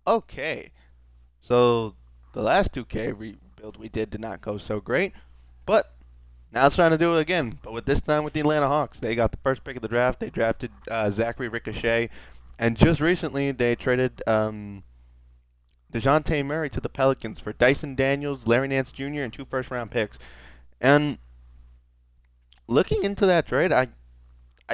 Okay, so the last 2K rebuild we did not go so great, but now it's trying to do it again. But with this time with the Atlanta Hawks, they got the first pick of the draft. They drafted Zachary Ricochet, and just recently they traded Dejounte Murray to the Pelicans for Dyson Daniels, Larry Nance Jr., and two first-round picks. And looking into that trade, I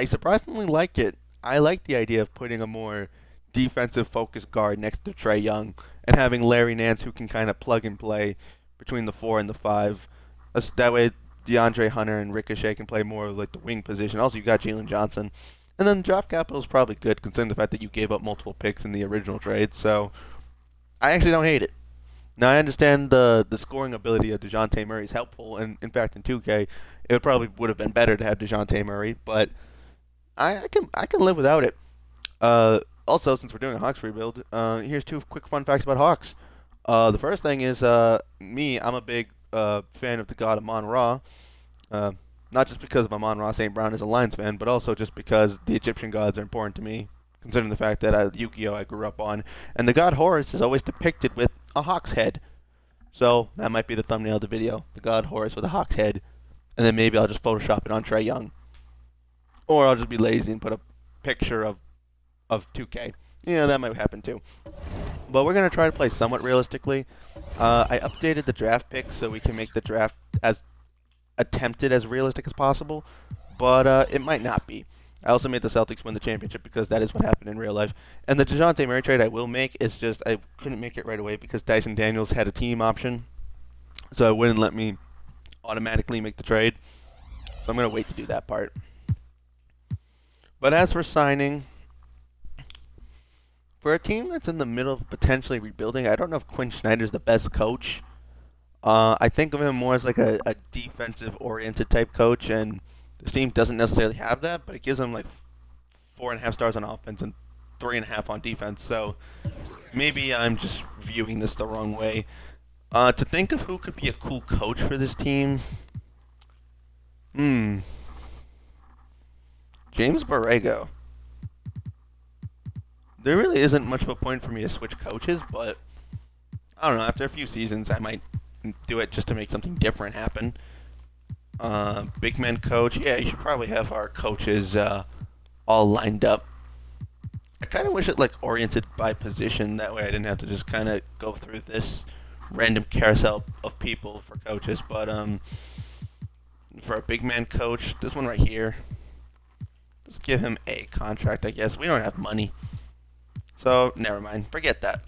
surprisingly like it. I like the idea of putting a more defensive focused guard next to Trae Young and having Larry Nance who can kind of plug and play between the 4 and the 5. That way DeAndre Hunter and Ricochet can play more of like the wing position. Also, you got Jalen Johnson. And then draft capital is probably good considering the fact that you gave up multiple picks in the original trade. So I actually don't hate it. Now I understand the scoring ability of Dejounte Murray is helpful, and in fact in 2K it probably would have been better to have Dejounte Murray, but I can live without it. Also, since we're doing a Hawks rebuild, here's two quick fun facts about Hawks. The first thing is I'm a big fan of the god Amon Ra. Not just because of Amon Ra St. Brown is a Lions fan, but also just because the Egyptian gods are important to me, considering the fact that Yu-Gi-Oh! I grew up on. And the god Horus is always depicted with a hawk's head. So that might be the thumbnail of the video. The god Horus with a hawk's head. And then maybe I'll just Photoshop it on Trae Young. Or I'll just be lazy and put a picture of 2K. Yeah, that might happen too. But we're going to try to play somewhat realistically. I updated the draft pick so we can make the draft as attempted as realistic as possible, but it might not be. I also made the Celtics win the championship because that is what happened in real life. And the DeJounte Murray trade I will make is just I couldn't make it right away because Dyson Daniels had a team option, so it wouldn't let me automatically make the trade. So I'm going to wait to do that part. But as for signing, for a team that's in the middle of potentially rebuilding, I don't know if Quinn Snyder's the best coach. I think of him more as like a defensive-oriented type coach, and this team doesn't necessarily have that, but it gives them like 4.5 stars on offense and 3.5 on defense. So maybe I'm just viewing this the wrong way. To think of who could be a cool coach for this team, James Borrego. There really isn't much of a point for me to switch coaches, but I don't know. After a few seasons, I might do it just to make something different happen. Big man coach. Yeah, you should probably have our coaches all lined up. I kind of wish it like oriented by position. That way I didn't have to just kind of go through this random carousel of people for coaches. But for a big man coach, this one right here, just give him a contract, I guess. We don't have money. So, never mind. Forget that.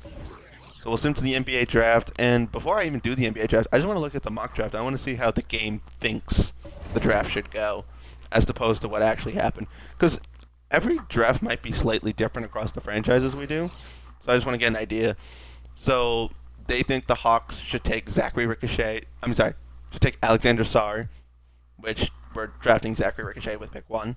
So we'll sim to the NBA draft, and before I even do the NBA draft, I just want to look at the mock draft. I want to see how the game thinks the draft should go, as opposed to what actually happened. Because every draft might be slightly different across the franchises we do, so I just want to get an idea. So they think the Hawks should take Zachary Ricochet. I'm sorry, should take Alexander Sarr, which we're drafting Zachary Ricochet with pick 1.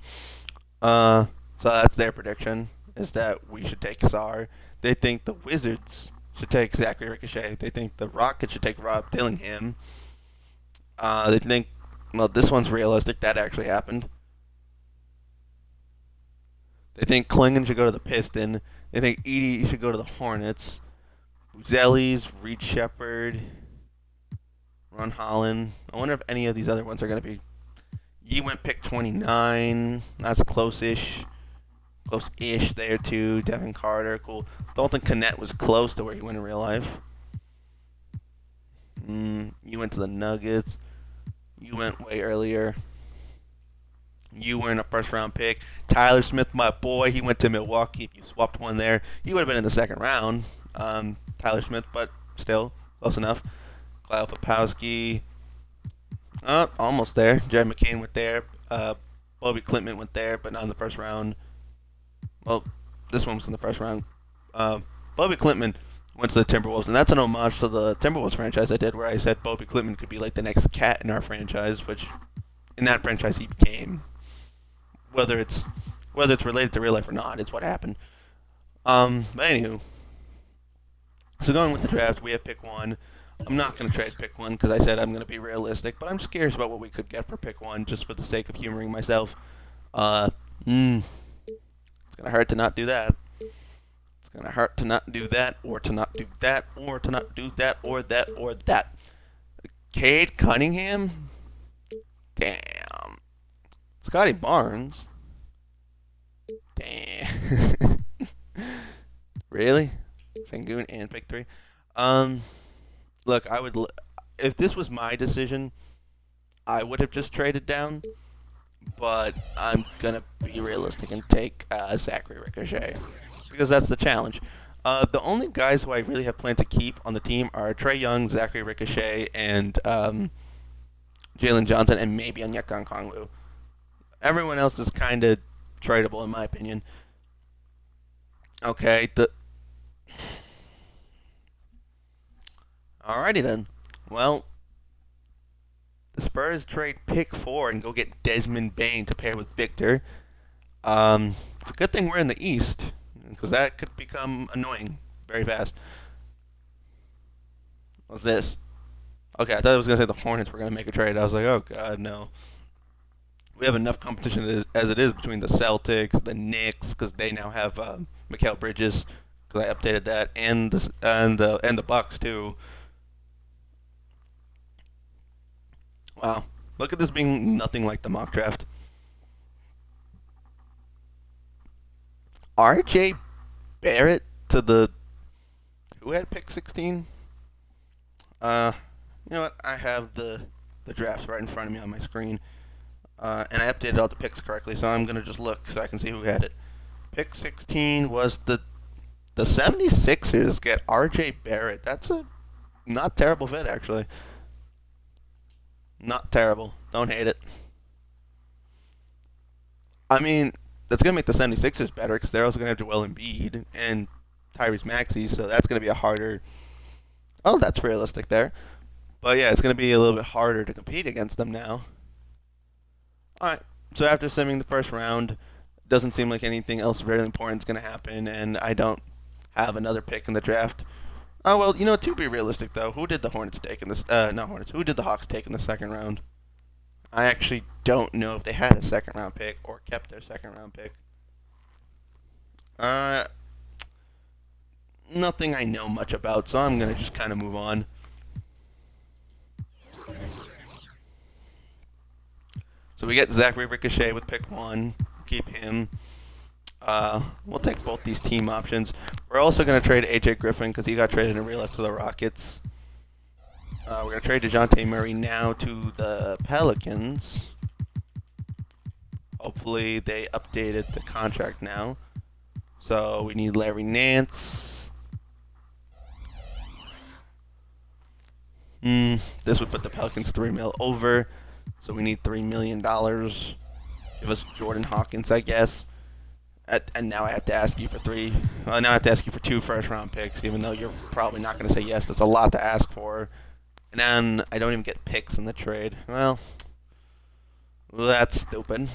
So that's their prediction, is that we should take Sarr. They think the Wizards should take Zachary Ricochet. They think the Rockets should take Rob Dillingham. They think, well, this one's realistic. That actually happened. They think Klingon should go to the Piston. They think Edie should go to the Hornets. Buzelis, Reed Shepard, Ron Holland. I wonder if any of these other ones are going to be. Yee went pick 29. That's close-ish. Close-ish there, too. Devin Carter, cool. Dalton Connett was close to where he went in real life. You went to the Nuggets. You went way earlier. You were in a first-round pick. Tyler Smith, my boy, he went to Milwaukee. If you swapped one there, he would have been in the second round. Tyler Smith, but still, close enough. Kyle Popowski. Almost there. Jared McCain went there. Bobby Klintman went there, but not in the first round. Well, this one was in the first round. Bobby Klintman went to the Timberwolves, and that's an homage to the Timberwolves franchise I did, where I said Bobby Klintman could be like the next cat in our franchise, which in that franchise he became. Whether it's related to real life or not, it's what happened. But anywho, so going with the draft, we have pick 1. I'm not going to trade pick 1 because I said I'm going to be realistic, but I'm just curious about what we could get for pick 1 just for the sake of humoring myself. It's going to hurt to not do that. It's gonna hurt to not do that, or to not do that, or to not do that, or that, or that. Cade Cunningham? Damn. Scotty Barnes? Damn. Really? Sengun and pick 3? Um, look, if this was my decision, I would have just traded down. But I'm gonna be realistic and take Zachary Ricochet because that's the challenge. The only guys who I really have planned to keep on the team are Trae Young, Zachary Ricochet, and Jalen Johnson, and maybe Onyeka Okongwu. Everyone else is kind of tradable in my opinion. Okay, alrighty then. Well, the Spurs trade pick 4 and go get Desmond Bain to pair with Victor. It's a good thing we're in the East because that could become annoying very fast. What's this? Okay, I thought I was gonna say the Hornets were gonna make a trade. I was like, oh god, no. We have enough competition as it is between the Celtics, the Knicks, because they now have Mikal Bridges, because I updated that, and the Bucks too. Wow, look at this being nothing like the mock draft. R.J. Barrett to the who had pick 16? You know what? I have the drafts right in front of me on my screen, and I updated all the picks correctly. So I'm gonna just look so I can see who had it. Pick 16 was the 76ers get R.J. Barrett. That's a not terrible fit actually. Not terrible. Don't hate it. I mean, that's gonna make the 76ers better because they're also gonna have Joel Embiid and Tyrese Maxey, so that's gonna be a harder. Oh, that's realistic there. But yeah, it's going to be a little bit harder to compete against them now. Alright, so after simming the first round, doesn't seem like anything else very important is going to happen, and I don't have another pick in the draft. Oh, well, you know, to be realistic, though, who did the Hornets take in this? Not Hornets. Who did the Hawks take in the second round? I actually don't know if they had a second round pick or kept their second round pick. Nothing I know much about, so I'm going to just kind of move on. So we get Zachary Ricochet with pick 1. Keep him. We'll take both these team options. We're also going to trade A.J. Griffin because he got traded in real life to the Rockets. We're going to trade DeJounte Murray now to the Pelicans. Hopefully they updated the contract now. So we need Larry Nance. This would put the Pelicans $3 million over. So we need $3 million. Give us Jordan Hawkins, I guess. And now I have to ask you for three. Now I have to ask you for 2 first-round picks, even though you're probably not going to say yes. That's a lot to ask for. And then I don't even get picks in the trade. Well, that's stupid.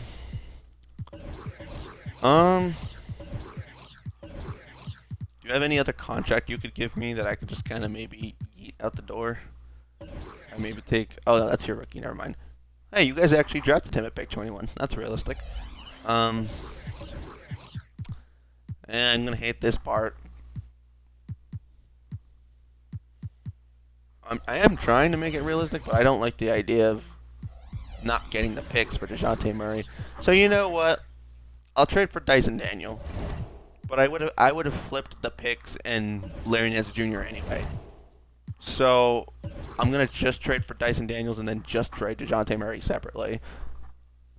Do you have any other contract you could give me that I could just kind of maybe eat out the door? Or maybe take... Oh, no, that's your rookie. Never mind. Hey, you guys actually drafted him at pick 21. That's realistic. And I'm going to hate this part. I am trying to make it realistic, but I don't like the idea of not getting the picks for DeJounte Murray. So you know what? I'll trade for Dyson Daniel. But I would have flipped the picks and Larry Nance Jr. anyway. So I'm going to just trade for Dyson Daniels and then just trade DeJounte Murray separately.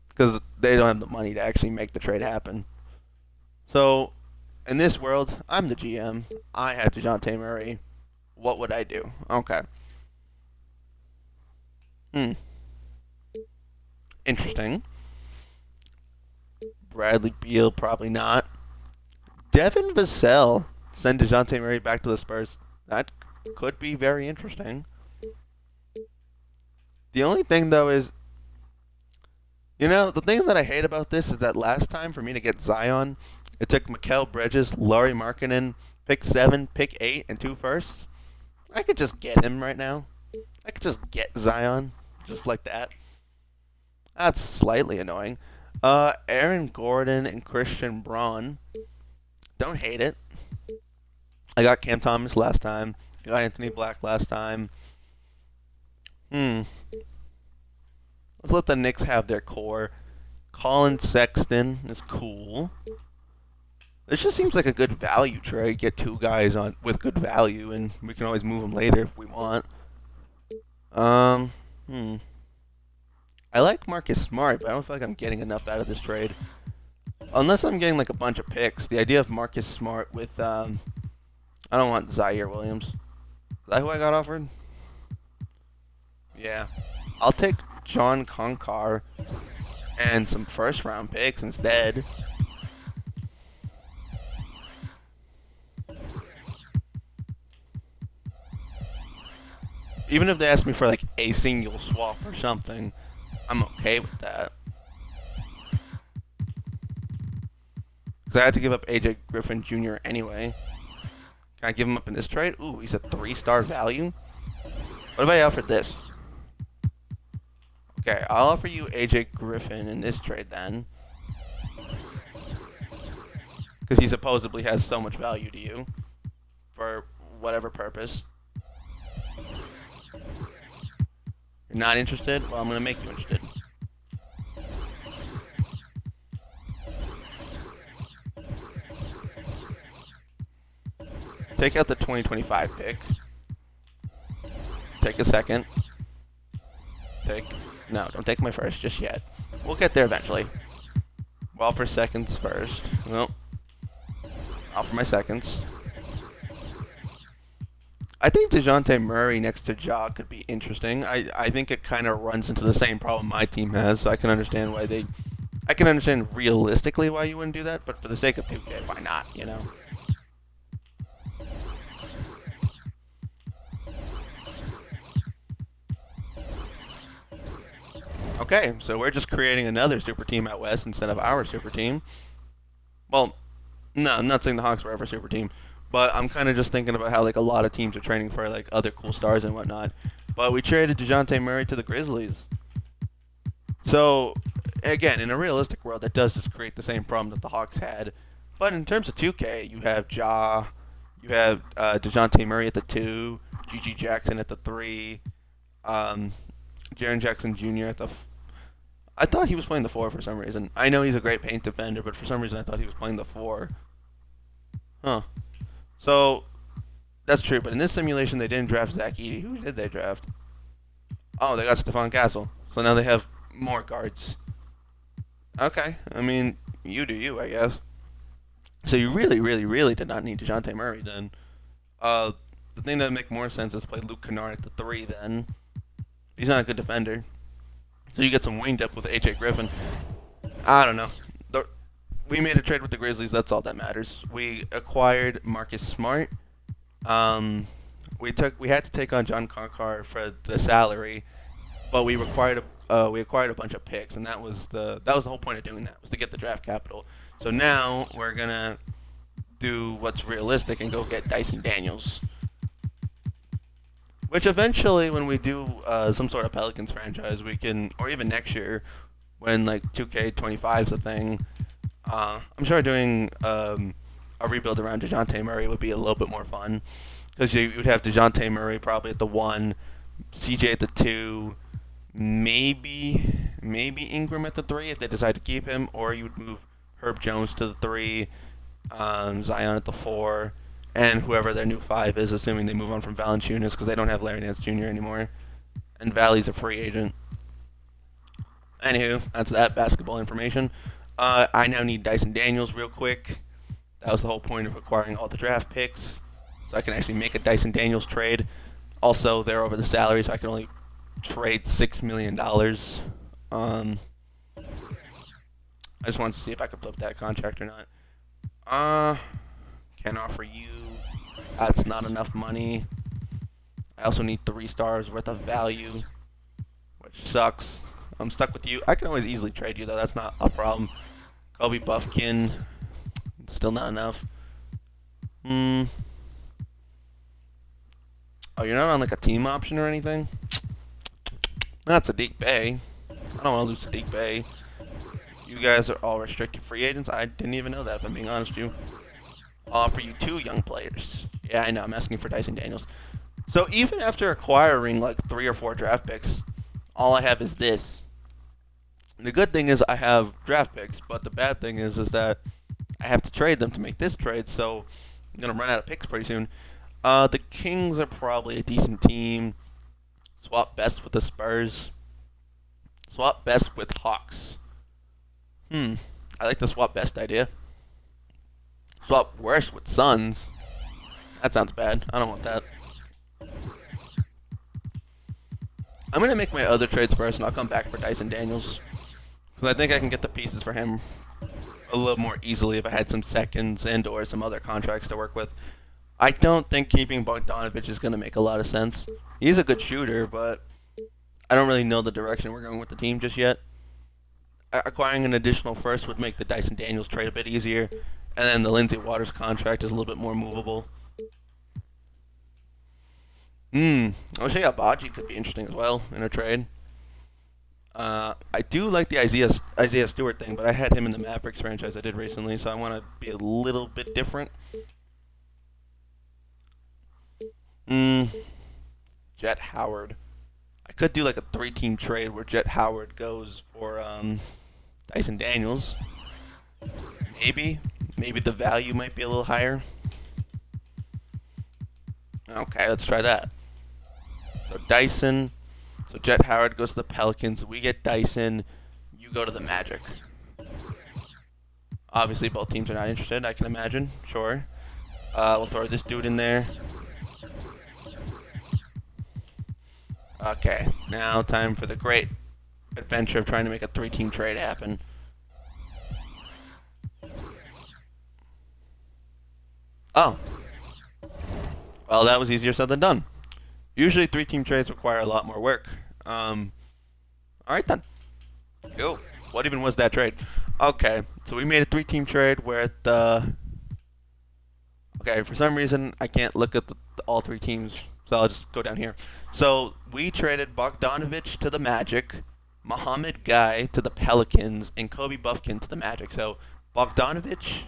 Because they don't have the money to actually make the trade happen. So in this world, I'm the GM. I have DeJounte Murray. What would I do? Okay. Interesting. Bradley Beal, probably not. Devin Vassell, send DeJounte Murray back to the Spurs. That could be very interesting. The only thing, though, is... You know, the thing that I hate about this is that last time for me to get Zion, it took Mikal Bridges, Lauri Markkanen, pick 7, pick 8, and 2 firsts. I could just get him right now. I could just get Zion, just like that. That's slightly annoying. Aaron Gordon and Christian Braun. Don't hate it. I got Cam Thomas last time. I got Anthony Black last time. Hmm. Let's let the Knicks have their core. Colin Sexton is cool. This just seems like a good value trade. Get two guys on with good value, and we can always move them later if we want. Um. Hmm. I like Marcus Smart, but I don't feel like I'm getting enough out of this trade. Unless I'm getting like a bunch of picks. The idea of Marcus Smart with I don't want Zaire Williams. Is that who I got offered? Yeah. I'll take John Konkar and some first round picks instead. Even if they ask me for like a single swap or something, I'm okay with that. Because I had to give up AJ Griffin Jr. anyway. Can I give him up in this trade? Ooh, he's a 3-star value. What if I offered this? Okay, I'll offer you AJ Griffin in this trade then. Because he supposedly has so much value to you. For whatever purpose. You're not interested? Well, I'm going to make you interested. Take out the 2025 pick. Take a second. No, don't take my first just yet. We'll get there eventually. Well, for seconds first. Well, I'll for my seconds. I think DeJounte Murray next to Ja could be interesting. I think it kind of runs into the same problem my team has, so I can understand why they... I can understand realistically why you wouldn't do that, but for the sake of 2K, why not, you know? Okay, so we're just creating another super team out west instead of our super team. Well, no, I'm not saying the Hawks were ever a super team, but I'm kind of just thinking about how like a lot of teams are training for like other cool stars and whatnot. But we traded DeJounte Murray to the Grizzlies. So, again, in a realistic world, that does just create the same problem that the Hawks had. But in terms of 2K, you have Ja, you have DeJounte Murray at the 2, G.G. Jackson at the 3, Jaren Jackson Jr. at the... I thought he was playing the 4 for some reason. I know he's a great paint defender, but for some reason I thought he was playing the 4. Huh. So, that's true, but in this simulation they didn't draft Zach Edey. Who did they draft? Oh, they got Stephon Castle. So now they have more guards. Okay, I mean, you do you, I guess. So you really, really, really did not need DeJounte Murray then. The thing that would make more sense is to play Luke Kennard at the 3 then. He's not a good defender. So you get some wing depth with A.J. Griffin. I don't know. We made a trade with the Grizzlies. That's all that matters. We acquired Marcus Smart. We had to take on John Konkar for the salary, but we acquired a bunch of picks, and that was the whole point of doing that, was to get the draft capital. So now we're gonna do what's realistic and go get Dyson Daniels. Which eventually, when we do some sort of Pelicans franchise, we can, or even next year, when like 2K25 is a thing, I'm sure doing a rebuild around DeJounte Murray would be a little bit more fun, because you would have DeJounte Murray probably at the 1, CJ at the 2, maybe Ingram at the 3 if they decide to keep him, or you would move Herb Jones to the 3, Zion at the 4. And whoever their new 5 is, assuming they move on from Valanciunas, because they don't have Larry Nance Jr. anymore. And Valley's a free agent. Anywho, that's that basketball information. I now need Dyson Daniels real quick. That was the whole point of acquiring all the draft picks. So I can actually make a Dyson Daniels trade. Also, they're over the salary, so I can only trade $6 million. I just wanted to see if I could flip that contract or not. Can offer you. That's not enough money. I also need 3 stars worth of value, which sucks. I'm stuck with you. I can always easily trade you, though. That's not a problem. Kobe Buffkin. Still not enough. Oh, you're not on like a team option or anything? That's Sadiq Bey. I don't want to lose Sadiq Bey. You guys are all restricted free agents. I didn't even know that, if I'm being honest with you. I'll offer you 2 young players. Yeah, I know. I'm asking for Dyson Daniels. So even after acquiring like 3 or 4 draft picks, all I have is this. The good thing is I have draft picks, but the bad thing is that I have to trade them to make this trade. So I'm gonna run out of picks pretty soon. The Kings are probably a decent team. Swap best with the Spurs. Swap best with Hawks. I like the swap best idea. Swap worst with Suns. That sounds bad. I don't want that. I'm going to make my other trades first, and I'll come back for Dyson Daniels. Because I think I can get the pieces for him a little more easily if I had some seconds and or some other contracts to work with. I don't think keeping Bogdanovich is going to make a lot of sense. He's a good shooter, but I don't really know the direction we're going with the team just yet. Acquiring an additional first would make the Dyson Daniels trade a bit easier, and then the Lindsey Waters contract is a little bit more movable. Ochai Agbaji could be interesting as well in a trade. I do like the Isaiah Stewart thing, but I had him in the Mavericks franchise I did recently, so I want to be a little bit different. Jet Howard. I could do like a 3-team trade where Jet Howard goes for Dyson Daniels. Maybe the value might be a little higher. Okay, let's try that. So Dyson. So Jet Howard goes to the Pelicans. We get Dyson. You go to the Magic. Obviously, both teams are not interested, I can imagine. Sure. We'll throw this dude in there. Okay, now time for the great adventure of trying to make a 3-team trade happen. Oh. Well, that was easier said than done. Usually 3-team trades require a lot more work. Alright then. Yo, what even was that trade? Okay, so we made a 3-team trade where the... Okay, for some reason, I can't look at all 3 teams, so I'll just go down here. So, we traded Bogdanovich to the Magic, Mohamed Guy to the Pelicans, and Kobe Buffkin to the Magic. So, Bogdanovich...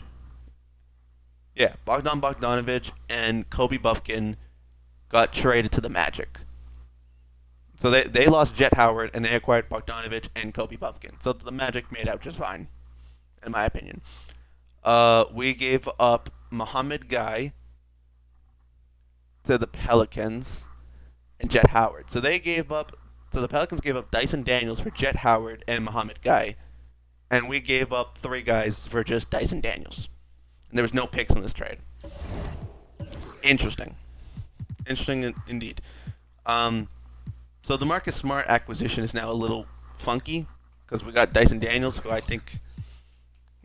Yeah, Bogdanovich and Kobe Buffkin got traded to the Magic. So they lost Jet Howard, and they acquired Bogdanovich and Kobe Buffkin. So the Magic made out just fine, in my opinion. We gave up Mohamed Guy to the Pelicans and Jet Howard. So the Pelicans gave up Dyson Daniels for Jet Howard and Mohamed Guy, and we gave up 3 guys for just Dyson Daniels. And there was no picks in this trade. Interesting indeed. So the Marcus Smart acquisition is now a little funky because we got Dyson Daniels, who I think,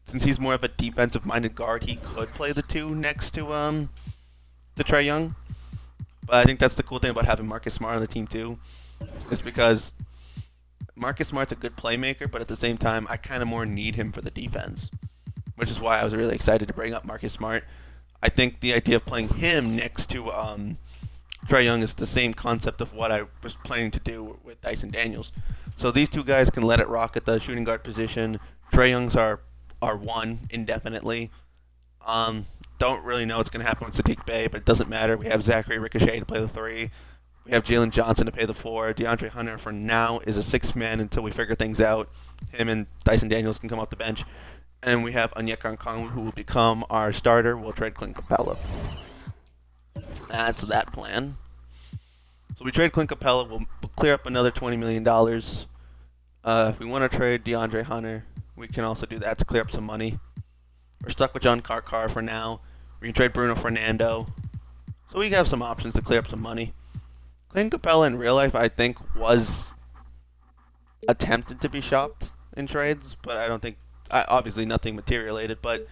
since he's more of a defensive-minded guard, he could play the 2 next to Trae Young. But I think that's the cool thing about having Marcus Smart on the team too, is because Marcus Smart's a good playmaker, but at the same time, I kind of more need him for the defense, which is why I was really excited to bring up Marcus Smart. I think the idea of playing him next to Trae Young is the same concept of what I was planning to do with Dyson Daniels. So these 2 guys can let it rock at the shooting guard position. Trae Young's are 1 indefinitely. Don't really know what's going to happen with Sadiq Bey, but it doesn't matter. We have Zachary Ricochet to play the 3. We have Jalen Johnson to play the 4. DeAndre Hunter for now is a 6th man until we figure things out. Him and Dyson Daniels can come off the bench. And we have Onyeka Okongwu, who will become our starter. We'll trade Clint Capella. That's that plan. So we trade Clint Capella. We'll clear up another $20 million. If we want to trade DeAndre Hunter, we can also do that to clear up some money. We're stuck with John Carr for now. We can trade Bruno Fernando. So we have some options to clear up some money. Clint Capella in real life, I think, was attempted to be shopped in trades, but I don't think... obviously nothing materialized, but...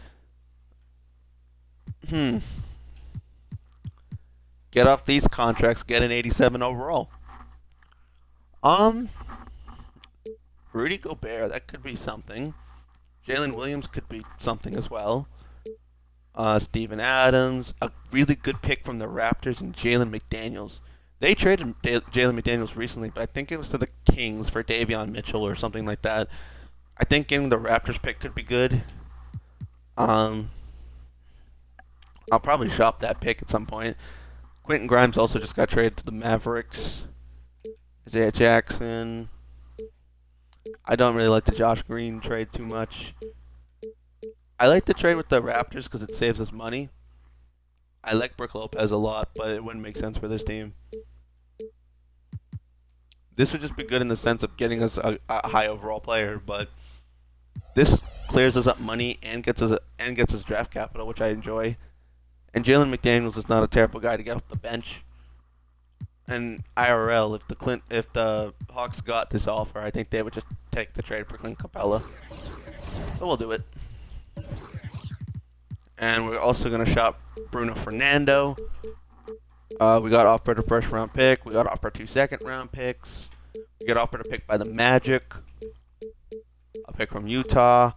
Get off these contracts, get an 87 overall. Rudy Gobert, that could be something. Jalen Williams could be something as well. Steven Adams, a really good pick from the Raptors, and Jalen McDaniels. They traded Jalen McDaniels recently, but I think it was to the Kings for Davion Mitchell or something like that. I think getting the Raptors pick could be good. I'll probably shop that pick at some point. Quentin Grimes also just got traded to the Mavericks. Isaiah Jackson. I don't really like the Josh Green trade too much. I like the trade with the Raptors because it saves us money. I like Brook Lopez a lot, but it wouldn't make sense for this team. This would just be good in the sense of getting us a high overall player, but this clears us up money and gets us draft capital, which I enjoy. And Jalen McDaniels is not a terrible guy to get off the bench. And IRL, if the Hawks got this offer, I think they would just take the trade for Clint Capella. So we'll do it. And we're also going to shop Bruno Fernando. We got offered a first-round pick. We got offered 2 second-round picks. We got offered a pick by the Magic. A pick from Utah.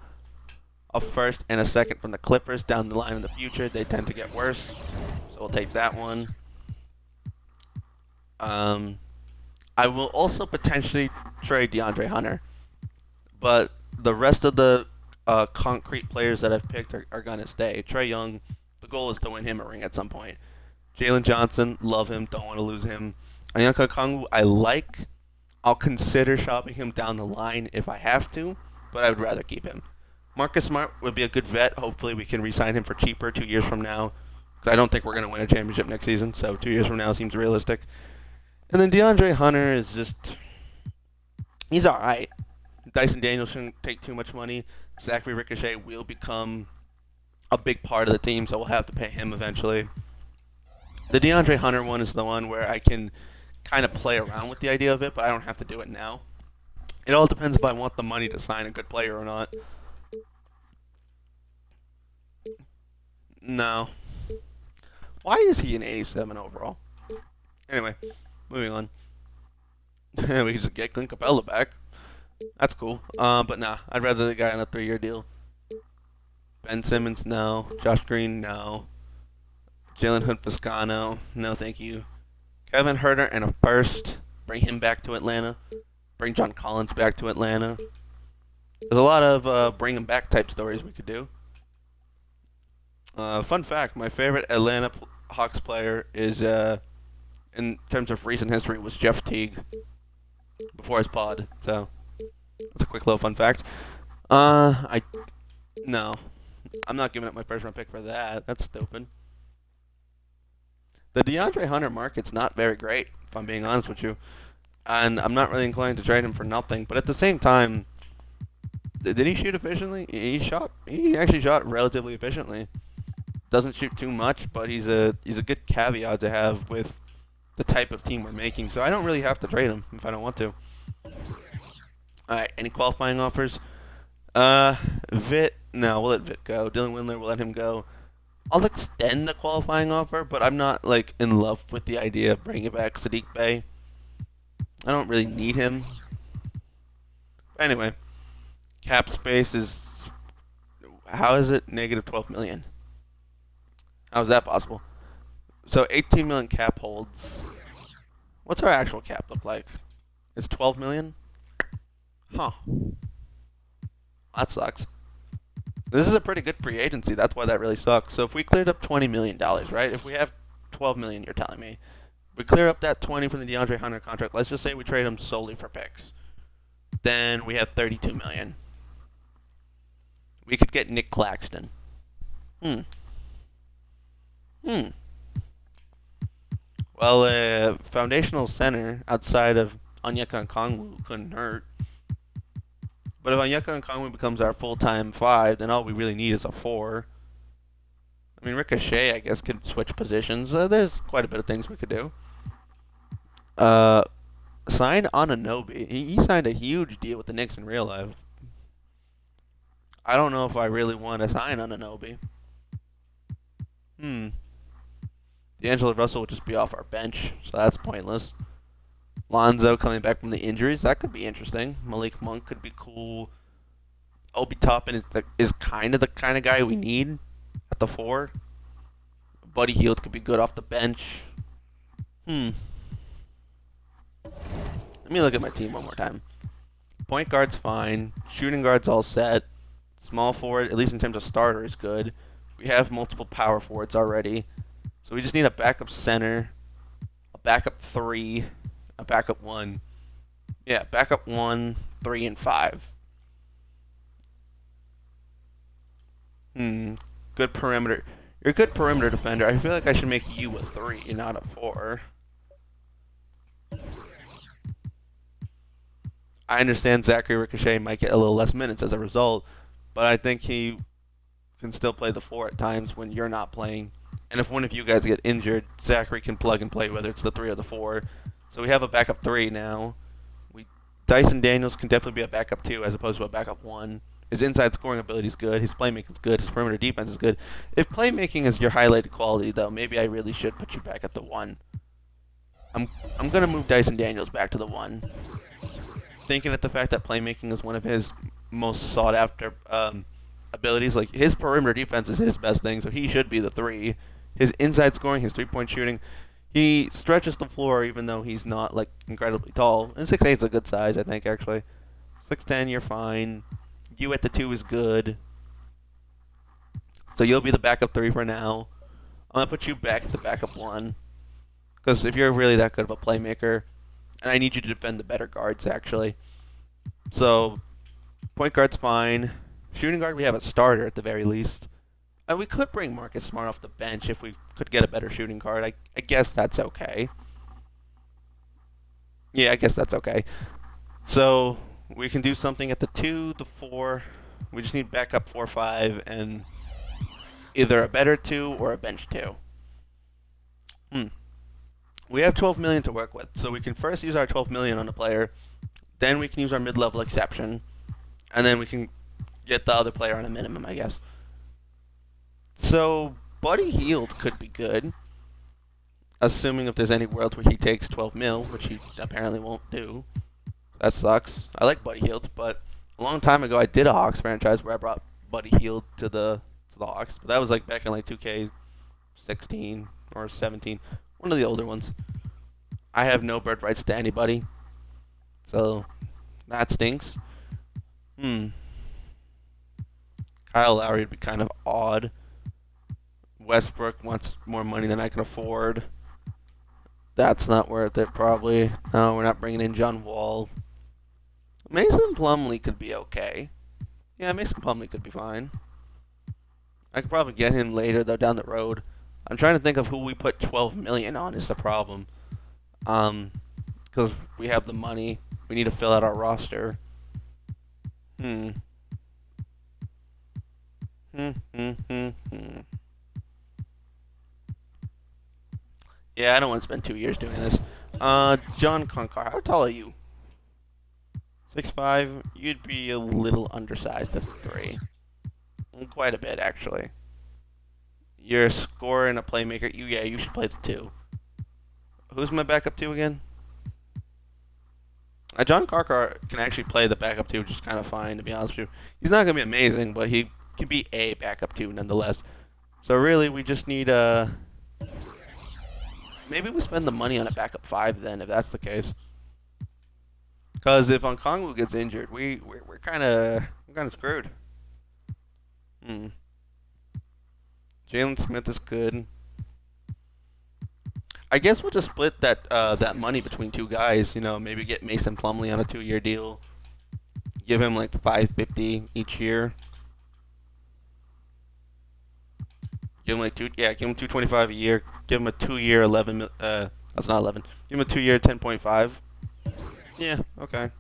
A first and a second from the Clippers down the line in the future. They tend to get worse. So we'll take that one. I will also potentially trade DeAndre Hunter. But the rest of the concrete players that I've picked are going to stay. Trae Young, the goal is to win him a ring at some point. Jalen Johnson, love him, don't want to lose him. Onyeka Okongwu, I like. I'll consider shopping him down the line if I have to, but I would rather keep him. Marcus Smart would be a good vet. Hopefully we can re-sign him for cheaper 2 years from now. Because I don't think we're going to win a championship next season, so 2 years from now seems realistic. And then DeAndre Hunter is just... he's all right. Dyson Daniels shouldn't take too much money. Zachary Ricochet will become a big part of the team, so we'll have to pay him eventually. The DeAndre Hunter one is the one where I can kind of play around with the idea of it, but I don't have to do it now. It all depends if I want the money to sign a good player or not. No. Why is he an 87 overall? Anyway, moving on. We can just get Clint Capella back. That's cool. But nah, I'd rather the guy on a 3-year deal. Ben Simmons, no. Josh Green, no. Jalen Hood-Piscano, no thank you. Kevin Huerter and a first. Bring him back to Atlanta. Bring John Collins back to Atlanta. There's a lot of bring him back type stories we could do. Fun fact, my favorite Atlanta Hawks player is, in terms of recent history, was Jeff Teague. Before his pod, so that's a quick little fun fact. No. I'm not giving up my first round pick for that. That's stupid. The DeAndre Hunter market's not very great, if I'm being honest with you. And I'm not really inclined to trade him for nothing. But at the same time, did he shoot efficiently? He actually shot relatively efficiently. Doesn't shoot too much, but he's a good caveat to have with the type of team we're making. So I don't really have to trade him if I don't want to. Alright, any qualifying offers? Vit, no, we'll let Vit go. Dylan Windler, we'll let him go. I'll extend the qualifying offer, but I'm not, like, in love with the idea of bringing back Sadiq Bey. I don't really need him. Anyway, cap space is... how is it negative 12 million? How is that possible? So 18 million cap holds. What's our actual cap look like? It's 12 million? Huh. That sucks. This is a pretty good free agency. That's why that really sucks. So if we cleared up $20 million, right? If we have 12 million, you're telling me. We clear up that 20 from the DeAndre Hunter contract. Let's just say we trade him solely for picks. Then we have 32 million. We could get Nick Claxton. Well, foundational center outside of Onyeka Okongwu couldn't hurt. But if Onyeka Okongwu becomes our full-time 5, then all we really need is a 4. I mean, Ricochet, I guess, could switch positions. There's quite a bit of things we could do. Sign Anunoby. He signed a huge deal with the Knicks in real life. I don't know if I really want to sign Anunoby. D'Angelo Russell would just be off our bench, so that's pointless. Lonzo coming back from the injuries, that could be interesting. Malik Monk could be cool. Obi Toppin is kind of the kind of guy we need at the 4. Buddy Hield could be good off the bench. Let me look at my team one more time. Point guard's fine. Shooting guard's all set. Small forward, at least in terms of starter, is good. We We have multiple power forwards already. So we just need a backup center, a backup 3, a backup 1. Yeah, backup 1, 3, and 5. Hmm. Good perimeter. You're a good perimeter defender. I feel like I should make you a 3, not a 4. I understand Zachary Ricochet might get a little less minutes as a result, but I think he can still play the 4 at times when you're not playing. And if one of you guys get injured, Zachary can plug and play whether it's the 3 or the 4. So we have a backup 3 now. Dyson Daniels can definitely be a backup 2 as opposed to a backup 1. His inside scoring ability is good. His playmaking is good. His perimeter defense is good. If playmaking is your highlighted quality, though, maybe I really should put you back at the 1. I'm gonna move Dyson Daniels back to the 1. Thinking at the fact that playmaking is one of his most sought after abilities. Like his perimeter defense is his best thing, so he should be the 3. His inside scoring, his 3-point shooting, he stretches the floor even though he's not like incredibly tall. And 6'8" is a good size, I think actually. 6'10", you're fine. You at the 2 is good. So you'll be the backup 3 for now. I'm gonna put you back at the backup 1. Because if you're really that good of a playmaker, and I need you to defend the better guards actually. So point guard's fine. Shooting guard, we have a starter at the very least. And we could bring Marcus Smart off the bench if we could get a better shooting guard. I guess that's okay. Yeah, I guess that's okay. So we can do something at the 2, the 4. We just need backup 4, 5, and either a better 2 or a bench 2. We have 12 million to work with, so we can first use our 12 million on a player, then we can use our mid-level exception, and then we can get the other player on a minimum, I guess. So Buddy Hield could be good, assuming if there's any world where he takes 12 mil, which he apparently won't do. That sucks. I like Buddy Hield, but a long time ago I did a Hawks franchise where I brought Buddy Hield to the Hawks. But that was like back in like 2K16 or 17, one of the older ones. I have no bird rights to anybody, so that stinks. Kyle Lowry would be kind of odd. Westbrook wants more money than I can afford. That's not worth it, probably. No, we're not bringing in John Wall. Mason Plumlee could be okay. Yeah, Mason Plumlee could be fine. I could probably get him later, though, down the road. I'm trying to think of who we put 12 million on is the problem. Because we have the money. We need to fill out our roster. Yeah, I don't want to spend 2 years doing this. John Concar, how tall are you? 6'5". You'd be a little undersized at 3. Quite a bit, actually. You're a scorer and a playmaker. You should play the 2. Who's my backup 2 again? John Carcar can actually play the backup 2 just kind of fine, to be honest with you. He's not going to be amazing, but he can be a backup 2 nonetheless. So really, we just need maybe we spend the money on a backup 5 then, if that's the case. Because if Okongwu gets injured, we're kind of screwed. Jalen Smith is good. I guess we'll just split that money between 2 guys. You know, maybe get Mason Plumlee on a 2-year deal. Give him like $550 each year. Give him like give him $225 a year. Give him a 2-year 11. That's not 11. Give him a 2-year 10.5. Yeah, okay.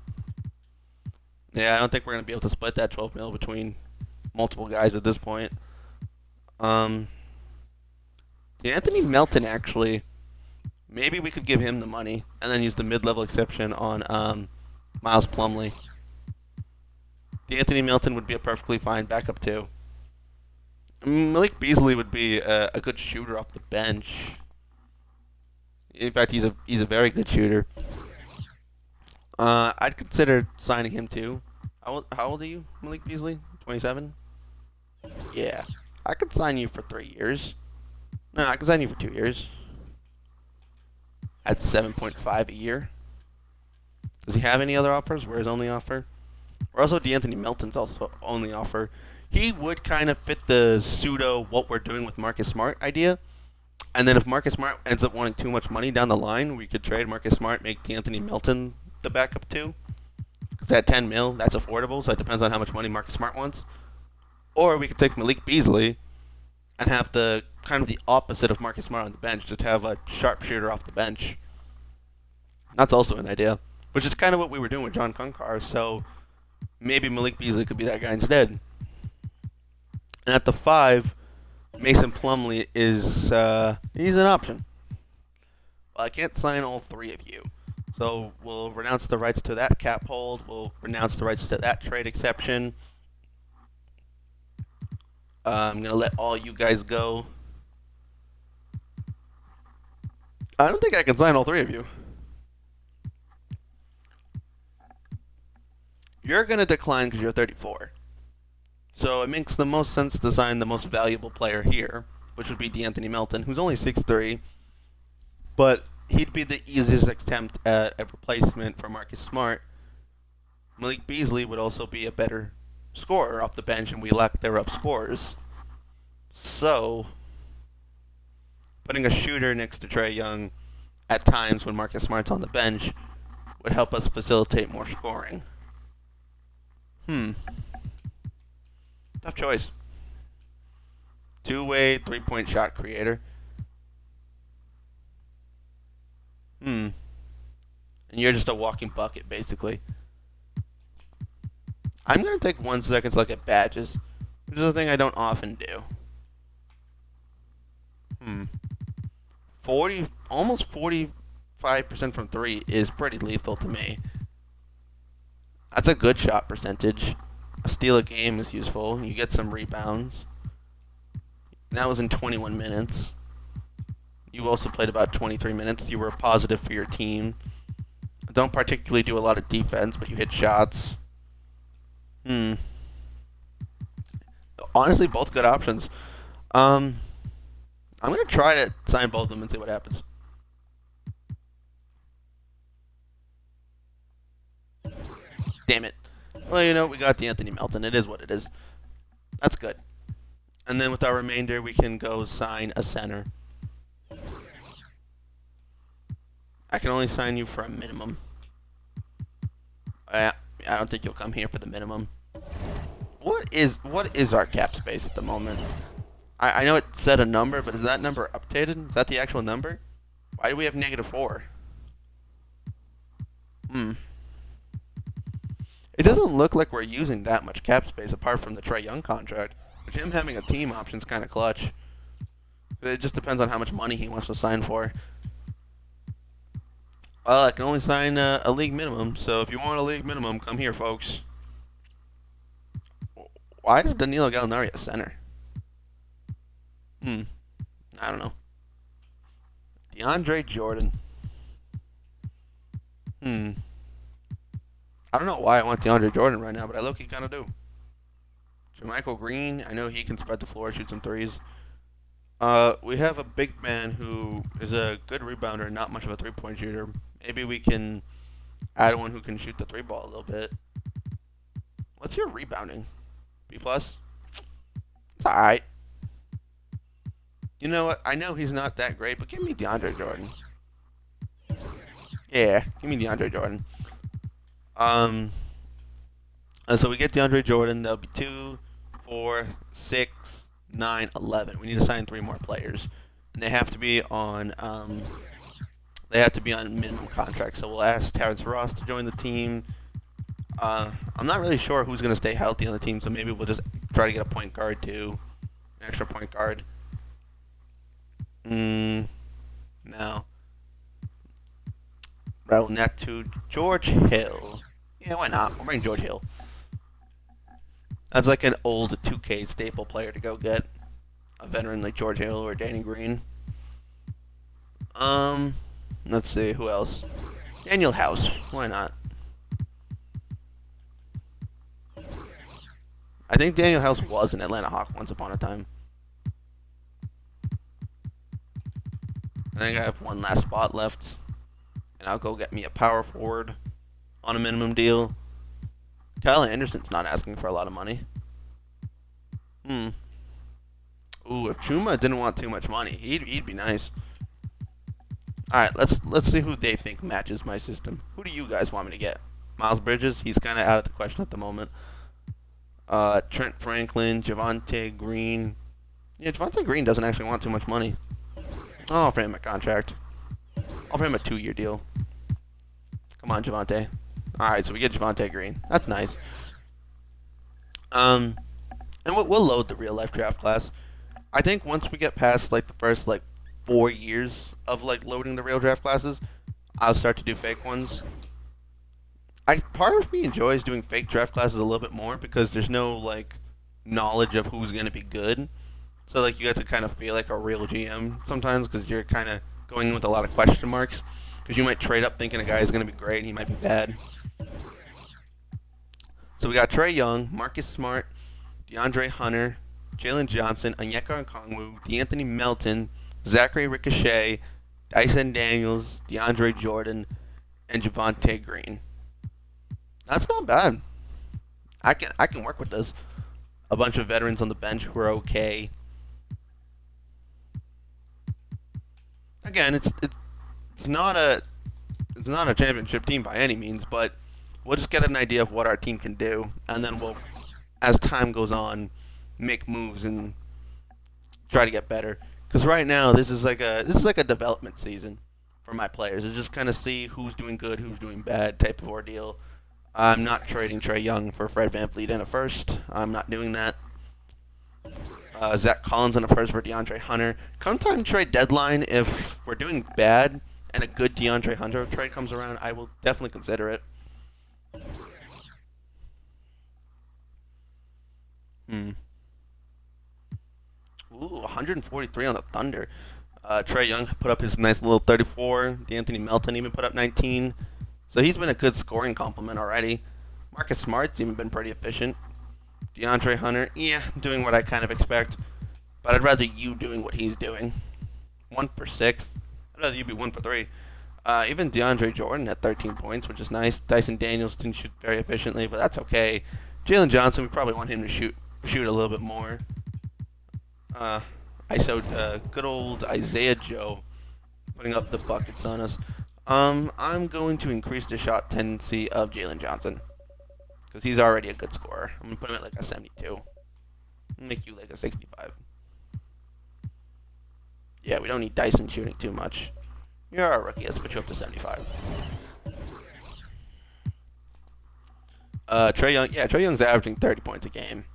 Yeah, I don't think we're gonna be able to split that 12 mil between multiple guys at this point. Anthony Melton actually. Maybe we could give him the money and then use the mid-level exception on Miles Plumlee. Anthony Melton would be a perfectly fine backup too. Malik Beasley would be a good shooter off the bench. In fact, he's a very good shooter. I'd consider signing him too. How old are you, Malik Beasley? 27? Yeah. I could sign you for 3 years. No, I could sign you for 2 years. At 7.5 a year. Does he have any other offers? Where's his only offer? Or also D'Anthony Melton's also only offer. he would kind of fit the pseudo what we're doing with Marcus Smart idea. And then if Marcus Smart ends up wanting too much money down the line, we could trade Marcus Smart, make D'Anthony Melton the backup too. Because at 10 mil, that's affordable, so it depends on how much money Marcus Smart wants. Or we could take Malik Beasley and have the kind of the opposite of Marcus Smart on the bench, just have a sharpshooter off the bench. That's also an idea, which is kind of what we were doing with John Kunkar, so maybe Malik Beasley could be that guy instead. And at the 5, Mason Plumlee is he's an option. Well, I can't sign all 3 of you. So we'll renounce the rights to that cap hold. We'll renounce the rights to that trade exception. I'm going to let all you guys go. I don't think I can sign all 3 of you. You're going to decline because you're 34. So it makes the most sense to sign the most valuable player here, which would be D'Anthony Melton, who's only 6'3", but he'd be the easiest attempt at a replacement for Marcus Smart. Malik Beasley would also be a better scorer off the bench, and we lack thereof scorers. So, putting a shooter next to Trae Young at times when Marcus Smart's on the bench would help us facilitate more scoring. Tough choice. Two-way, three-point shot creator. And you're just a walking bucket, basically. I'm going to take 1 second to look at badges, which is a thing I don't often do. 40, almost 45% from 3 is pretty lethal to me. That's a good shot percentage. A steal a game is useful. You get some rebounds. And that was in 21 minutes. You also played about 23 minutes. You were positive for your team. Don't particularly do a lot of defense, but you hit shots. Honestly, both good options. I'm going to try to sign both of them and see what happens. Damn it. Well, you know, we got D'Anthony Melton. It is what it is. That's good. And then with our remainder, we can go sign a center. I can only sign you for a minimum. I don't think you'll come here for the minimum. What is our cap space at the moment? I know it said a number, but is that number updated? Is that the actual number? Why do we have -4? It doesn't look like we're using that much cap space apart from the Trae Young contract, which him having a team option is kind of clutch. It just depends on how much money he wants to sign for. Well, I can only sign a league minimum, so if you want a league minimum, come here, folks. Why is Danilo Gallinari a center? I don't know. DeAndre Jordan. I don't know why I want DeAndre Jordan right now, but I low-key kind of do. Jermichael Green, I know he can spread the floor, shoot some threes. We have a big man who is a good rebounder, not much of a three-point shooter. Maybe we can add one who can shoot the 3-ball a little bit. What's your rebounding? B+? It's alright. You know what? I know he's not that great, but give me DeAndre Jordan. Yeah, give me DeAndre Jordan. So we get DeAndre Jordan. That'll be 2, 4, 6, 9, 11. We need to sign 3 more players, and they have to be on minimum contracts. So we'll ask Terrence Ross to join the team. I'm not really sure who's going to stay healthy on the team, so maybe we'll just try to get a point guard too, an extra point guard. No. Raul Neto, George Hill. Yeah, why not? We'll bring George Hill. That's like an old 2K staple player to go get. A veteran like George Hill or Danny Green. Let's see, who else? Daniel House. Why not? I think Daniel House was an Atlanta Hawk once upon a time. I think I have one last spot left. And I'll go get me a power forward on a minimum deal. Kyle Anderson's not asking for a lot of money. Hmm. Ooh, if Chuma didn't want too much money, he'd be nice. All right, let's see who they think matches my system. Who do you guys want me to get? Miles Bridges, he's kind of out of the question at the moment. Trent Franklin, Javonte Green. Yeah, Javonte Green doesn't actually want too much money. I'll offer him a contract. I'll offer him a 2-year deal. Come on, Javonte. All right, so we get Javonte Green. That's nice. Um, and we'll load the real life draft class. I think once we get past like the first like 4 years of like loading the real draft classes, I'll start to do fake ones. Part of me enjoys doing fake draft classes a little bit more because there's no like knowledge of who's gonna be good. So like you get to kind of feel like a real GM sometimes because you're kind of going in with a lot of question marks because you might trade up thinking a guy is gonna be great and he might be bad. So we got Trae Young, Marcus Smart, DeAndre Hunter, Jalen Johnson, Onyeka Okongwu, DeAnthony Melton, Zachary Ricochet, Dyson Daniels, DeAndre Jordan, and Javonte Green. That's not bad. I can work with this. A bunch of veterans on the bench who are okay. Again, it's not a championship team by any means, but we'll just get an idea of what our team can do, and then we'll, as time goes on, make moves and try to get better. Because right now, this is like a development season for my players. It's just kind of see who's doing good, who's doing bad type of ordeal. I'm not trading Trae Young for Fred VanVleet in a first. I'm not doing that. Zach Collins in a first for DeAndre Hunter. Come time trade deadline, if we're doing bad and a good DeAndre Hunter trade comes around, I will definitely consider it. Hmm. Ooh, 143 on the Thunder. Trae Young put up his nice little 34. D'Anthony Melton even put up 19. So he's been a good scoring compliment already. Marcus Smart's even been pretty efficient. DeAndre Hunter, yeah, doing what I kind of expect. But I'd rather you doing what he's doing. 1 for 6. I'd rather you be 1 for 3. Even DeAndre Jordan at 13 points, which is nice. Dyson Daniels didn't shoot very efficiently, but that's okay. Jalen Johnson, we probably want him to shoot a little bit more. Uh, good old Isaiah Joe putting up the buckets on us. I'm going to increase the shot tendency of Jalen Johnson because he's already a good scorer. I'm gonna put him at like a 72. Make you like a 65. Yeah, we don't need Dyson shooting too much. You're a rookie. Let's put you up to 75. Trae Young. Yeah, Trae Young's averaging 30 points a game.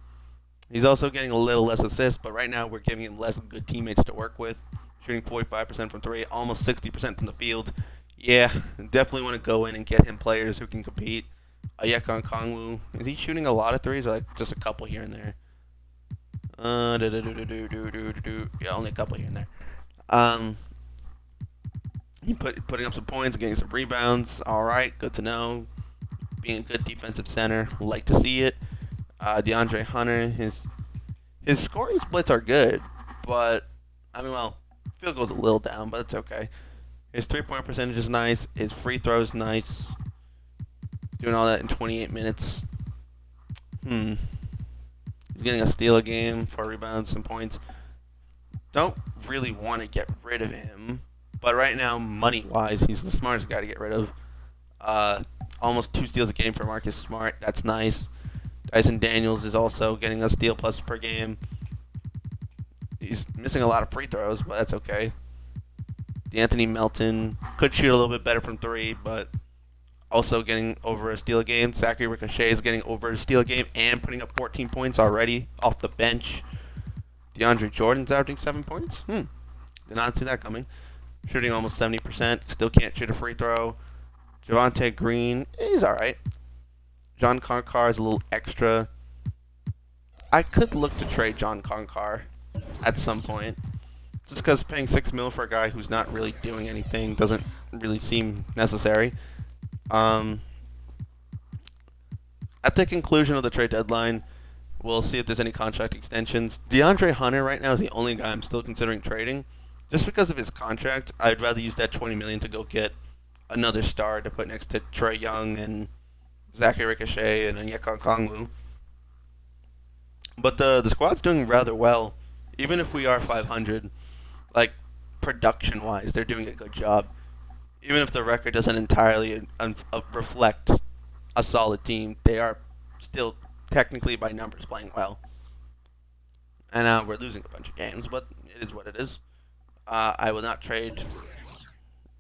He's also getting a little less assists, but right now we're giving him less good teammates to work with. Shooting 45% from three, almost 60% from the field. Yeah, definitely want to go in and get him players who can compete. Onyeka Okongwu, is he shooting a lot of threes or like just a couple here and there? Yeah, only a couple here and there. Um, putting up some points, getting some rebounds. All right, good to know. Being a good defensive center, like to see it. DeAndre Hunter, his scoring splits are good, but I mean, well, field goal's a little down, but it's okay. His 3-point percentage is nice. His free throws nice. Doing all that in 28 minutes. He's getting a steal a game, 4 rebounds, some points. Don't really want to get rid of him, but right now, money-wise, he's the smartest guy to get rid of. Almost 2 steals a game for Marcus Smart. That's nice. Dyson Daniels is also getting a steal plus per game. He's missing a lot of free throws, but that's okay. D'Anthony Melton could shoot a little bit better from 3, but also getting over a steal a game. Zachary Ricochet is getting over a steal a game and putting up 14 points already off the bench. DeAndre Jordan's averaging 7 points. Did not see that coming. Shooting almost 70%. Still can't shoot a free throw. Javonte Green, he's all right. John Concar is a little extra. I could look to trade John Concar at some point. Just because paying $6 million for a guy who's not really doing anything doesn't really seem necessary. At the conclusion of the trade deadline, we'll see if there's any contract extensions. DeAndre Hunter right now is the only guy I'm still considering trading. Just because of his contract, I'd rather use that $20 million to go get another star to put next to Trae Young and Zachary Ricochet and Onyeka Okongwu. But the squad's doing rather well, even if we are 500. Like production wise, they're doing a good job. Even if the record doesn't entirely reflect a solid team, they are still technically by numbers playing well. And we're losing a bunch of games, but it is what it is. I will not trade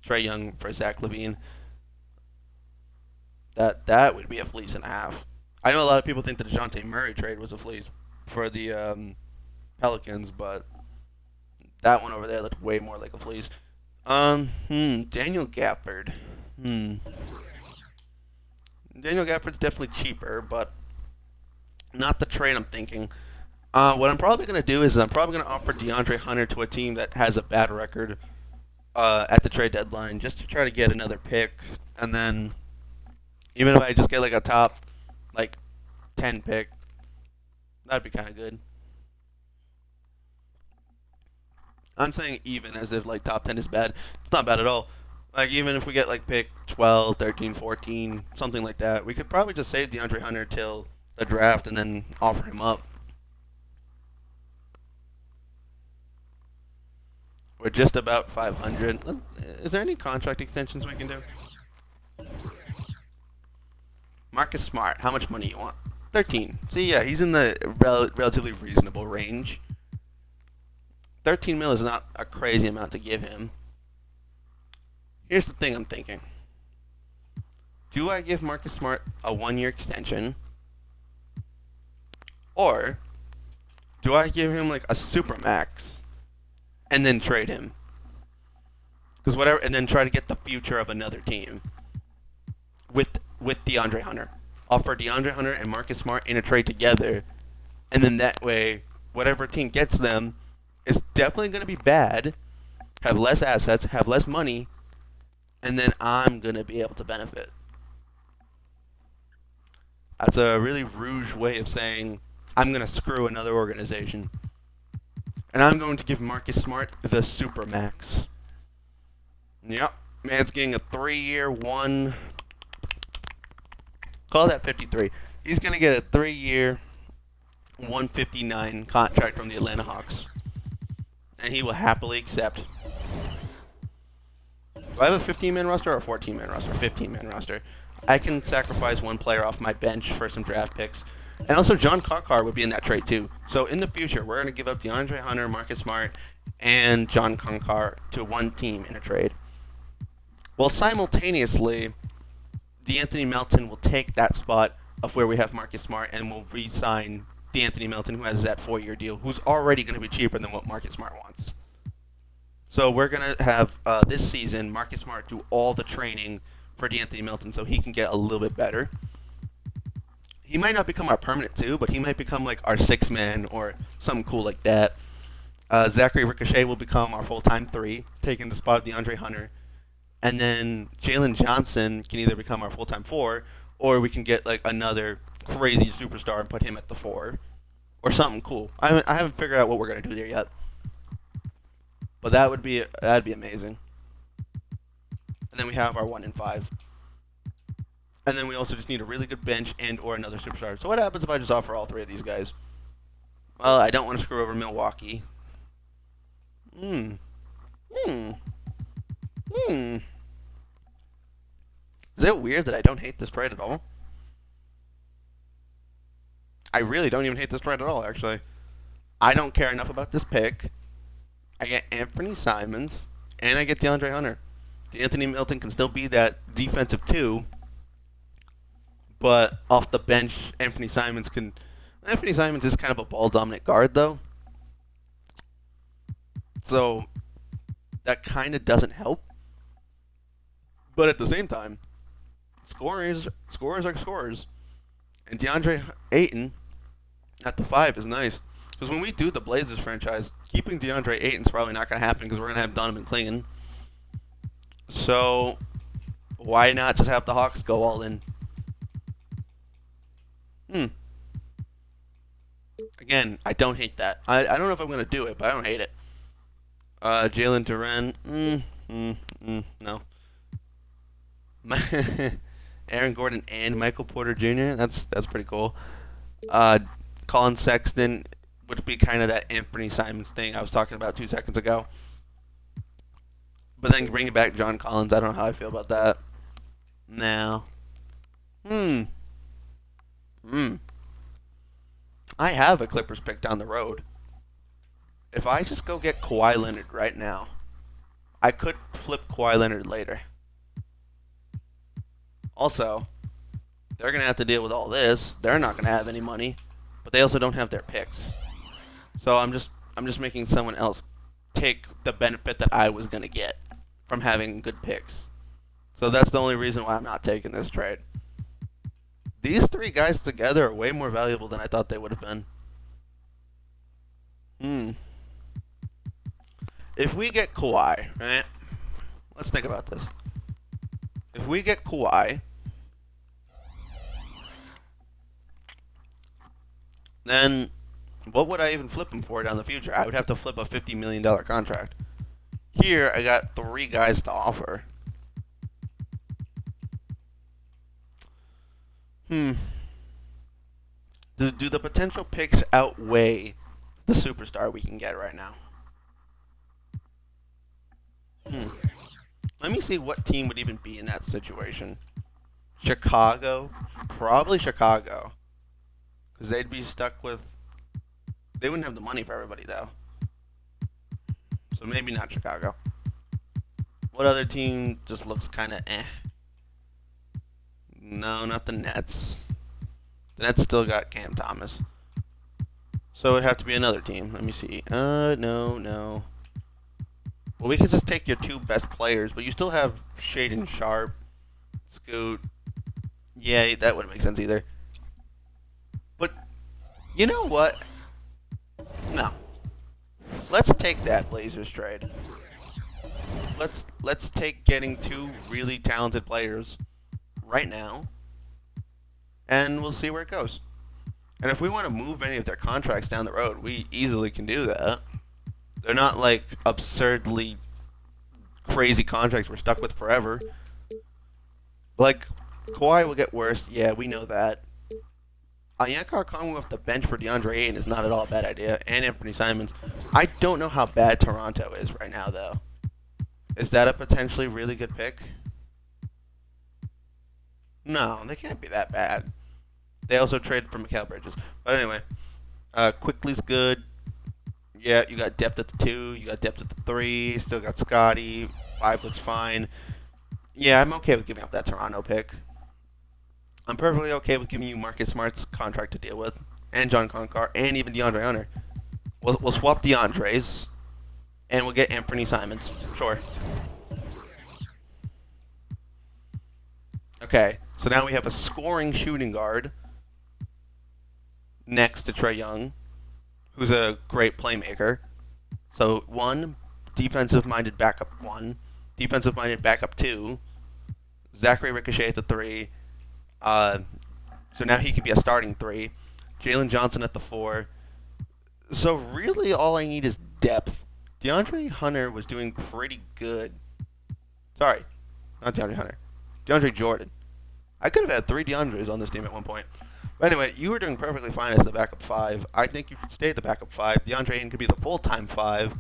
Trae Young for Zach LaVine. That would be a fleece and a half. I know a lot of people think the DeJounte Murray trade was a fleece for the Pelicans, but that one over there looked way more like a fleece. Daniel Gafford. Daniel Gafford's definitely cheaper, but not the trade I'm thinking. What I'm probably going to do is I'm probably going to offer DeAndre Hunter to a team that has a bad record at the trade deadline just to try to get another pick. And then even if I just get like a top like 10 pick, that'd be kind of good. I'm saying even as if like top 10 is bad. It's not bad at all. Like even if we get like pick 12, 13, 14, something like that, we could probably just save DeAndre Hunter till the draft and then offer him up. We're just about 500. Is there any contract extensions we can do? Marcus Smart, how much money you want? 13. See, yeah, he's in the relatively reasonable range. 13 mil is not a crazy amount to give him. Here's the thing I'm thinking. Do I give Marcus Smart a 1-year extension? Or do I give him like a super max and then trade him? Because whatever, and then try to get the future of another team with DeAndre Hunter. Offer DeAndre Hunter and Marcus Smart in a trade together, and then that way, whatever team gets them is definitely going to be bad, have less assets, have less money, and then I'm going to be able to benefit. That's a really rouge way of saying I'm going to screw another organization. And I'm going to give Marcus Smart the super max. Yep, man's getting a 3-year, call that 53. He's going to get a 3-year, 159 contract from the Atlanta Hawks. And he will happily accept. Do I have a 15-man roster or a 14-man roster? 15-man roster. I can sacrifice one player off my bench for some draft picks. And also, John Concar would be in that trade, too. So, in the future, we're going to give up DeAndre Hunter, Marcus Smart, and John Concar to one team in a trade. Well, simultaneously, DeAnthony Melton will take that spot of where we have Marcus Smart and will re-sign DeAnthony Melton, who has that 4-year deal, who's already going to be cheaper than what Marcus Smart wants. So we're going to have, this season, Marcus Smart do all the training for DeAnthony Melton so he can get a little bit better. He might not become our permanent 2, but he might become like our 6-man or something cool like that. Zachary Ricochet will become our full-time 3, taking the spot of DeAndre Hunter. And then Jalen Johnson can either become our full-time 4, or we can get like another crazy superstar and put him at the 4, or something cool. I haven't figured out what we're gonna do there yet, but that'd be amazing. And then we have our 1 and 5, and then we also just need a really good bench and or another superstar. So what happens if I just offer all 3 of these guys? Well, I don't want to screw over Milwaukee. Is it weird that I don't hate this trade at all? I really don't even hate this trade at all, actually. I don't care enough about this pick. I get Anthony Simons, and I get DeAndre Hunter. DeAnthony Melton can still be that defensive 2, but off the bench, Anthony Simons is kind of a ball-dominant guard, though. So that kind of doesn't help. But at the same time, scorers are scorers. And DeAndre Ayton at the 5 is nice. Because when we do the Blazers franchise, keeping DeAndre Ayton's probably not going to happen because we're going to have Donovan Clingan. So why not just have the Hawks go all in? Again, I don't hate that. I don't know if I'm going to do it, but I don't hate it. Jalen Duren, no. Aaron Gordon and Michael Porter Jr. That's pretty cool. Colin Sexton would be kind of that Anthony Simons thing I was talking about 2 seconds ago. But then bringing back John Collins, I don't know how I feel about that. Now, hmm. I have a Clippers pick down the road. If I just go get Kawhi Leonard right now, I could flip Kawhi Leonard later. Also, they're going to have to deal with all this. They're not going to have any money, but they also don't have their picks. So I'm just making someone else take the benefit that I was going to get from having good picks. So that's the only reason why I'm not taking this trade. These three guys together are way more valuable than I thought they would have been. If we get Kawhi, right? Let's think about this. If we get Kawhi, then what would I even flip him for down the future? I would have to flip a $50 million contract. Here, I got three guys to offer. Do the potential picks outweigh the superstar we can get right now? Let me see what team would even be in that situation. Chicago? Probably Chicago. Because they'd be stuck with... They wouldn't have the money for everybody, though. So maybe not Chicago. What other team just looks kind of eh? No, not the Nets. The Nets still got Cam Thomas. So it would have to be another team. Let me see. No. Well, we could just take your two best players, but you still have Shaden Sharp, Scoot. Yeah, that wouldn't make sense either. But you know what? No. Let's take that Blazers trade. Let's take getting two really talented players right now, and we'll see where it goes. And if we want to move any of their contracts down the road, we easily can do that. They're not like absurdly crazy contracts we're stuck with forever. Like, Kawhi will get worse. Yeah, we know that. Onyeka Okongwu off the bench for DeAndre Ayton is not at all a bad idea. And Anthony Simons. I don't know how bad Toronto is right now, though. Is that a potentially really good pick? No, they can't be that bad. They also traded for Mikal Bridges. But anyway, Quickly's good. Yeah, you got depth at the 2. You got depth at the 3. Still got Scotty. 5 looks fine. Yeah, I'm okay with giving up that Toronto pick. I'm perfectly okay with giving you Marcus Smart's contract to deal with. And John Concar. And even DeAndre Hunter. We'll swap DeAndre's. And we'll get Anthony Simons. Sure. Okay, so now we have a scoring shooting guard next to Trae Young, who's a great playmaker. So 1, defensive-minded backup 1, defensive-minded backup 2, Zachary Ricochet at the 3. So now he could be a starting 3. Jalen Johnson at the 4. So really all I need is depth. DeAndre Hunter was doing pretty good. Sorry, not DeAndre Hunter. DeAndre Jordan. I could have had 3 DeAndres on this team at one point. But anyway, you were doing perfectly fine as the backup 5. I think you should stay at the backup 5. DeAndre Ayton could be the full-time 5.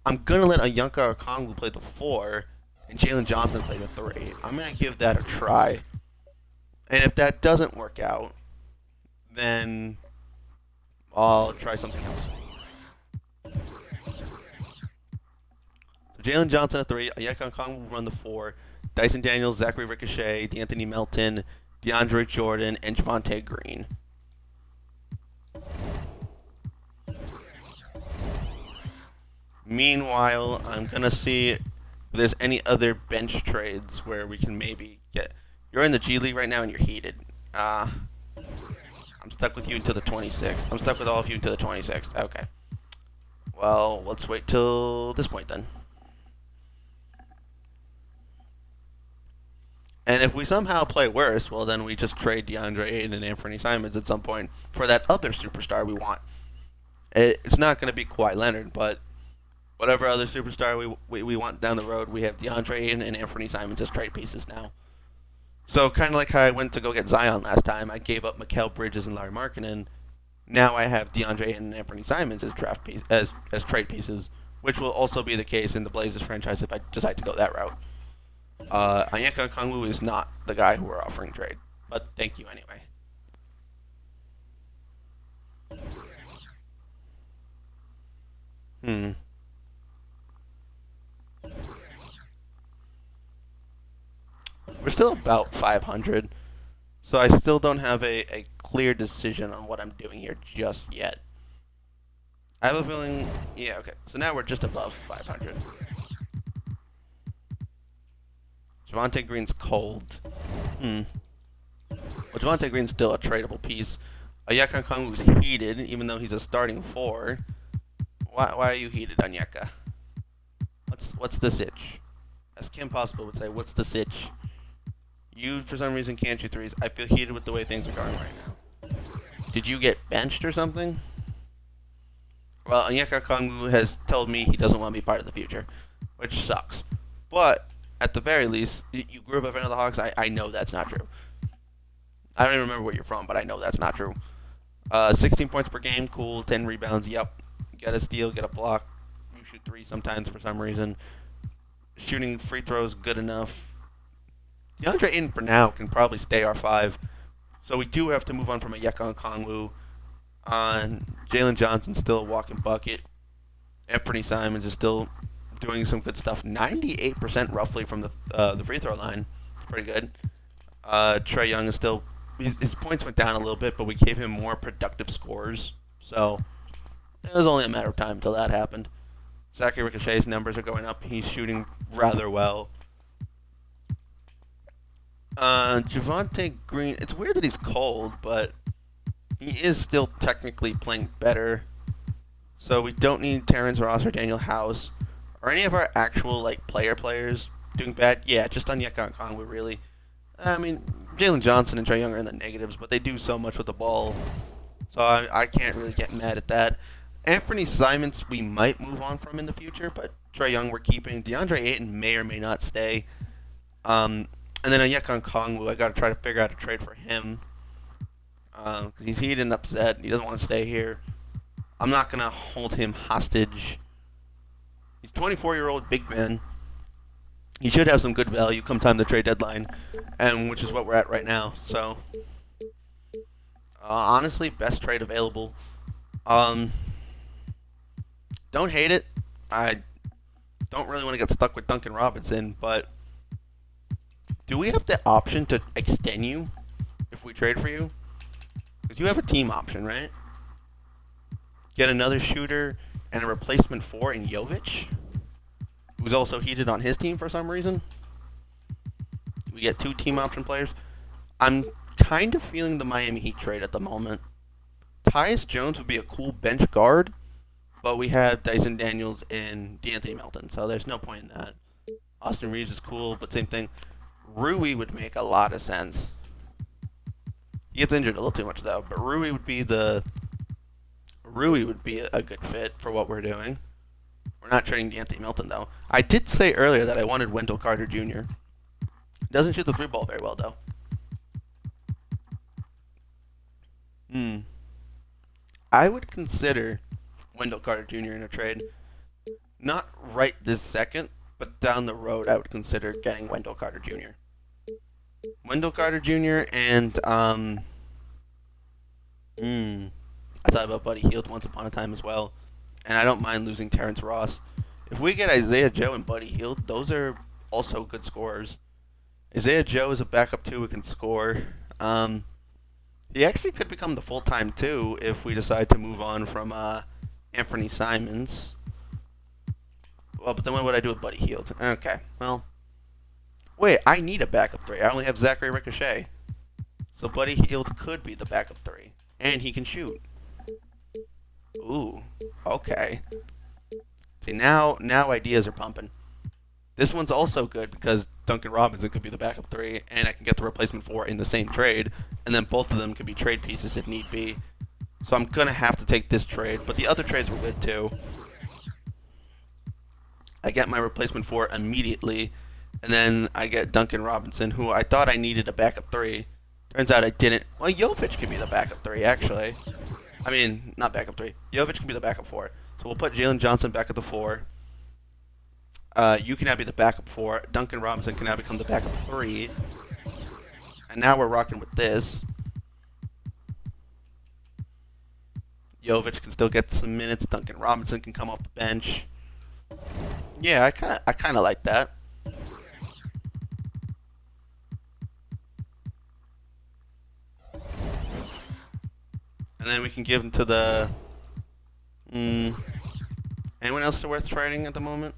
I'm going to let Onyeka Okongwu play the 4 and Jalen Johnson play the 3. I'm going to give that a try. And if that doesn't work out, then I'll try something else. So Jalen Johnson at 3, Onyeka Okongwu will run the 4. Dyson Daniels, Zachary Ricochet, D'Anthony Melton, DeAndre Jordan, and Javonte Green. Meanwhile, I'm going to see if there's any other bench trades where we can maybe get... You're in the G League right now and you're heated. I'm stuck with you until the 26th. I'm stuck with all of you until the 26th. Okay. Well, let's wait till this point then. And if we somehow play worse, well, then we just trade DeAndre Ayton and Anthony Simons at some point for that other superstar we want. It's not going to be Kawhi Leonard, but whatever other superstar we want down the road, we have DeAndre Ayton and Anthony Simons as trade pieces now. So kind of like how I went to go get Zion last time, I gave up Mikal Bridges and Larry Markkinen Now I have DeAndre and Anthony Simons as as trade pieces, which will also be the case in the Blazers franchise if I decide to go that route. Onyeka Okongwu is not the guy who we're offering trade, but thank you anyway. Hmm. We're still about 500, so I still don't have a clear decision on what I'm doing here just yet. I have a feeling, yeah, okay. So now we're just above 500. Javonte Green's cold. Hmm. Well, Javonte Green's still a tradable piece. Onyeka Okongwu's heated, even though he's a starting four. Why are you heated, Onyeka? What's the sitch? As Kim Possible would say, what's the sitch? You, for some reason, can't shoot threes. I feel heated with the way things are going right now. Did you get benched or something? Well, Onyeka Okongwu has told me he doesn't want to be part of the future, which sucks. But, at the very least, you grew up a fan of the Hawks. I know that's not true. I don't even remember where you're from, but I know that's not true. 16 points per game, cool. 10 rebounds, yep. Get a steal, get a block. You shoot three sometimes for some reason. Shooting free throws, good enough. DeAndre Ayton for now can probably stay our five. So we do have to move on from a Okongwu. Jalen Johnson's still a walking bucket. Anthony Simons is still doing some good stuff. 98% roughly from the free throw line. Pretty good. Trae Young is still... His points went down a little bit, but we gave him more productive scores. So it was only a matter of time until that happened. Zachary Ricochet's numbers are going up. He's shooting rather well. Javonte Green, it's weird that he's cold, but he is still technically playing better. So we don't need Terrence Ross or Daniel House or any of our actual players doing bad. Yeah, just Onyeka Okongwu really. I mean, Jalen Johnson and Trae Young are in the negatives, but they do so much with the ball. So I can't really get mad at that. Anthony Simons we might move on from in the future, but Trae Young we're keeping. DeAndre Ayton may or may not stay. And then Onyeka Okongwu, I got to try to figure out a trade for him. Because he's heated and upset. He doesn't want to stay here. I'm not going to hold him hostage. He's 24-year-old big man. He should have some good value come time the trade deadline, and which is what we're at right now. So, honestly, best trade available. Don't hate it. I don't really want to get stuck with Duncan Robinson, but do we have the option to extend you if we trade for you? Because you have a team option, right? Get another shooter and a replacement for in Jovic, who's also heated on his team for some reason. We get two team option players. I'm kind of feeling the Miami Heat trade at the moment. Tyus Jones would be a cool bench guard, but we have Dyson Daniels and DeAnthony Melton, so there's no point in that. Austin Reeves is cool, but same thing. Rui would make a lot of sense. He gets injured a little too much though, but Rui would be a good fit for what we're doing. We're not trading DeAnthony Melton though. I did say earlier that I wanted Wendell Carter Jr. Doesn't shoot the three ball very well though. I would consider Wendell Carter Jr. in a trade. Not right this second, but down the road I would consider getting Wendell Carter Jr. Wendell Carter Jr. and I thought about Buddy Hield once upon a time as well. And I don't mind losing Terrence Ross. If we get Isaiah Joe and Buddy Hield, those are also good scorers. Isaiah Joe is a backup two who can score. He actually could become the full-time two if we decide to move on from Anthony Simons. Well, but then what would I do with Buddy Hield? Okay, well. Wait, I need a backup three. I only have Zachary Ricochet. So Buddy Hield could be the backup three. And he can shoot. Ooh, okay. See, now ideas are pumping. This one's also good because Duncan Robinson could be the backup three, and I can get the replacement for in the same trade, and then both of them could be trade pieces if need be. So I'm going to have to take this trade, but the other trades were good too. I get my replacement for immediately, and then I get Duncan Robinson, who I thought I needed a backup three. Turns out I didn't. Well, Jovic could be the backup three, actually. I mean, not backup 3. Jovic can be the backup 4. So we'll put Jalen Johnson back at the 4. You can now be the backup 4. Duncan Robinson can now become the backup 3. And now we're rocking with this. Jovic can still get some minutes. Duncan Robinson can come off the bench. Yeah, I kind of like that. And then we can give them to the. Anyone else worth trading at the moment?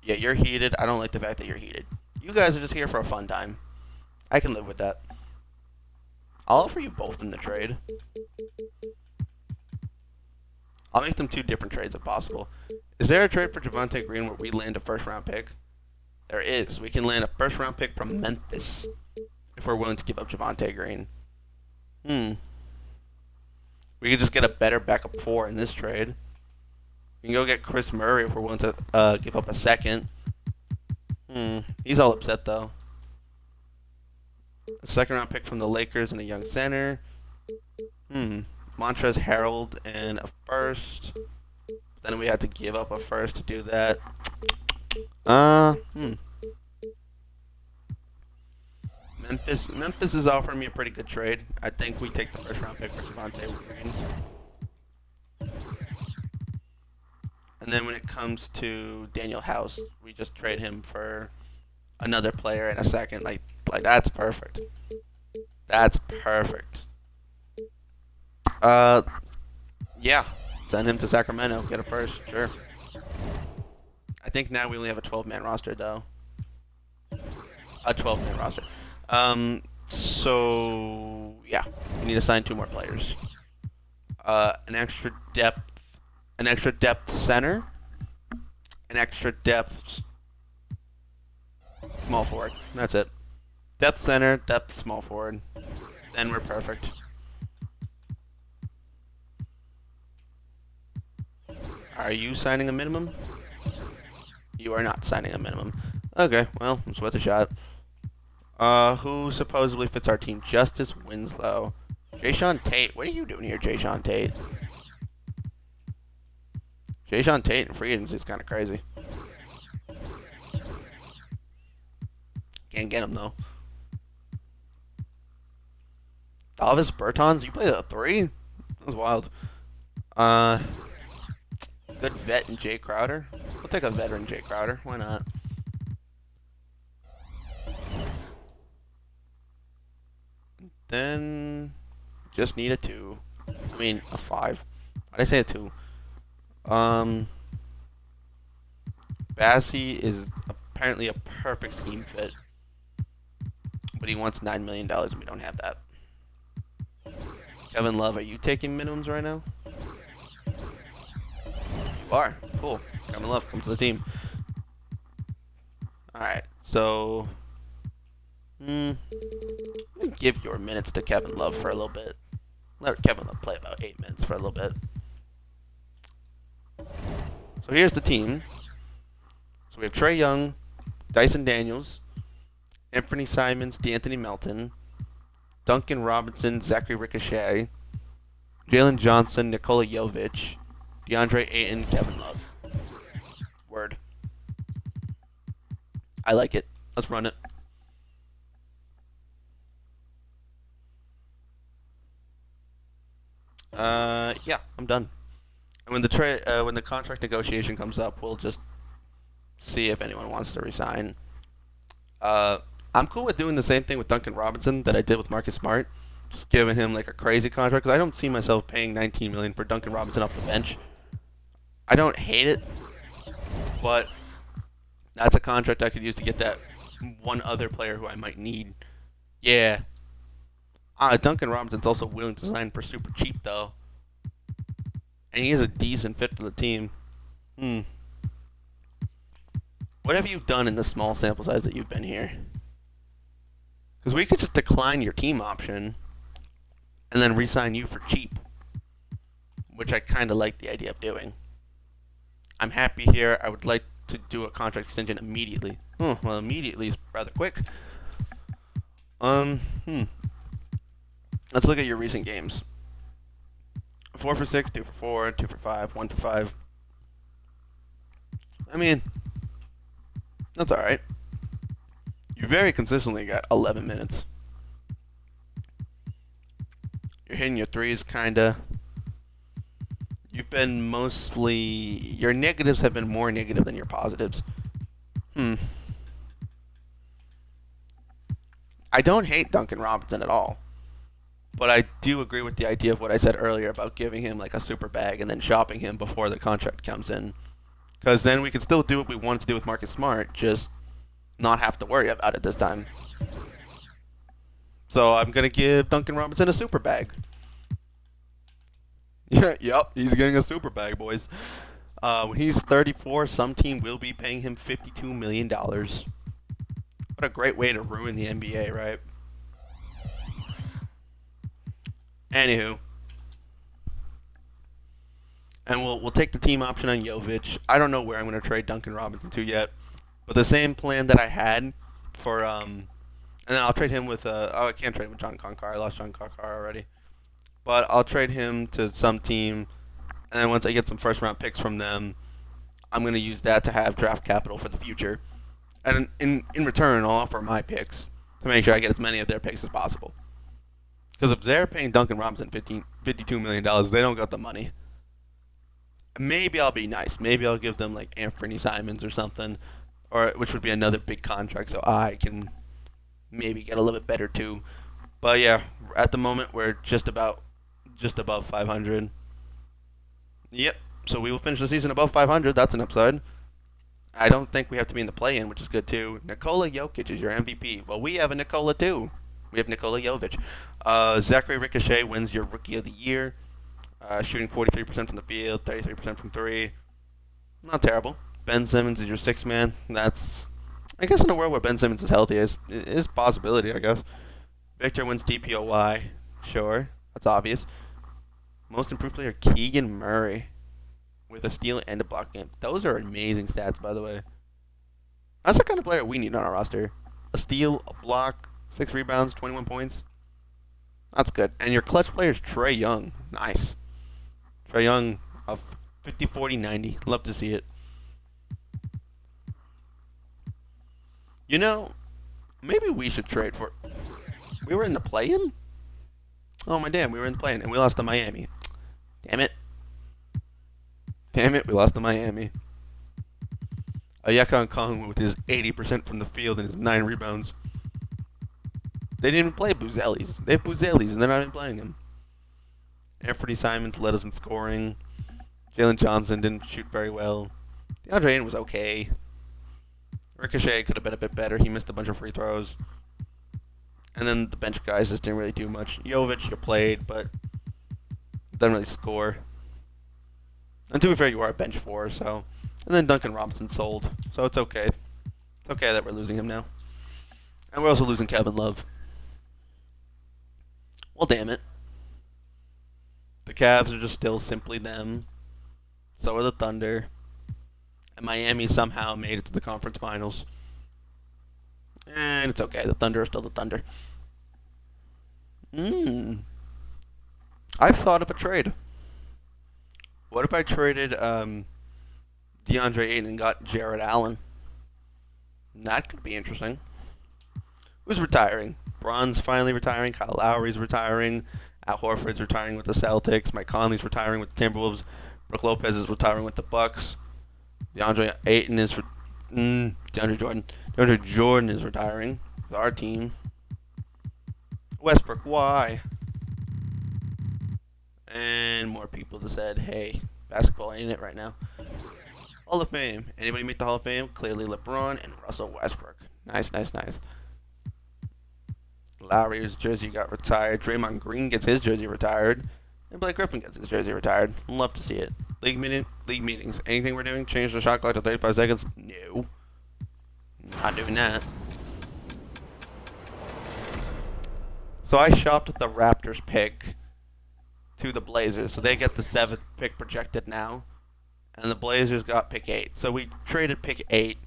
Yeah, you're heated. I don't like the fact that you're heated. You guys are just here for a fun time. I can live with that. I'll offer you both in the trade. I'll make them 2 different trades if possible. Is there a trade for Javonte Green where we land a first-round pick? There is. We can land a first-round pick from Memphis if we're willing to give up Javonte Green. We could just get a better backup 4 in this trade. We can go get Chris Murray if we're willing to give up a second. He's all upset, though. A second-round pick from the Lakers and a young center. Montrezl Harrell and a first. Then we had to give up a first to do that. Memphis is offering me a pretty good trade. I think we take the first-round pick for Javonte Green. And then when it comes to Daniel House, we just trade him for another player in a second. Like that's perfect. That's perfect. Yeah. Send him to Sacramento. Get a first. Sure. I think now we only have a 12-man roster, though. A 12-man roster. So yeah, we need to sign 2 more players. An extra depth center, an extra depth small forward. That's it. Depth center, depth small forward. Then we're perfect. Are you signing a minimum? You are not signing a minimum. Okay, well, it's worth a shot. Who supposedly fits our team? Justice Winslow. Jayshawn Tate. What are you doing here, Jayshawn Tate? Jayshawn Tate in free agency is kind of crazy. Can't get him, though. Davis Bertans? You play the 3? That was wild. Good vet in Jay Crowder. We'll take a veteran Jay Crowder. Why not? Then just need a 2. I mean, a 5. Why did I say a 2? Bassie is apparently a perfect scheme fit. But he wants $9 million and we don't have that. Kevin Love, are you taking minimums right now? You are. Cool. Kevin Love, come to the team. Alright, so give your minutes to Kevin Love for a little bit. Let Kevin Love play about 8 minutes for a little bit. So here's the team. So we have Trae Young, Dyson Daniels, Anthony Simons, D'Anthony Melton, Duncan Robinson, Zachary Ricochet, Jalen Johnson, Nikola Jovic, DeAndre Ayton, Kevin Love. Word. I like it. Let's run it. Yeah, I'm done. And when the contract negotiation comes up, we'll just see if anyone wants to resign. I'm cool with doing the same thing with Duncan Robinson that I did with Marcus Smart, just giving him like a crazy contract because I don't see myself paying $19 million for Duncan Robinson off the bench. I don't hate it, but that's a contract I could use to get that one other player who I might need. Yeah. Duncan Robinson's also willing to sign for super cheap though, and he is a decent fit for the team. What have you done in the small sample size that you've been here? Because we could just decline your team option and then re-sign you for cheap, which I kind of like the idea of doing. I'm happy here. I would like to do a contract extension immediately. Well, immediately is rather quick. Let's look at your recent games. 4 for 6, 2 for 4, 2 for 5, 1 for 5. I mean, that's all right. You very consistently got 11 minutes. You're hitting your threes, kinda. You've been mostly... Your negatives have been more negative than your positives. I don't hate Duncan Robinson at all. But I do agree with the idea of what I said earlier about giving him like a super bag and then shopping him before the contract comes in. Because then we can still do what we wanted to do with Marcus Smart, just not have to worry about it this time. So I'm going to give Duncan Robinson a super bag. Yeah, yep, he's getting a super bag, boys. When he's 34, some team will be paying him $52 million. What a great way to ruin the NBA, right? Anywho. And we'll take the team option on Jovic. I don't know where I'm going to trade Duncan Robinson to yet. But the same plan that I had for... and then I'll trade him with... I can't trade him with John Concar. I lost John Concar already. But I'll trade him to some team. And then once I get some first-round picks from them, I'm going to use that to have draft capital for the future. And in return, I'll offer my picks to make sure I get as many of their picks as possible. Because if they're paying Duncan Robinson $52 million, they don't got the money. Maybe I'll be nice. Maybe I'll give them like Anthony Simons or something, or which would be another big contract, so I can maybe get a little bit better too. But yeah, at the moment we're just above 500. Yep. So we will finish the season above 500. That's an upside. I don't think we have to be in the play-in, which is good too. Nikola Jokic is your MVP. Well, we have a Nikola too. We have Nikola Jovic. Zachary Ricochet wins your Rookie of the Year. Shooting 43% from the field, 33% from 3. Not terrible. Ben Simmons is your 6th man. That's, I guess in a world where Ben Simmons is healthy, is a possibility, I guess. Victor wins DPOY. Sure. That's obvious. Most improved player, Keegan Murray. With a steal and a block game. Those are amazing stats, by the way. That's the kind of player we need on our roster. A steal, a block, 6 rebounds, 21 points. That's good. And your clutch player is Trae Young. Nice. Trae Young of 50, 40, 90. Love to see it. You know, maybe we should trade for... We were in the play-in? Oh, my damn. We were in the play-in, and we lost to Miami. Damn it. Damn it, we lost to Miami. Ayaka Kong with his 80% from the field and his 9 rebounds. They didn't even play Buzelis. They have Buzelis, and they're not even playing him. Anthony Simons led us in scoring. Jalen Johnson didn't shoot very well. DeAndre Ayton was okay. Ricochet could have been a bit better. He missed a bunch of free throws. And then the bench guys just didn't really do much. Jovic, you played, but didn't really score. And to be fair, you are a bench 4, so... And then Duncan Robinson sold, so it's okay. It's okay that we're losing him now. And we're also losing Kevin Love. Well, damn it. The Cavs are just still simply them. So are the Thunder. And Miami somehow made it to the conference finals. And it's okay. The Thunder are still the Thunder. I've thought of a trade. What if I traded DeAndre Ayton and got Jared Allen? That could be interesting. Who's retiring? Bron's finally retiring. Kyle Lowry's retiring. Al Horford's retiring with the Celtics. Mike Conley's retiring with the Timberwolves. Brook Lopez is retiring with the Bucks. DeAndre Ayton is DeAndre Jordan is retiring with our team. Westbrook, why? And more people just said, hey, basketball ain't it right now. Hall of Fame. Anybody make the Hall of Fame? Clearly LeBron and Russell Westbrook. Nice, nice, nice. Lowry's jersey got retired. Draymond Green gets his jersey retired. And Blake Griffin gets his jersey retired. Love to see it. League meetings. Anything we're doing? Change the shot clock to 35 seconds? No. Not doing that. So I shopped the Raptors pick to the Blazers. So they get the 7th pick projected now. And the Blazers got pick 8. So we traded pick 8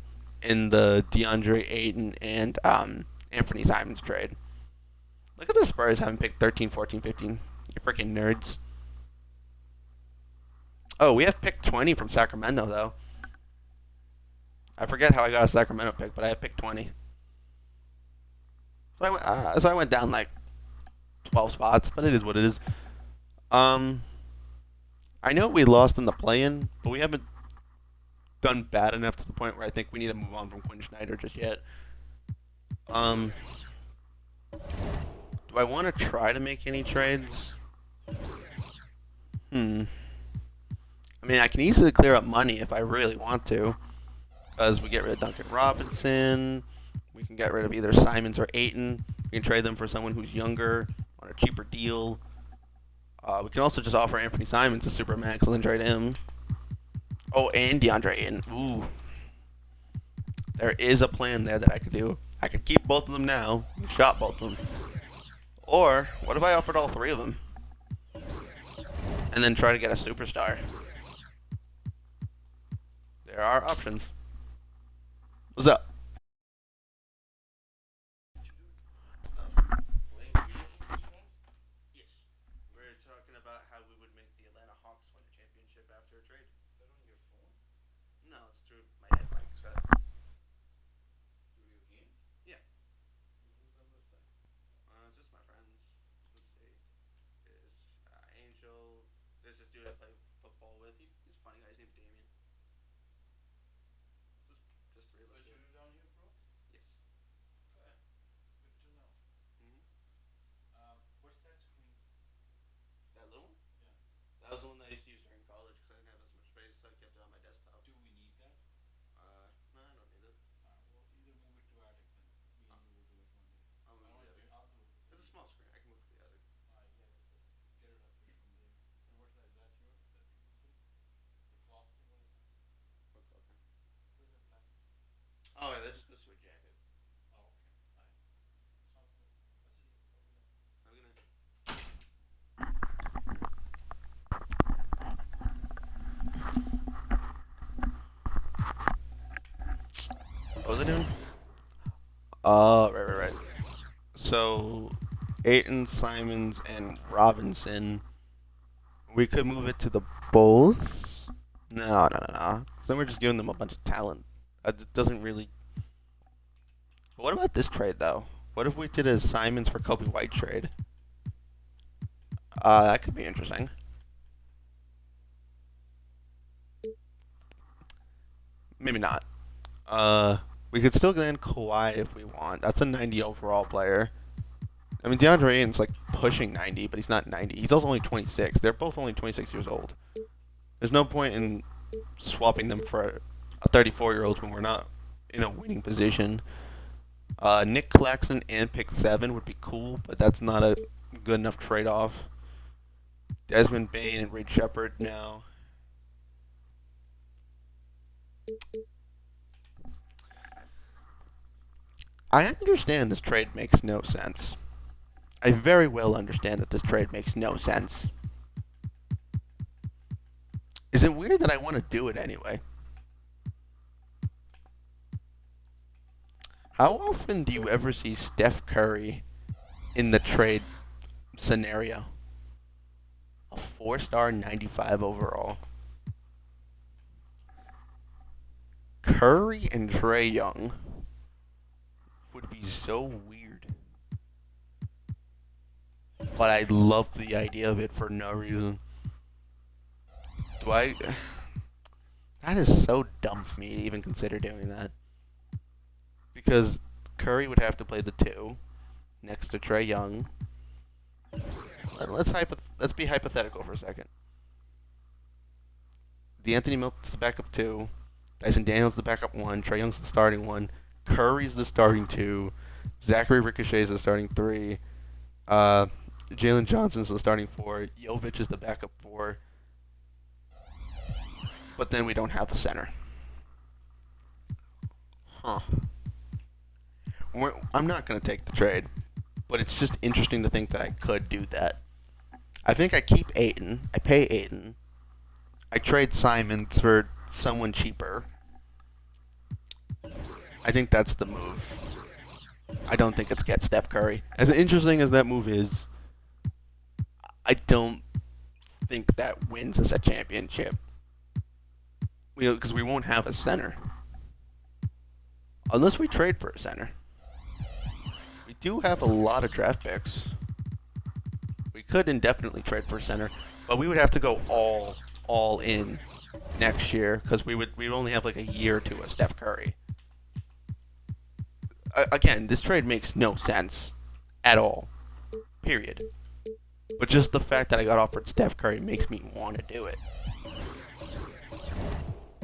in the DeAndre Ayton and Anthony Simons trade. Look at the Spurs having picked 13, 14, 15. You freaking nerds. Oh, we have pick 20 from Sacramento, though. I forget how I got a Sacramento pick, but I have pick 20. So I went down like 12 spots, but it is what it is. Um, I know we lost in the play-in, but we haven't done bad enough to the point where I think we need to move on from Quinn Snyder just yet. Um, do I want to try to make any trades? I mean, I can easily clear up money if I really want to, because we get rid of Duncan Robinson. We can get rid of either Simons or Ayton. We can trade them for someone who's younger on a cheaper deal. We can also just offer Anthony Simons a super max and then trade him. Oh, and DeAndre Ayton. Ooh. There is a plan there that I could do. I could keep both of them now and shop both of them. Or, what if I offered all three of them? And then try to get a superstar. There are options. What's up? Yes. We're talking about how we would make the Atlanta Hawks win a championship after a trade. Is that on your phone? No, it's through my head mic. Through your game? Yeah. Who's on the site? It's just my friends. Let's see. There's Angel. There's this dude I play football with. He's a funny guy. His name's Damien. Just three of us. So you down here, bro? Yes. Okay. Good to know. Where's that screen? That little one? Yeah. That was the one that I used to use during college because I didn't have as much space, so I kept it on my desktop. Do we need that? No, I don't need it. Well, either move it to attic then. Me and you will do it one day. I'll move it to the attic. I'll do it. It's a small screen. I can move it to the attic. Yeah, let's get it up here from there. And what's that? Is that yours? That you using? The cloth thing? What is that? What cloth thing? What is that black? Oh, yeah, that just goes to a jacket. Oh, okay. Alright. Sounds good. I'll see you over there. Have a good night. What was I doing? Right. So, Ayton, Simons, and Robinson. We could move it to the Bulls. No. So then we're just giving them a bunch of talent. It doesn't really. But what about this trade though? What if we did a Simons for Kobe White trade? That could be interesting. Maybe not. We could still get in Kawhi if we want. That's a 90 overall player. I mean, DeAndre Ayton's like pushing 90, but he's not 90. He's also only 26. They're both only 26 years old. There's no point in swapping them for a 34-year-old when we're not in a winning position. Nick Claxton and pick 7 would be cool, but that's not a good enough trade-off. Desmond Bane and Reed Shepard now. I understand this trade makes no sense. I very well understand that this trade makes no sense. Is it weird that I want to do it anyway? How often do you ever see Steph Curry in the trade scenario? A 4-star 95 overall. Curry and Trae Young would be so weird. But I love the idea of it for no reason. That is so dumb for me to even consider doing that. Because Curry would have to play the 2 next to Trae Young. Let's be hypothetical for a second. D'Anthony Melton's the backup 2. Dyson Daniels the backup 1. Trae Young's the starting 1. Curry's the starting 2. Zachary Ricochet's the starting 3. Jalen Johnson's the starting 4. Jovic is the backup 4. But then we don't have a center. Huh. I'm not going to take the trade, but it's just interesting to think that I could do that. I think I keep Ayton. I pay Ayton. I trade Simons for someone cheaper. I think that's the move. I don't think it's get Steph Curry. As interesting as that move is, I don't think that wins us a championship. Because we won't have a center. Unless we trade for a center. We do have a lot of draft picks. We could indefinitely trade for a center, but we would have to go all in next year because we'd only have like a year or two of Steph Curry. Again, this trade makes no sense at all. Period. But just the fact that I got offered Steph Curry makes me want to do it.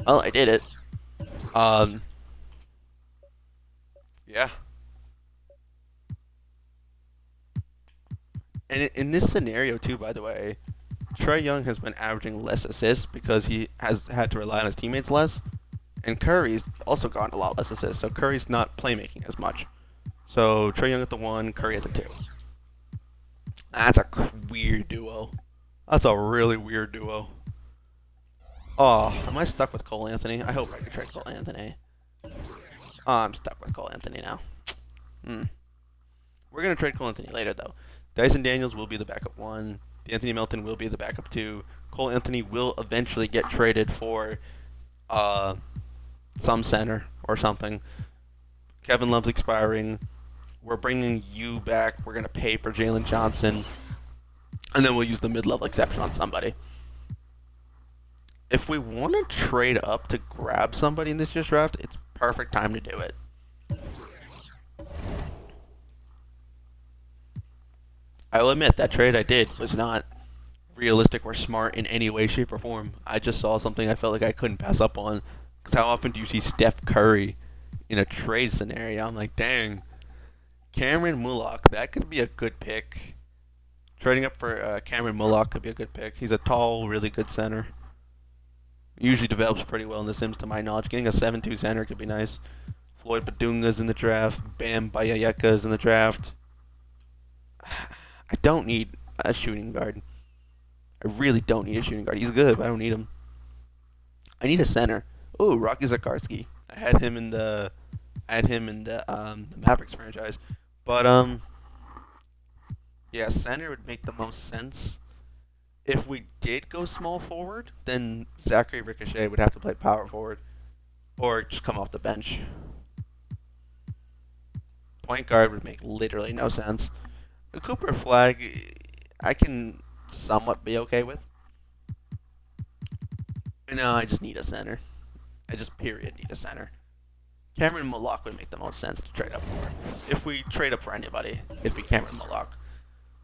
Well, I did it. Yeah. And in this scenario too, by the way, Trae Young has been averaging less assists because he has had to rely on his teammates less, and Curry's also gotten a lot less assists. So Curry's not playmaking as much. So Trae Young at the 1, Curry at the 2. That's a weird duo. That's a really weird duo. Oh, am I stuck with Cole Anthony? I hope I can trade Cole Anthony. Oh, I'm stuck with Cole Anthony now. We're going to trade Cole Anthony later, though. Dyson Daniels will be the backup 1. Anthony Melton will be the backup 2. Cole Anthony will eventually get traded for some center or something. Kevin Love's expiring. We're bringing you back. We're going to pay for Jalen Johnson. And then we'll use the mid-level exception on somebody. If we want to trade up to grab somebody in this year's draft, it's perfect time to do it. I will admit that trade I did was not realistic or smart in any way, shape, or form. I just saw something I felt like I couldn't pass up on. Because how often do you see Steph Curry in a trade scenario? I'm like, dang. Cameron Mullock, that could be a good pick. Trading up for Cameron Mullock could be a good pick. He's a tall, really good center. Usually develops pretty well in The Sims, to my knowledge. Getting a 7-2 center could be nice. Floyd Badunga's in the draft. Bam Bayayeka's in the draft. I don't need a shooting guard. I really don't need a shooting guard. He's good, but I don't need him. I need a center. Ooh, Rocky Zakarski. I had him in the Mavericks franchise. But yeah, center would make the most sense. If we did go small forward, then Zachary Ricochet would have to play power forward or just come off the bench. Point guard would make literally no sense. The Cooper Flag, I can somewhat be okay with. No, I just need a center. I just period need a center. Cameron Mullock would make the most sense to trade up for. If we trade up for anybody, it'd be Cameron Mullock.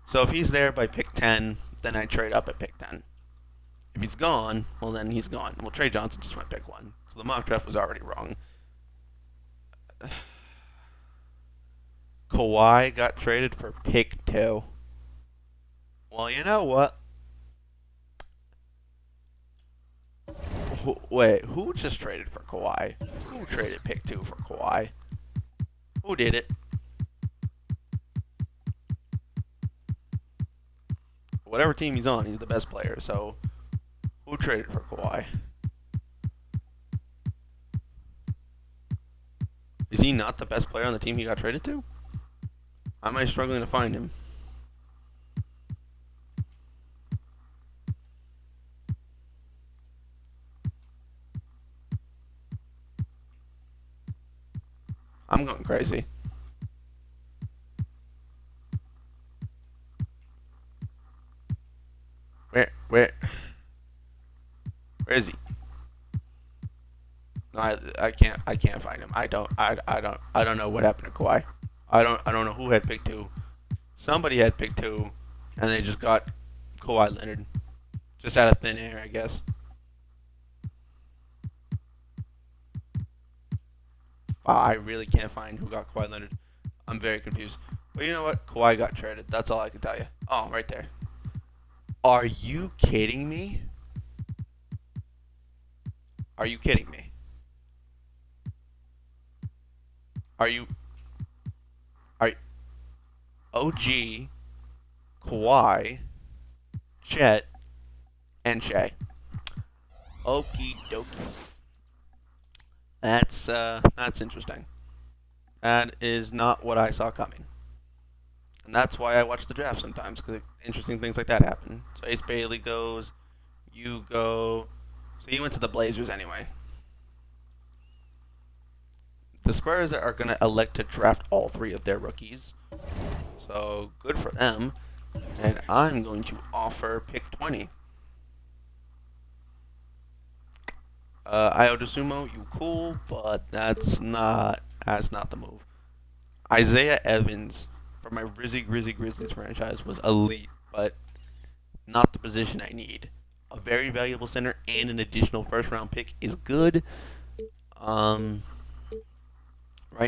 So if he's there by pick 10, then I trade up at pick 10. If he's gone, well then he's gone. Well, Trae Johnson just went pick 1. So the mock draft was already wrong. Kawhi got traded for pick 2. Well, you know what? Wait, who just traded for Kawhi? Who traded pick 2 for Kawhi? Who did it? Whatever team he's on, he's the best player. So, who traded for Kawhi? Is he not the best player on the team he got traded to? Am I struggling to find him? I'm going crazy. Where is he? No, I can't find him. I don't know what happened to Kawhi. I don't know who had pick 2. Somebody had pick 2, and they just got Kawhi Leonard, just out of thin air, I guess. Wow, I really can't find who got Kawhi Leonard. I'm very confused. But you know what? Kawhi got traded. That's all I can tell you. Oh, right there. Are you kidding me? Are you kidding me? Are you OG, Kawhi, Chet, and Shea? Okie dokie. That's interesting. That is not what I saw coming. And that's why I watch the draft sometimes, because interesting things like that happen. So Ace Bailey goes, you go. So you went to the Blazers anyway. The Spurs are going to elect to draft all three of their rookies. So good for them. And I'm going to offer pick 20. Io DeSumo, you cool, but that's not the move. Isaiah Evans for my Grizzlies franchise was elite, but not the position I need. A very valuable center and an additional first round pick is good. Right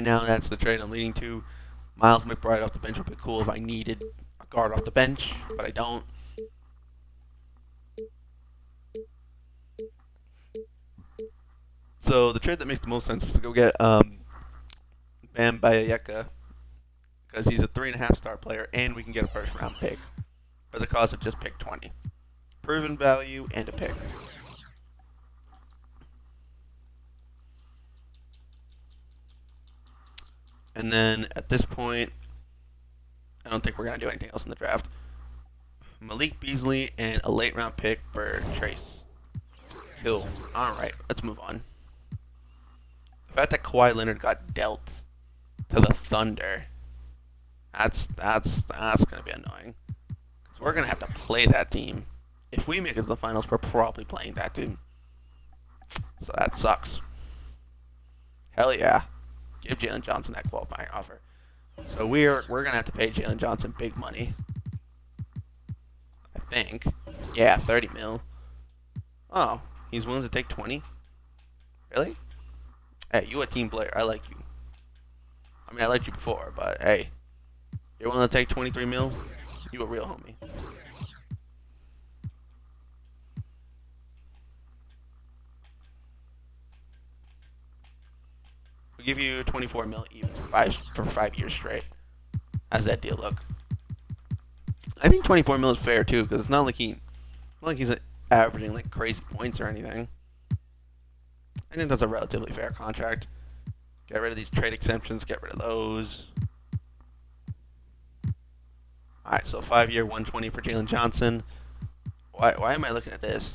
now, that's the trade I'm leading to. Miles McBride off the bench would be cool if I needed a guard off the bench, but I don't. So the trade that makes the most sense is to go get Bam Bayeka, because he's a 3.5-star player, and we can get a first round pick for the cost of just pick 20. Proven value and a pick. And then at this point, I don't think we're going to do anything else in the draft. Malik Beasley and a late round pick for Trace. Cool. Alright, let's move on. The fact that Kawhi Leonard got dealt to the Thunder, that's going to be annoying. Because we're going to have to play that team. If we make it to the finals, we're probably playing that team. So that sucks. Hell yeah. Give Jalen Johnson that qualifying offer. So we're going to have to pay Jalen Johnson big money. I think. Yeah, 30 mil. Oh, he's willing to take 20? Really? Hey, you a team player. I like you. I mean, I liked you before, but hey. You're willing to take 23 mil? You a real homie. We'll give you 24 mil even for 5 years straight. How's that deal look? I think 24 mil is fair too, because it's not like he's averaging like crazy points or anything. I think that's a relatively fair contract. Get rid of these trade exemptions. Get rid of those. All right, so 5-year, 120 for Jalen Johnson. Why am I looking at this?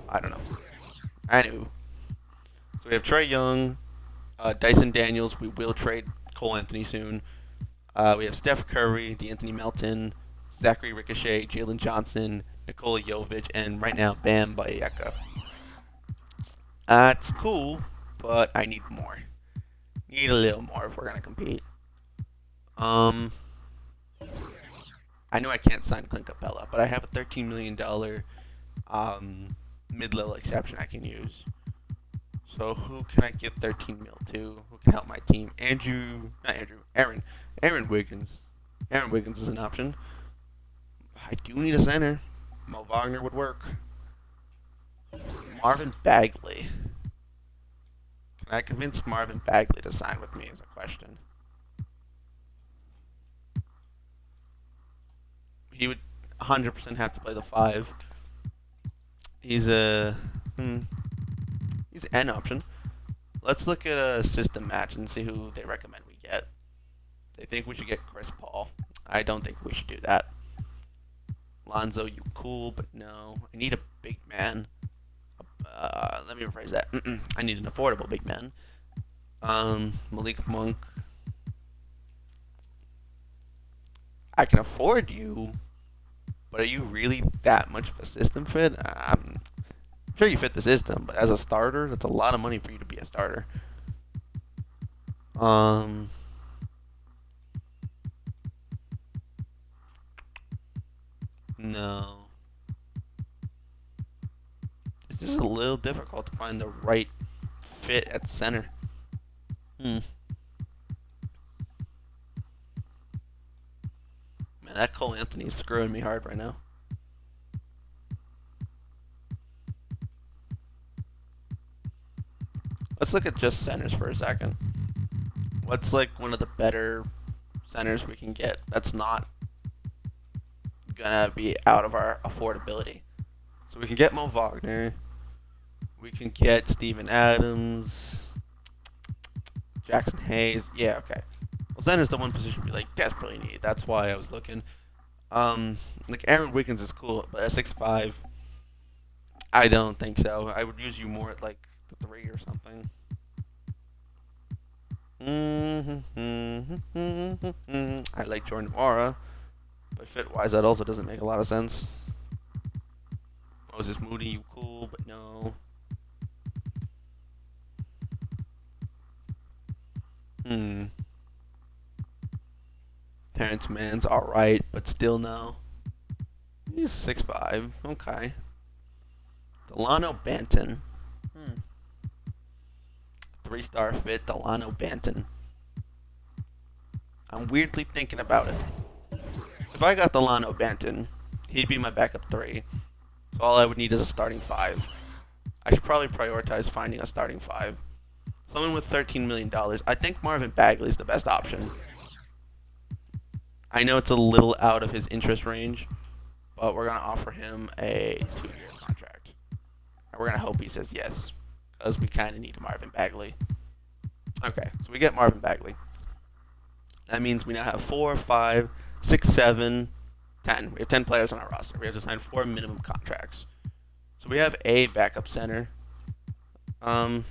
I don't know. I knew. So we have Trae Young, Dyson Daniels. We will trade Cole Anthony soon. We have Steph Curry, DeAnthony Melton, Zachary Ricochet, Jalen Johnson, Nikola Jovic, and right now Bam Bayeka. That's cool, but I need more. Need a little more if we're gonna compete. I know I can't sign Clint Capella, but I have a $13 million mid-level exception I can use. So who can I give 13 mil to? Who can help my team? Aaron Wiggins. Aaron Wiggins is an option. I do need a center. Mo Wagner would work. Marvin Bagley. Can I convince Marvin Bagley to sign with me is a question. He would 100% have to play the 5. He's an option. Let's look at a system match and see who they recommend we get. They think we should get Chris Paul. I don't think we should do that. Lonzo, you cool, but no. I need a big man. Let me rephrase that. I need an affordable big man. Malik Monk. I can afford you, but are you really that much of a system fit? I'm sure you fit the system, but as a starter, that's a lot of money for you to be a starter. No. It's just a little difficult to find the right fit at center. Man, that Cole Anthony is screwing me hard right now. Let's look at just centers for a second. What's like one of the better centers we can get that's not gonna be out of our affordability? So we can get Mo Wagner. We can get Steven Adams. Jackson Hayes. Yeah, okay. Well, center's the one position we like desperately need. That's why I was looking. Like Aaron Wiggins is cool, but at 6'5", I don't think so. I would use you more at like the 3 or something. I like Jordan Nwora, but fit-wise, that also doesn't make a lot of sense. Moses Moody, you cool, but no. Hmm. Terrence Mann's alright, but still no. He's 6'5". Okay. Delano Banton. 3-star fit, Delano Banton. I'm weirdly thinking about it. If I got Delano Banton, he'd be my backup 3. So all I would need is a starting 5. I should probably prioritize finding a starting 5. Someone with $13 million. I think Marvin Bagley's the best option. I know it's a little out of his interest range, but we're going to offer him a 2-year contract. And we're going to hope he says yes, because we kind of need Marvin Bagley. Okay, so we get Marvin Bagley. That means we now have 4, 5, 6, 7, 10. We have 10 players on our roster. We have to sign 4 minimum contracts. So we have a backup center. We're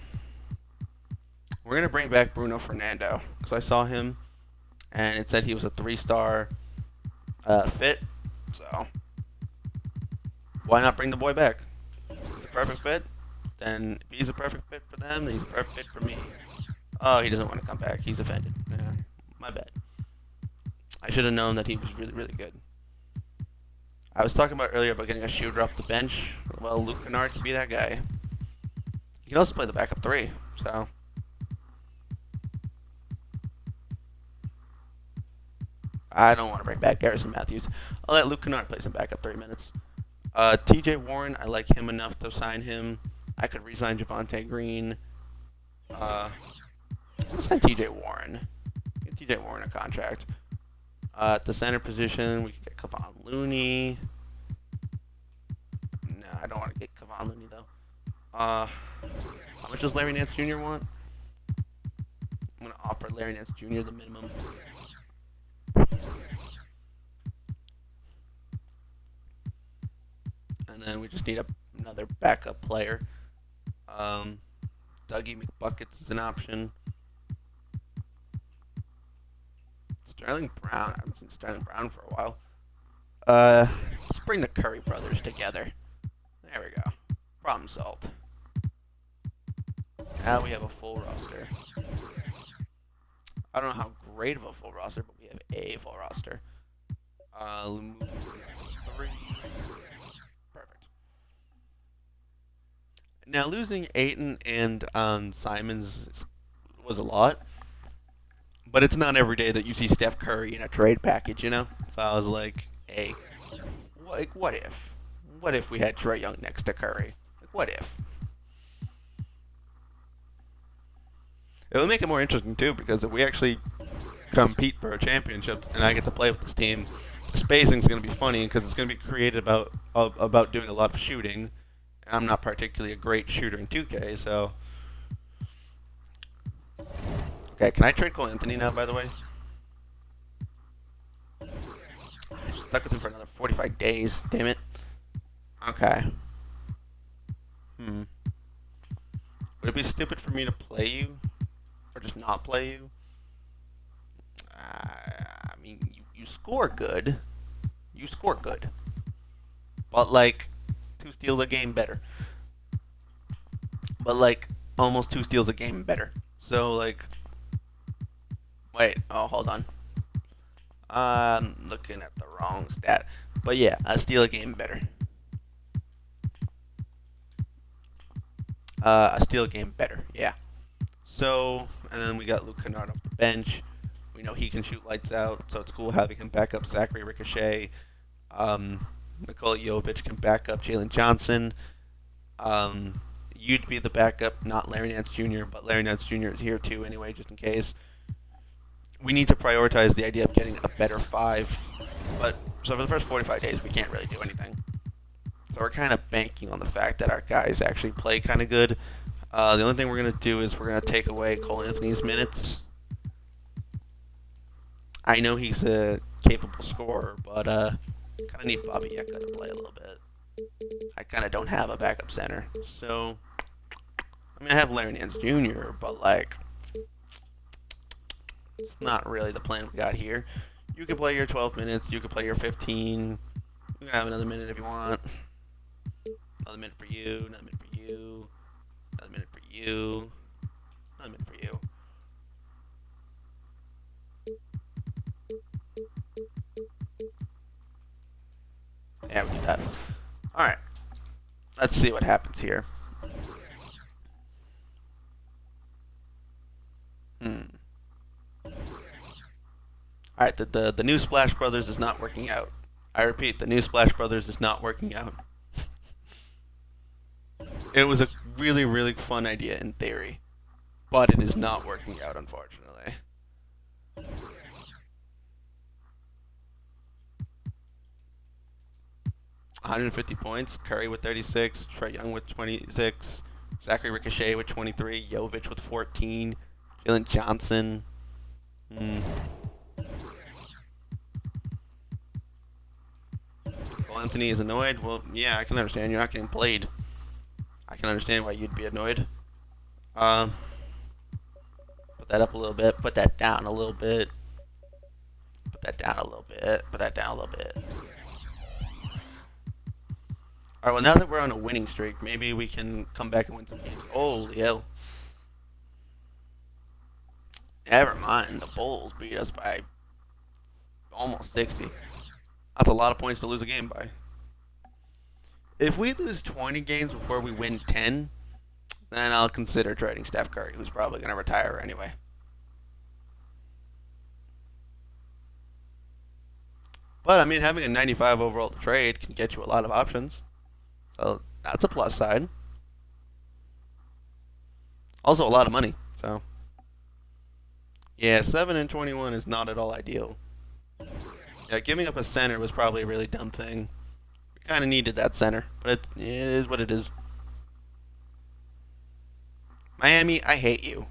going to bring back Bruno Fernando, because I saw him, and it said he was a 3-star fit. So why not bring the boy back? He's a perfect fit. Then if he's a perfect fit for them, then he's a perfect fit for me. Oh, he doesn't want to come back. He's offended. Yeah, my bad. I should have known that he was really, really good. I was talking about earlier about getting a shooter off the bench. Well, Luke Kennard could be that guy. He can also play the backup 3, so. I don't want to bring back Garrison Matthews. I'll let Luke Kennard play some backup 3 minutes. TJ Warren, I like him enough to sign him. I could re-sign Javonte Green. Let's sign TJ Warren. Get TJ Warren a contract. At the center position, we can get Kevon Looney. No, I don't want to get Kevon Looney, though. How much does Larry Nance Jr. want? I'm going to offer Larry Nance Jr. the minimum. And then we just need another backup player. Dougie McBuckets is an option. Sterling Brown. I haven't seen Sterling Brown for a while. Let's bring the Curry brothers together. There we go. Problem solved. Now we have a full roster. I don't know how great of a full roster, but we have a full roster. Move 3. Perfect. Now losing Ayton and Simons was a lot. But it's not every day that you see Steph Curry in a trade package, you know? So I was like, hey, what if? What if we had Trae Young next to Curry? Like, what if? It would make it more interesting, too, because if we actually compete for a championship and I get to play with this team, the spacing's going to be funny because it's going to be created about doing a lot of shooting. And I'm not particularly a great shooter in 2K, so... Okay, can I trade Cole Anthony now, by the way? I'm stuck with him for another 45 days. Damn it. Okay. Would it be stupid for me to play you? Or just not play you? I mean, you score good. You score good. But, like, 2 steals a game better. But, like, almost 2 steals a game better. So, like... Wait, oh, hold on. I'm looking at the wrong stat. But yeah, I steal a game better. I steal a game better, yeah. So, and then we got Luke Kennard off the bench. We know he can shoot lights out, so it's cool having him back up Zachary Ricochet. Nikola Jovic can back up Jalen Johnson. You'd be the backup, not Larry Nance Jr., but Larry Nance Jr. is here too anyway, just in case. We need to prioritize the idea of getting a better 5. But so for the first 45 days, we can't really do anything. So we're kind of banking on the fact that our guys actually play kind of good. The only thing we're going to do is we're going to take away Cole Anthony's minutes. I know he's a capable scorer, but kind of need Bobby Yeka to play a little bit. I kind of don't have a backup center, so I mean I have Larry Nance Jr., but like it's not really the plan we got here. You can play your 12 minutes. You can play your 15. You can have another minute if you want. Another minute for you. Another minute for you. Another minute for you. Another minute for you. Yeah, we do that. All right. Let's see what happens here. All right. The new Splash Brothers is not working out. I repeat, the new Splash Brothers is not working out. It was a really, really fun idea in theory, but it is not working out, unfortunately. 150 points. Curry with 36. Trae Young with 26. Zachary Ricochet with 23. Jovic with 14. Jalen Johnson. Cole Anthony is annoyed. Well, yeah, I can understand. You're not getting played. I can understand why you'd be annoyed. Put that up a little bit. Put that down a little bit. Put that down a little bit. Put that down a little bit. Alright, well, now that we're on a winning streak, maybe we can come back and win some games. Holy hell. Never mind. The Bulls beat us by almost 60. That's a lot of points to lose a game by. If we lose 20 games before we win 10, then I'll consider trading Steph Curry, who's probably going to retire anyway. But, I mean, having a 95 overall trade can get you a lot of options. So, that's a plus side. Also, a lot of money. So, yeah, 7 and 21 is not at all ideal. Yeah, giving up a center was probably a really dumb thing. We kind of needed that center, but it is what it is. Miami, I hate you.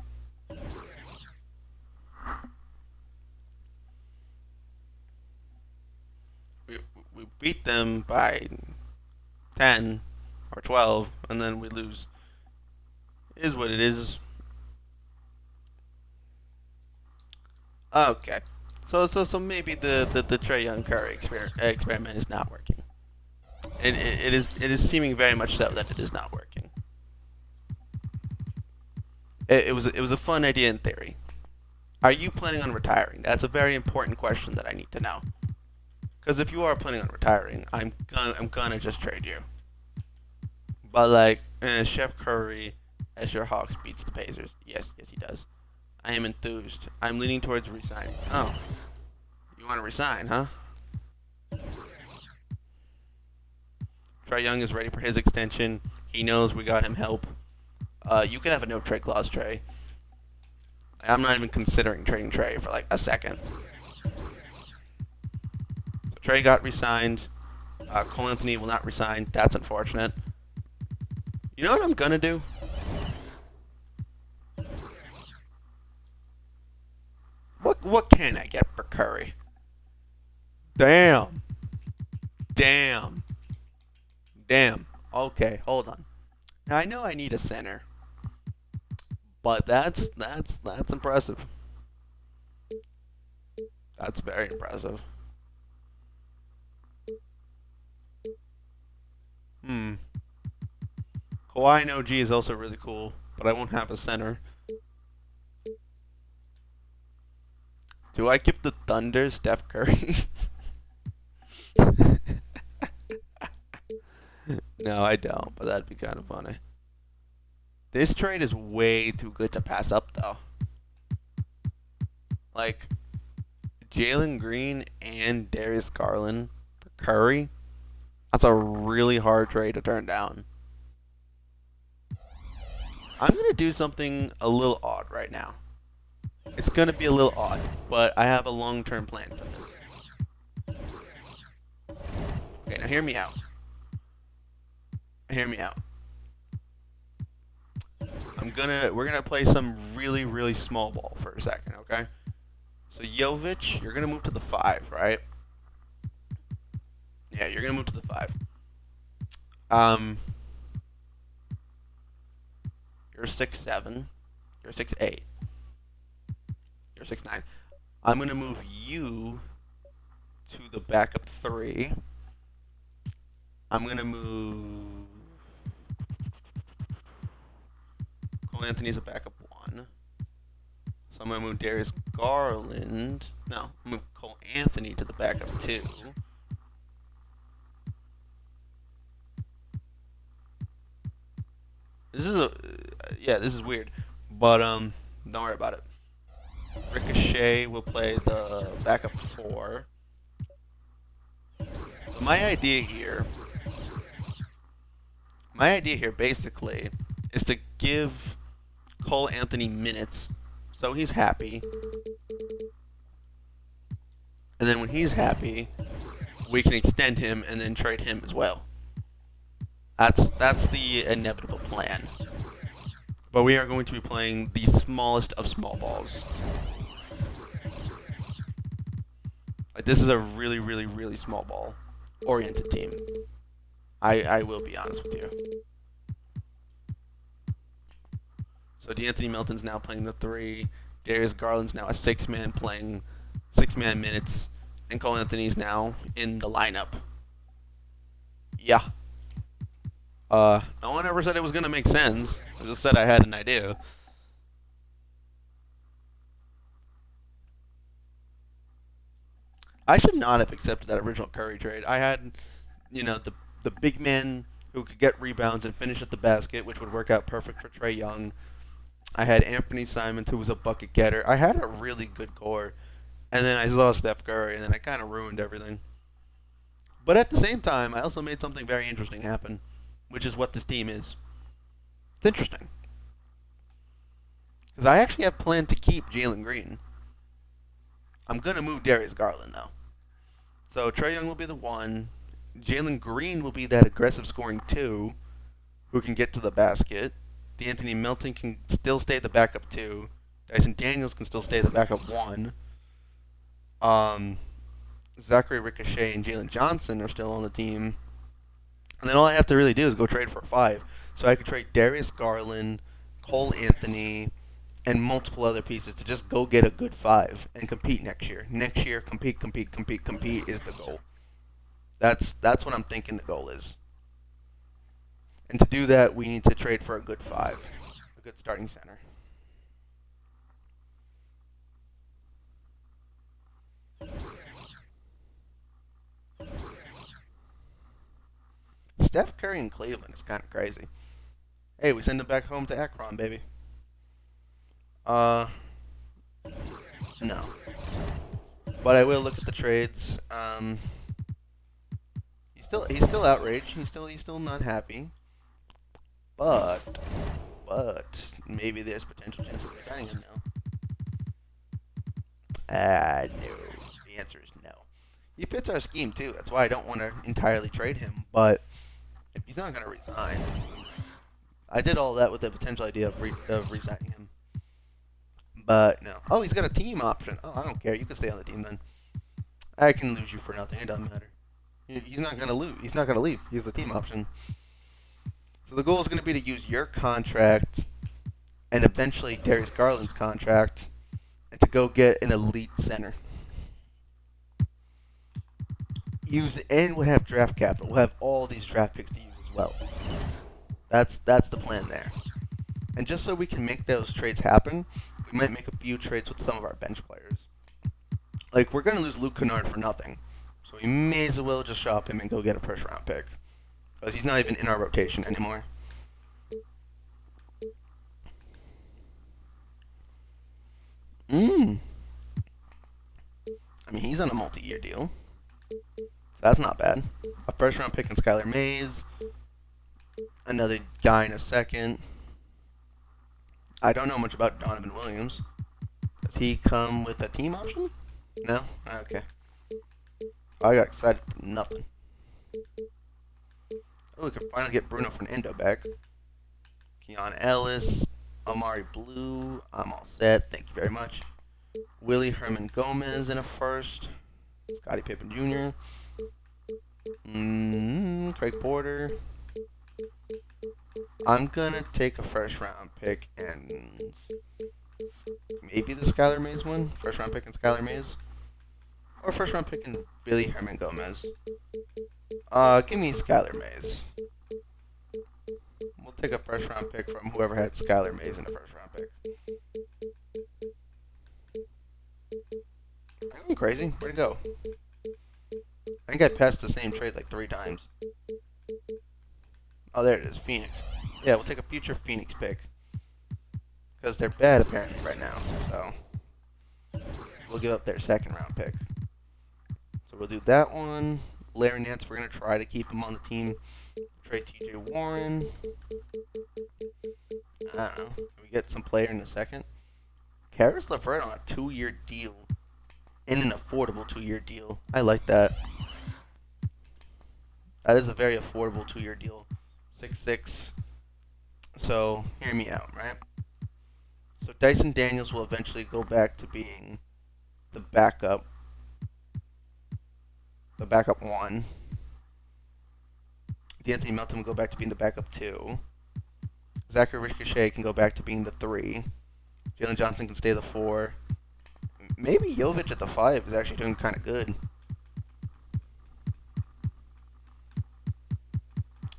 We beat them by 10 or 12, and then we lose. It is what it is. Okay. So maybe the Trae Young Curry experiment is not working. It is seeming very much so that it is not working. It was a fun idea in theory. Are you planning on retiring? That's a very important question that I need to know. Because if you are planning on retiring, I'm gonna just trade you. But like, Chef Curry as your Hawks beats the Pacers. Yes, he does. I am enthused. I'm leaning towards resigning. Oh, you want to resign, huh? Trae Young is ready for his extension. He knows we got him help. You could have a no trade clause, Trae. I'm not even considering trading Trae for like a second. So Trae got re-signed. Cole Anthony will not resign. That's unfortunate. You know what I'm gonna do? What can I get for Curry? Damn. Okay, hold on. Now I know I need a center, but that's impressive. That's very impressive. Kawhi no G is also really cool, but I won't have a center. Do I give the Thunder Steph Curry? No, I don't, but that'd be kind of funny. This trade is way too good to pass up, though. Like, Jalen Green and Darius Garland for Curry, that's a really hard trade to turn down. I'm going to do something a little odd right now. It's going to be a little odd, but I have a long-term plan for this. Okay, now hear me out. Hear me out. We're gonna play some really, really small ball for a second, okay? So Jovic, you're gonna move to the 5, right? Yeah, you're gonna move to the 5. Um, you're 6'7". You're 6'8". You're 6'9". I'm gonna move you to the backup 3. I'm gonna move Cole Anthony's a backup 1. So I'm gonna move Darius Garland. No, I'm gonna move Cole Anthony to the backup 2. This is yeah, this is weird, but don't worry about it. Ricochet will play the backup 4. So my idea here basically is to give Cole Anthony minutes, so he's happy, and then when he's happy, we can extend him and then trade him as well. That's the inevitable plan. But we are going to be playing the smallest of small balls. Like, this is a really, really, really small ball oriented team. I will be honest with you. So DeAnthony Melton's now playing the 3. Darius Garland's now a 6-man playing 6-man minutes. And Cole Anthony's now in the lineup. Yeah. No one ever said it was going to make sense. I just said I had an idea. I should not have accepted that original Curry trade. I had, the big man who could get rebounds and finish at the basket, which would work out perfect for Trae Young. I had Anthony Simons, who was a bucket getter. I had a really good core. And then I saw Steph Curry, and then I kind of ruined everything. But at the same time, I also made something very interesting happen, which is what this team is. It's interesting. Because I actually have planned to keep Jalen Green. I'm going to move Darius Garland, though. So Trae Young will be the 1. Jalen Green will be that aggressive scoring 2 who can get to the basket. DeAnthony Melton can still stay the backup 2. Dyson Daniels can still stay the backup 1. Zachary Ricochet and Jalen Johnson are still on the team. And then all I have to really do is go trade for a 5. So I could trade Darius Garland, Cole Anthony, and multiple other pieces to just go get a good 5 and compete next year. Next year, compete is the goal. That's what I'm thinking the goal is. And to do that, we need to trade for a good 5, a good starting center. Steph Curry in Cleveland is kind of crazy. Hey, we send him back home to Akron, baby. No. But I will look at the trades. He's still outraged. He's still not happy. But maybe there's potential chance of resigning him now. No. The answer is no. He fits our scheme too. That's why I don't want to entirely trade him. But if he's not going to resign, I did all that with the potential idea of resigning him. But no. Oh, he's got a team option. Oh, I don't care. You can stay on the team then. I can lose you for nothing. It doesn't matter. He's not gonna lose. He's not gonna leave. He has a team option. So the goal is going to be to use your contract and eventually Darius Garland's contract and to go get an elite center. And we'll have draft capital. We'll have all these draft picks to use as well. That's the plan there. And just so we can make those trades happen, we might make a few trades with some of our bench players. Like, we're going to lose Luke Kennard for nothing. So we may as well just shop him and go get a first round pick. Because he's not even in our rotation anymore. I mean, he's on a multi-year deal. So that's not bad. A first round pick in Skylar Mays. Another guy in a second. I don't know much about Donovan Williams. Does he come with a team option? No? Okay. I got excited for nothing. Oh, we can finally get Bruno Fernando back. Keon Ellis. Amari Blue. I'm all set. Thank you very much. Willie Herman Gomez in a first. Scottie Pippen Jr. Craig Porter. I'm gonna take a first round pick and maybe the Skylar Mays one. First round pick and Skylar Mays. Or first round pick and Willie Herman Gomez. Give me Skylar Mays. We'll take a first round pick from whoever had Skylar Mays in the first round pick. I'm going crazy. Where'd it go? I think I passed the same trade like 3 times. Oh, there it is. Phoenix. Yeah, we'll take a future Phoenix pick. Because they're bad apparently right now. So we'll give up their second round pick. So we'll do that one. Larry Nance, we're going to try to keep him on the team. Trade TJ Warren. I don't know. Can we get some player in a second? Karis LeVert on a 2-year deal. And an affordable 2-year deal. I like that. That is a very affordable 2-year deal. 6'6". So, hear me out, right? So, Dyson Daniels will eventually go back to being the backup. The backup 1. D'Anthony Melton will go back to being the backup 2. Zachary Ricochet can go back to being the 3. Jalen Johnson can stay the 4. Maybe Jovic at the 5 is actually doing kind of good.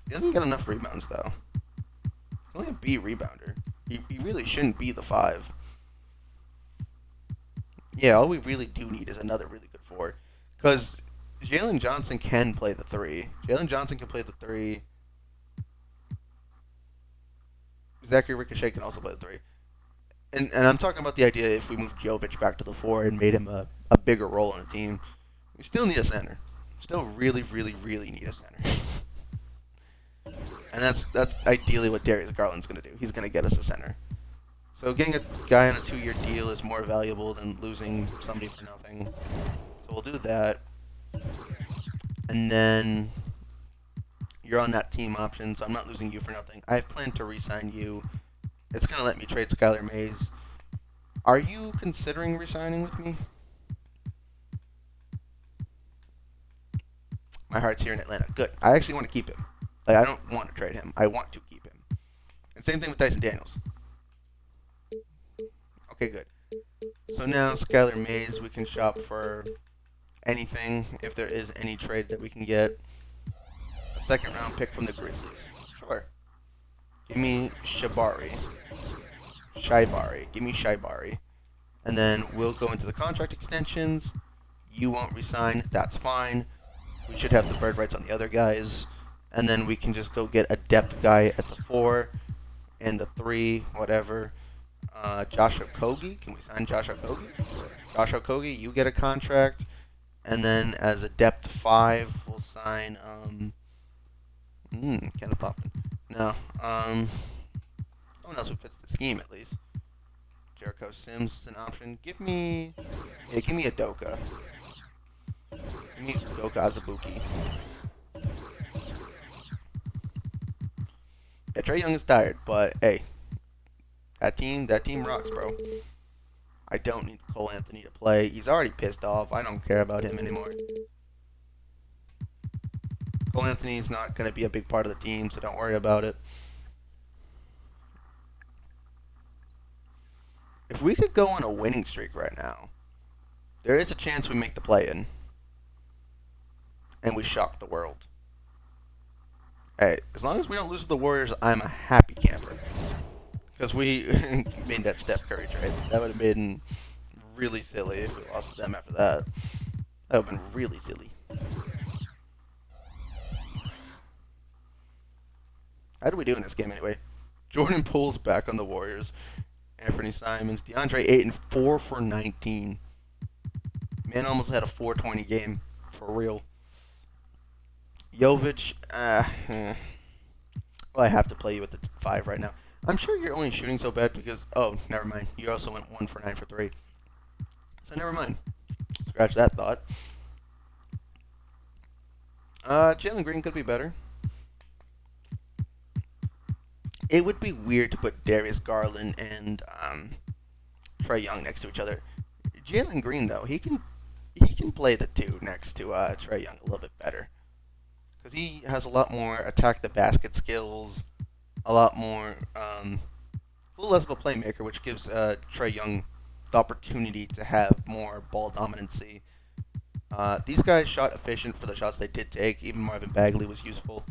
He doesn't get enough rebounds, though. He's only a B rebounder. He really shouldn't be the 5. Yeah, all we really do need is another really good 4. Because Jalen Johnson can play the 3. Jalen Johnson can play the 3. Zachary Ricochet can also play the 3. And I'm talking about the idea if we moved Jovic back to the 4 and made him a bigger role on the team. We still need a center. Still really, really, really need a center. And that's ideally what Darius Garland's going to do. He's going to get us a center. So getting a guy on a 2-year deal is more valuable than losing somebody for nothing. So we'll do that. And then you're on that team option, so I'm not losing you for nothing. I plan to re-sign you. It's going to let me trade Skylar Mays. Are you considering re-signing with me? My heart's here in Atlanta. Good. I actually want to keep him. Like, I don't want to trade him. I want to keep him. And same thing with Dyson Daniels. Okay, good. So now Skylar Mays, we can shop for anything if there is any trade that we can get. A second round pick from the Grizzlies. Sure. Give me Shibari. Give me Shibari. And then we'll go into the contract extensions. You won't resign. That's fine. We should have the bird rights on the other guys. And then we can just go get a depth guy at the 4 and the 3, whatever. Josh Okogie. Can we sign Josh Okogie? Josh Okogie, you get a contract. And then as a depth 5, we'll sign Kenneth Hoffman. No. Someone else who fits the scheme at least. Jericho Sims is an option. Give me Udoka. Give me Udoka Azubuike. Yeah, Trae Young is tired, but hey, that team rocks, bro. I don't need Cole Anthony to play. He's already pissed off. I don't care about him anymore. Cole Anthony is not going to be a big part of the team, so don't worry about it. If we could go on a winning streak right now, there is a chance we make the play-in. And we shock the world. Hey, as long as we don't lose to the Warriors, I'm a happy camper. Because we made that Steph Curry trade. That would have been really silly if we lost to them after that. That would have been really silly. How do we do in this game anyway? Jordan Poole's back on the Warriors. Anthony Simons, DeAndre Ayton, 4 for 19. Man almost had a 420 game. For real. Jovic, well, I have to play you at the 5 right now. I'm sure you're only shooting so bad because, oh, never mind. You also went 1 for 9 for 3. So never mind. Scratch that thought. Jalen Green could be better. It would be weird to put Darius Garland and Trae Young next to each other. Jalen Green though, he can play the two next to Trae Young a little bit better because he has a lot more attack the basket skills, a lot more a little less of a playmaker, which gives Trae Young the opportunity to have more ball dominancy. These guys shot efficient for the shots they did take. Even Marvin Bagley was useful.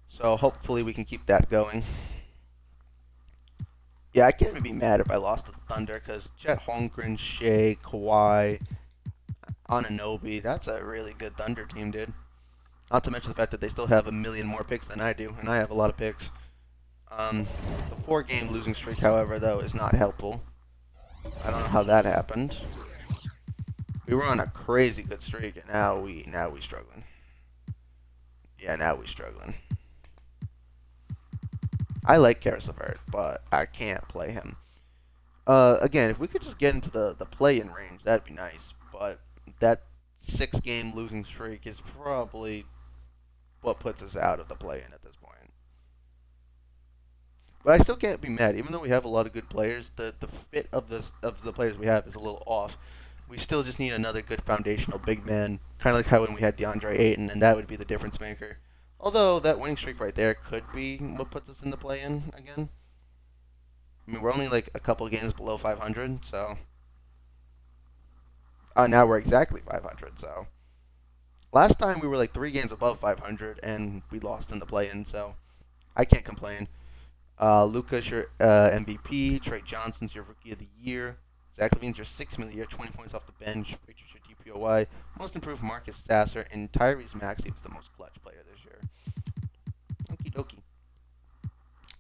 So hopefully we can keep that going. Yeah, I can't even be mad if I lost to the Thunder because Chet Holmgren, Shea, Kawhi, Anunoby, that's a really good Thunder team, dude. Not to mention the fact that they still have a million more picks than I do, and I have a lot of picks. The four-game losing streak, however, though, is not helpful. I don't know how that happened. We were on a crazy good streak, and now we struggling. Yeah, now we struggling. I like Karis LeVert, but I can't play him. Again, if we could just get into the play-in range, that'd be nice. But that six-game losing streak is probably what puts us out of the play-in at this point. But I still can't be mad, even though we have a lot of good players. The fit of the players we have is a little off. We still just need another good foundational big man, kind of like how when we had DeAndre Ayton, and that would be the difference maker. Although that winning streak right there could be what puts us in the play-in again. I mean, we're only like a couple of games below 500, so now we're exactly 500. So last time we were like 3 games above 500, and we lost in the play-in. So I can't complain. Luka's your MVP. Trey Johnson's your Rookie of the Year. Zach LaVine's your Sixth Man of the Year, 20 points off the bench. Richard's your DPOY. Most improved Marcus Sasser. And Tyrese Maxey was the most clutch player this year. Okie dokie.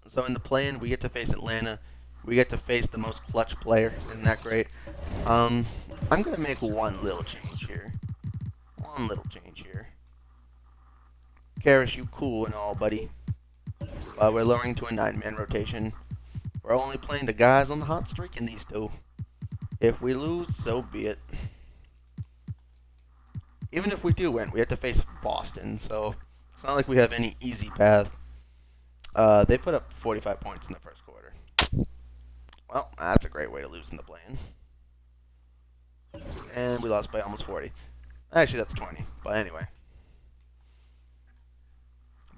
So in the play-in, we get to face Atlanta. We get to face the most clutch player. Isn't that great? I'm going to make one little change here. One little change here. Karis, you cool and all, buddy. We're lowering to a 9-man rotation. We're only playing the guys on the hot streak in these two. If we lose, so be it. Even if we do win, we have to face Boston, so it's not like we have any easy path. They put up 45 points in the first quarter. Well, that's a great way to lose in the play-in. And we lost by almost 40. Actually, that's 20, but anyway.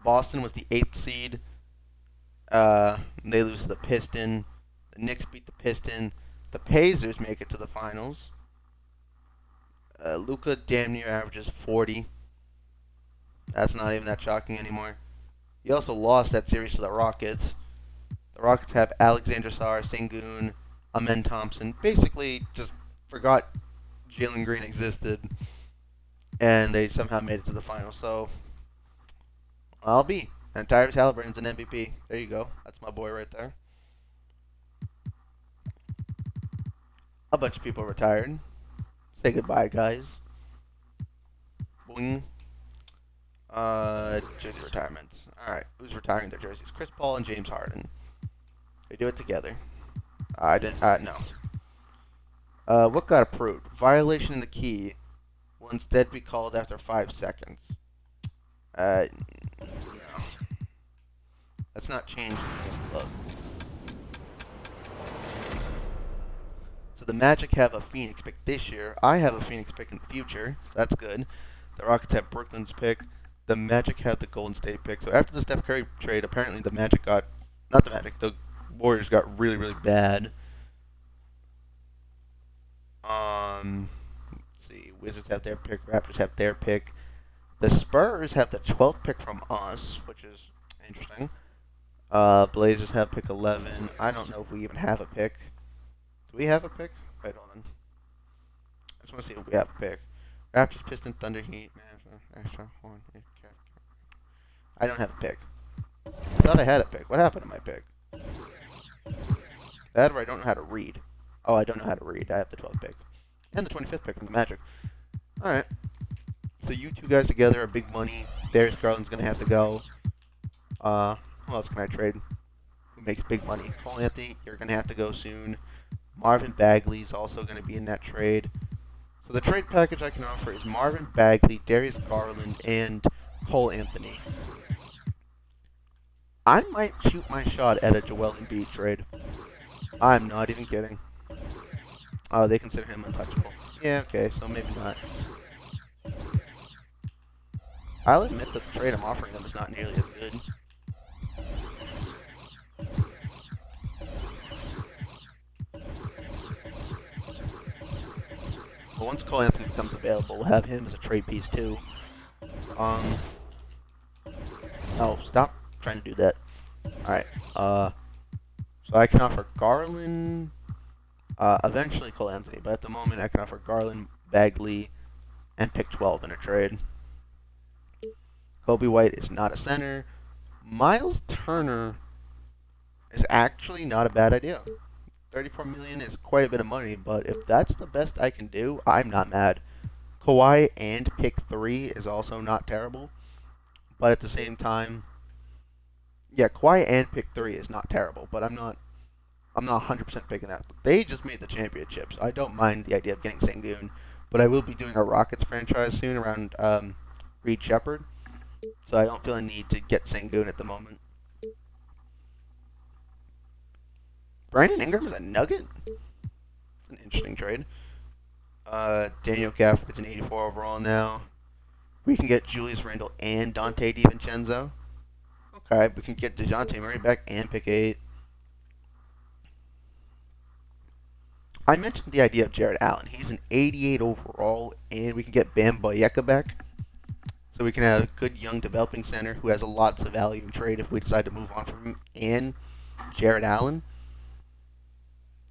Boston was the 8th seed. They lose to the Piston. The Knicks beat the Piston. The Pacers make it to the finals. Luka damn near averages 40. That's not even that shocking anymore. He also lost that series to the Rockets. The Rockets have Alexander Sarr, Sengun, Amen Thompson. Basically, just forgot Jalen Green existed, and they somehow made it to the finals. So, I'll be. And Tyrese Halliburton's an MVP. There you go. That's my boy right there. A bunch of people retired. Say goodbye, guys. Boing. Jersey retirements. Alright, who's retiring their jerseys? Chris Paul and James Harden. They do it together. No. What got approved? Violation in the key will instead be called after 5 seconds. No. That's not changed. Look. So the Magic have a Phoenix pick this year. I have a Phoenix pick in the future, so that's good. The Rockets have Brooklyn's pick. The Magic have the Golden State pick. So after the Steph Curry trade, apparently the the Warriors got really, really bad. Let's see. Wizards have their pick. Raptors have their pick. The Spurs have the 12th pick from us, which is interesting. Blazers have pick 11. I don't know if we even have a pick. Do we have a pick? Wait, hold on. I just want to see if we have a pick. Raptors, Pistons, Thunder, Heat, extra one. I don't have a pick. I thought I had a pick. What happened to my pick? That or I don't know how to read. Oh, I don't know how to read. I have the 12th pick. And the 25th pick from the Magic. Alright. So you two guys together are big money. Darius Garland's going to have to go. Who else can I trade? Who makes big money? Cole Anthony, you're going to have to go soon. Marvin Bagley's also going to be in that trade. So the trade package I can offer is Marvin Bagley, Darius Garland, and Cole Anthony. I might shoot my shot at a Joel Embiid trade. I'm not even kidding. Oh, they consider him untouchable. Yeah, okay, so maybe not. I'll admit that the trade I'm offering them is not nearly as good. But once Cole Anthony becomes available, we'll have him as a trade piece too. Oh, stop trying to do that. Alright, so I can offer Garland, eventually Cole Anthony, but at the moment I can offer Garland, Bagley, and pick 12 in a trade. Kobe White is not a center. Miles Turner is actually not a bad idea. 34 million is quite a bit of money, but if that's the best I can do, I'm not mad. Kawhi and pick 3 is also not terrible, but at the same time, yeah, Kawhi and pick 3 is not terrible, but I'm not 100% picking that. They just made the championships. I don't mind the idea of getting Sengun, but I will be doing a Rockets franchise soon around Reed Shepard, so I don't feel a need to get Sengun at the moment. Brandon Ingram is a Nugget? It's an interesting trade. Daniel Gafford is an 84 overall now. We can get Julius Randle and Dante DiVincenzo. Okay, we can get DeJounte Murray back and pick 8. I mentioned the idea of Jared Allen. He's an 88 overall, and we can get Bam Boyeka back. So we can have a good young developing center who has lots of value in trade if we decide to move on from him, and Jared Allen.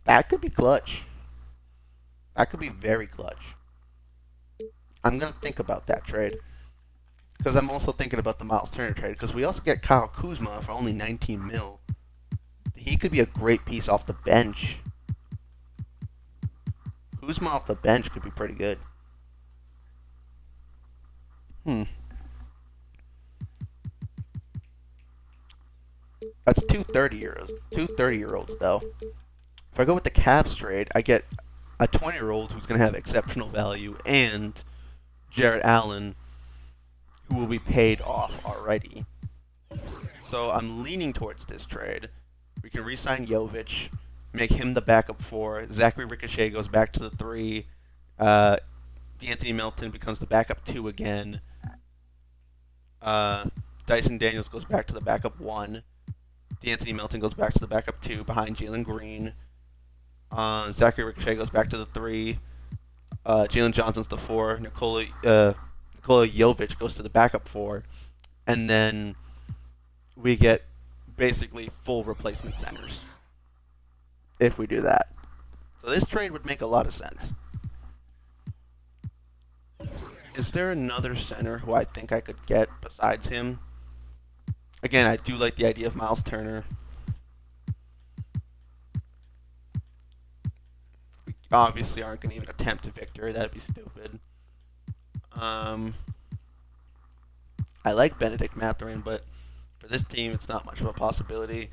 That could be clutch. That could be very clutch. I'm going to think about that trade. Because I'm also thinking about the Miles Turner trade. Because we also get Kyle Kuzma for only 19 mil. He could be a great piece off the bench. Kuzma off the bench could be pretty good. That's two 30-year-olds, though. If I go with the Cavs trade, I get a 20-year-old who's going to have exceptional value and Jared Allen, who will be paid off already. So I'm leaning towards this trade. We can re-sign Jovic, make him the backup 4. Zachary Ricochet goes back to the 3. D'Anthony Melton becomes the backup 2 again. Dyson Daniels goes back to the backup 1. D'Anthony Melton goes back to the backup 2 behind Jalen Green. Zachary Ricochet goes back to the 3. Jalen Johnson's the 4. Nikola Jovic goes to the backup 4. And then we get basically full replacement centers if we do that. So this trade would make a lot of sense. Is there another center who I think I could get besides him? Again, I do like the idea of Miles Turner. We obviously aren't going to even attempt a Victor. That'd be stupid. I like Benedict Mathurin, but for this team, it's not much of a possibility.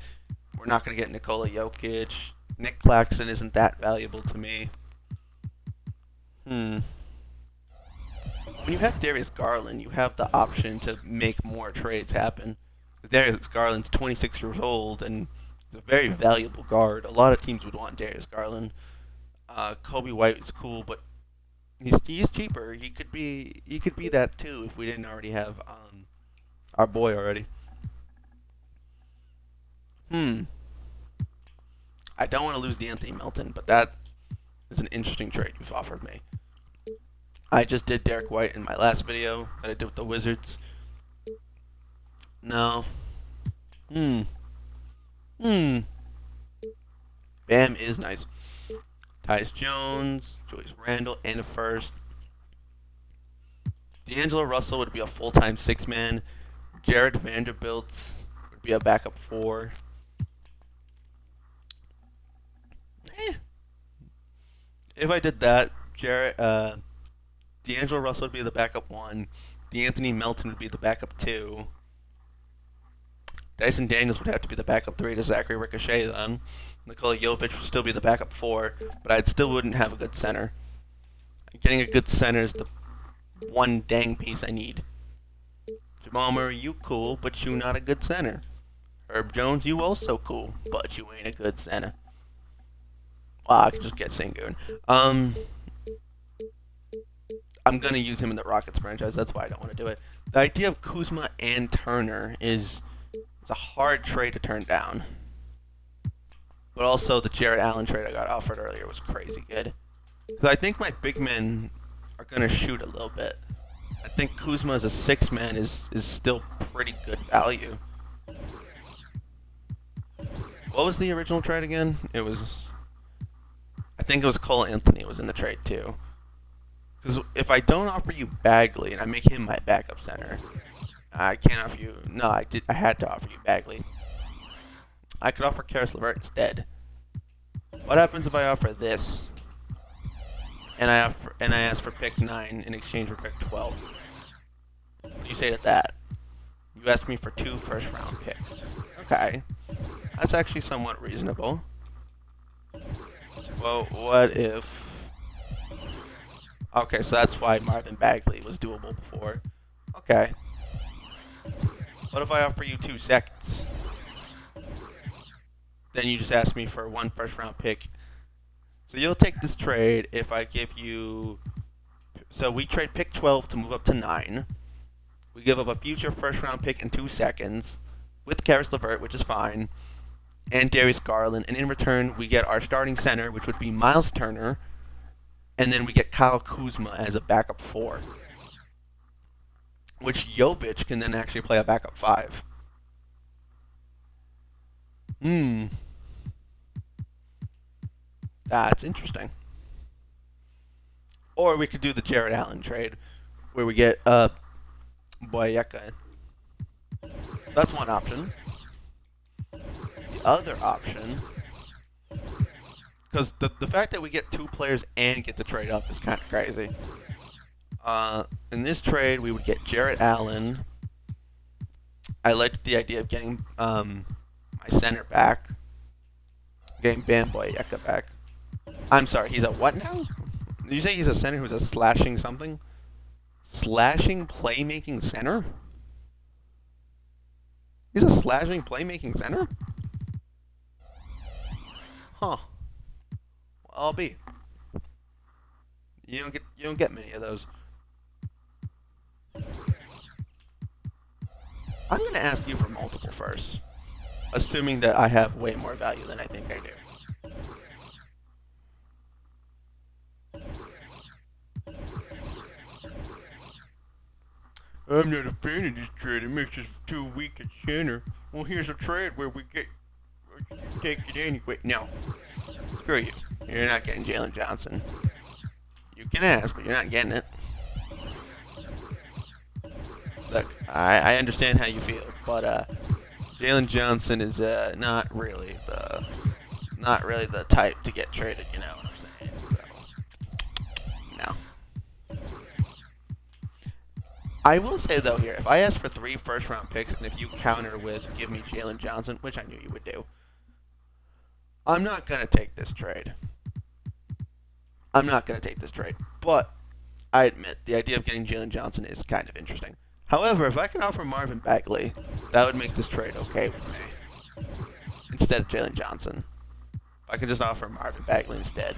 We're not going to get Nikola Jokic. Nick Claxton isn't that valuable to me. When you have Darius Garland, you have the option to make more trades happen. Darius Garland's 26 years old, and he's a very valuable guard. A lot of teams would want Darius Garland. Kobe White is cool, but he's cheaper. He could be that too if we didn't already have our boy already. I don't want to lose D'Anthony Melton, but that is an interesting trade you've offered me. I just did Derek White in my last video that I did with the Wizards. No. Bam is nice. Tyus Jones, Julius Randle, and a first. D'Angelo Russell would be a full-time 6-man. Jared Vanderbilt would be a backup 4. If I did that, D'Angelo Russell would be the backup 1. D'Anthony Melton would be the backup 2. Dyson Daniels would have to be the backup 3 to Zachary Ricochet then. Nikola Jovic would still be the backup 4, but I still wouldn't have a good center. Getting a good center is the one dang piece I need. Jamal Murray, you cool, but you not a good center. Herb Jones, you also cool, but you ain't a good center. Well, I could just get Sengun. I'm gonna use him in the Rockets franchise. That's why I don't want to do it. The idea of Kuzma and Turner is a hard trade to turn down. But also the Jarrett Allen trade I got offered earlier was crazy good. Because I think my big men are gonna shoot a little bit. I think Kuzma as a 6-man is still pretty good value. What was the original trade again? It was, I think it was Cole Anthony was in the trade too. Because if I don't offer you Bagley and I make him my backup center, I can't offer you. No, I did. I had to offer you Bagley. I could offer Karis LeVert instead. What happens if I offer this? And I ask for pick 9 in exchange for pick 12. What do you say to that? You asked me for 2 first-round picks. Okay, that's actually somewhat reasonable. Well, what if? Okay, so that's why Marvin Bagley was doable before. Okay. What if I offer you 2 seconds? Then you just ask me for 1 first-round pick. So you'll take this trade if I give you... So we trade pick 12 to move up to 9. We give up a future first-round pick in 2 seconds with Karis LeVert, which is fine, and Darius Garland. And in return, we get our starting center, which would be Miles Turner, and then we get Kyle Kuzma as a backup 4, which Jovic can then actually play a backup 5. That's interesting. Or we could do the Jarrett Allen trade, where we get Boyeka. That's one option. The other option, because the fact that we get 2 players and get to trade up is kind of crazy. In this trade, we would get Jarrett Allen. I liked the idea of getting my center back. Getting Bam Boyeka back. I'm sorry, he's a what now? Did you say he's a center who's a slashing something? Slashing playmaking center? He's a slashing playmaking center? Huh. Well, I'll be. You don't get many of those. I'm gonna ask you for multiple first, assuming that I have way more value than I think I do. I'm not a fan of this trade. It makes us too weak at center. Well, here's a trade where we take it anyway. No. Screw you. You're not getting Jalen Johnson. You can ask, but you're not getting it. Look, I understand how you feel, but Jalen Johnson is not really the type to get traded. You know what I'm saying? So, no. I will say though here, if I ask for 3 first-round picks, and if you counter with give me Jalen Johnson, which I knew you would do, I'm not gonna take this trade. But I admit the idea of getting Jalen Johnson is kind of interesting. However, if I can offer Marvin Bagley, that would make this trade okay with me. Instead of Jalen Johnson, if I could just offer Marvin Bagley instead.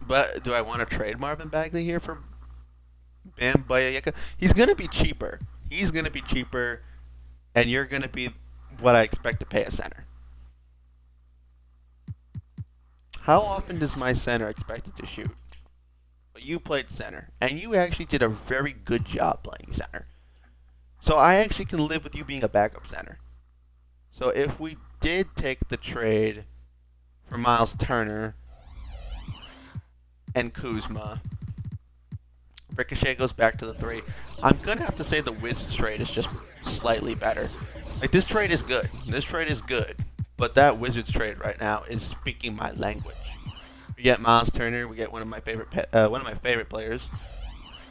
But do I want to trade Marvin Bagley here for Bam Boyeka? He's going to be cheaper. And you're going to be what I expect to pay a center. How often does my center expected to shoot? Well, you played center, and you actually did a very good job playing center. So I actually can live with you being a backup center. So if we did take the trade for Miles Turner and Kuzma, Ricochet goes back to the 3. I'm going to have to say the Wizards trade is just slightly better. Like, this trade is good. But that Wizards trade right now is speaking my language. We get Miles Turner. We get one of my favorite players.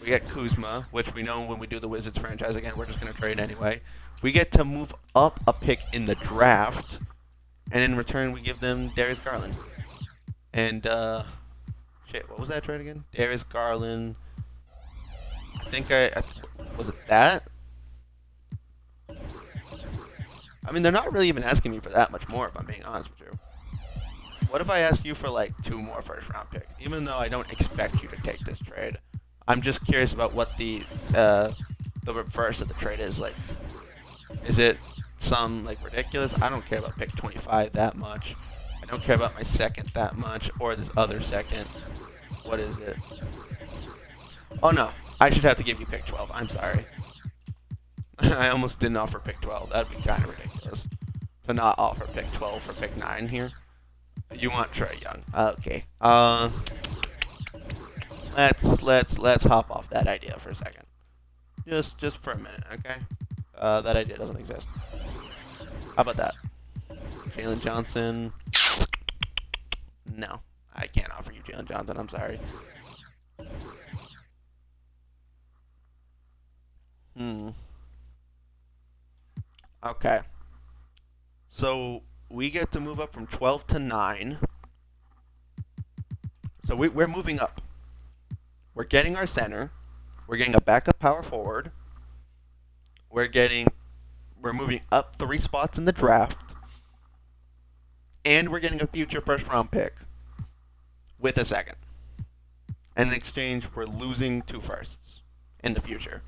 We get Kuzma, which we know when we do the Wizards franchise again, we're just going to trade anyway. We get to move up a pick in the draft, and in return we give them Darius Garland. And Shit, what was that trade again? Darius Garland. I think I was it that? I mean, they're not really even asking me for that much more, if I'm being honest with you. What if I ask you for like 2 more first round picks? Even though I don't expect you to take this trade, I'm just curious about what the reverse of the trade is like. Is it some like ridiculous? I don't care about pick 25 that much. I don't care about my second that much, or this other second. What is it? Oh no, I should have to give you pick 12. I'm sorry. I almost didn't offer pick 12. That'd be kind of ridiculous to not offer pick 12 for pick 9 here. You want Trae Young? Okay. Let's hop off that idea for a second. Just for a minute, okay? That idea doesn't exist. How about that? Jalen Johnson. No, I can't offer you Jalen Johnson. I'm sorry. Okay. So we get to move up from 12 to 9. So we're moving up. We're getting our center. We're getting a backup power forward. We're moving up 3 spots in the draft. And we're getting a future first round pick with a second. And in exchange, we're losing 2 firsts in the future.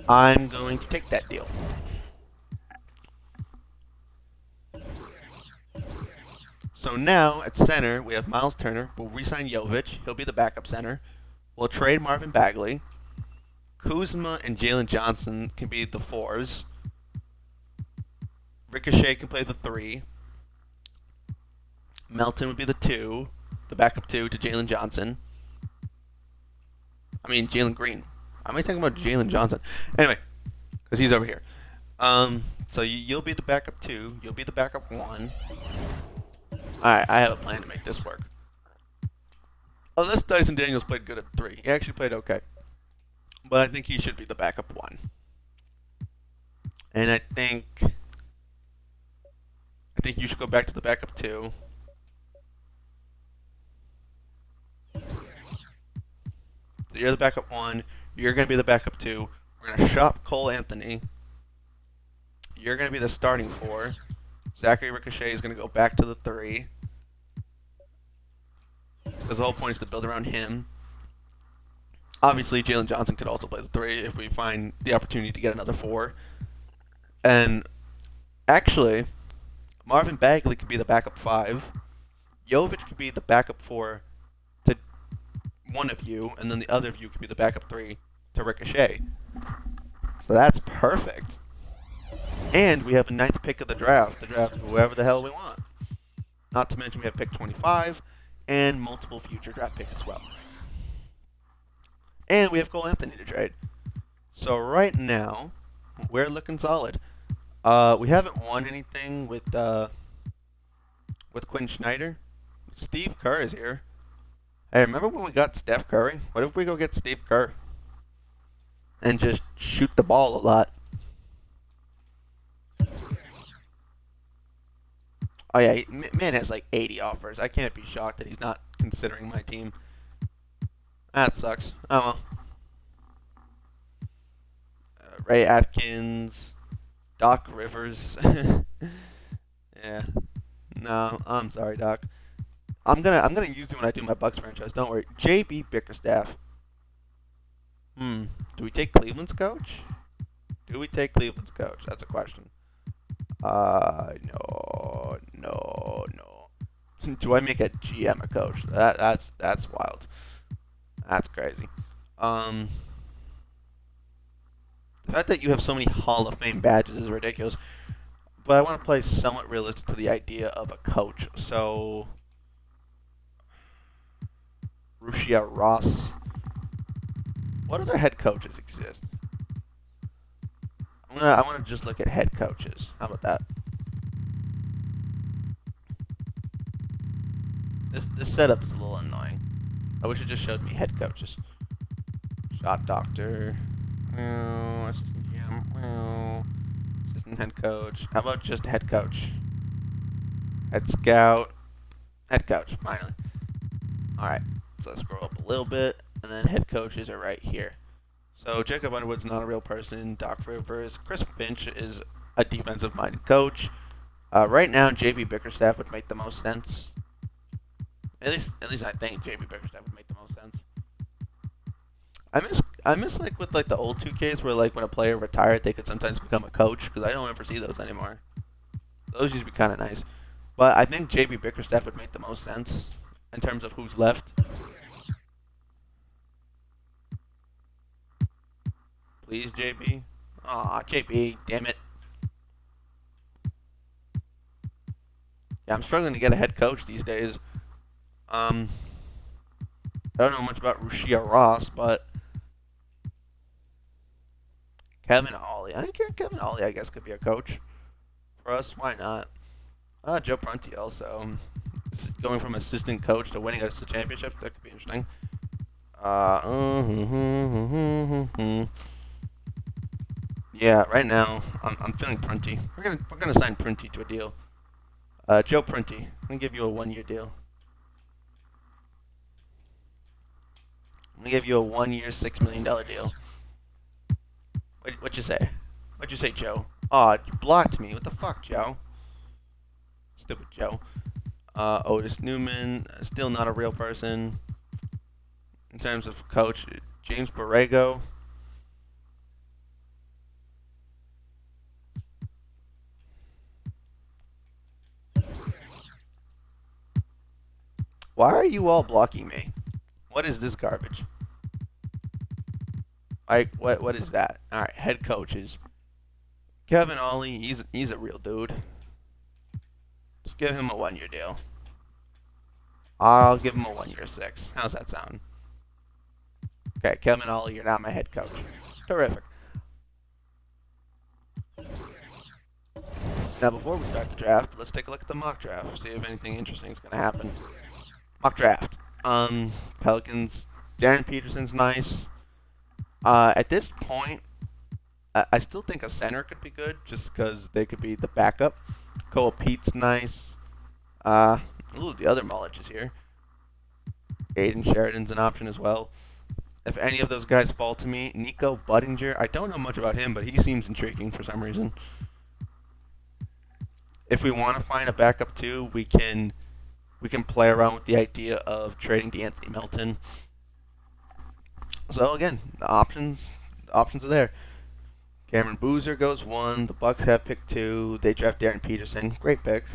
I'm going to take that deal. So now, at center, we have Miles Turner. We'll re-sign Jovic. He'll be the backup center. We'll trade Marvin Bagley. Kuzma and Jalen Johnson can be the 4s. Ricochet can play the 3. Melton would be the 2, the backup 2 to Jalen Johnson. I mean, Jalen Green. Am I talking about Jalen Johnson? Anyway, because he's over here. So you'll be the backup 2. You'll be the backup 1. Alright, I have a plan to make this work. Unless Dyson Daniels played good at 3. He actually played okay. But I think he should be the backup 1. And I think you should go back to the backup 2. So you're the backup 1. You're going to be the backup 2. We're going to shop Cole Anthony. You're going to be the starting 4. Zachary Ricochet is going to go back to the 3. Because the whole point is to build around him. Obviously, Jalen Johnson could also play the 3 if we find the opportunity to get another 4. And actually, Marvin Bagley could be the backup 5. Jovic could be the backup 4 to one of you, and then the other of you could be the backup 3 to Ricochet. So that's perfect. And we have a 9th pick of the draft whoever the hell we want. Not to mention we have pick 25 and multiple future draft picks as well. And we have Cole Anthony to trade. So right now, we're looking solid. We haven't won anything with Quinn Snyder. Steve Kerr is here. Hey, remember when we got Steph Curry? What if we go get Steve Kerr and just shoot the ball a lot? Oh yeah, man has like 80 offers. I can't be shocked that he's not considering my team. That sucks. Oh well. Ray Atkins, Doc Rivers. Yeah. No, I'm sorry, Doc. I'm gonna use you when I do my Bucks franchise. Don't worry. JB Bickerstaff. Do we take Cleveland's coach? Do we take Cleveland's coach? That's a question. No. Do I make a GM a coach? That's wild. That's crazy. The fact that you have so many Hall of Fame badges is ridiculous. But I want to play somewhat realistic to the idea of a coach. So, Rushia Ross. What other head coaches exist? I want to just look at head coaches. How about that? This setup is a little annoying. I wish it just showed me head coaches. Shot doctor. Assistant GM. Assistant head coach. How about just head coach? Head scout. Head coach, finally. Alright. So let's scroll up a little bit, and then head coaches are right here. So Jacob Underwood's not a real person. Doc Rivers, Chris Finch is a defensive-minded coach. Right now, JB Bickerstaff would make the most sense. At least I think JB Bickerstaff would make the most sense. I miss like with like the old 2Ks where like when a player retired they could sometimes become a coach, because I don't ever see those anymore. Those used to be kind of nice, but I think JB Bickerstaff would make the most sense in terms of who's left. Please, JB. Aw, JB, damn it. Yeah, I'm struggling to get a head coach these days. I don't know much about Rushia Ross, but Kevin Ollie. I think Kevin Ollie, I guess, could be a coach for us. Why not? Joe Prunty also. Going from assistant coach to winning us the championship, that could be interesting. Yeah, right now I'm feeling Prunty. We're gonna sign Prunty to a deal. Joe Prunty, I'm gonna give you a 1-year deal. I'm gonna give you a 1-year, $6 million deal. What'd you say? What'd you say, Joe? Aw, you blocked me. What the fuck, Joe? Stupid Joe. Otis Newman, still not a real person. In terms of coach, James Borrego. Why are you all blocking me? What is this garbage? What is that? All right, head coaches. Kevin Ollie, he's a real dude. Just give him a 1-year deal. I'll give him a 1-year 6. How's that sound? Okay, Kevin Ollie, you're now my head coach. Terrific. Now, before we start the draft, let's take a look at the mock draft. See if anything interesting is going to happen. Mock draft. Pelicans. Darren Peterson's nice. At this point, I still think a center could be good, just because they could be the backup. Cole Pete's nice. The other Mullage is here. Aiden Sheridan's an option as well. If any of those guys fall to me, Nico Budinger, I don't know much about him, but he seems intriguing for some reason. If we want to find a backup too, we can play around with the idea of trading DeAnthony Melton. So again, the options are there. Cameron Boozer goes 1. The Bucks have pick 2. They draft Darren Peterson. Great pick.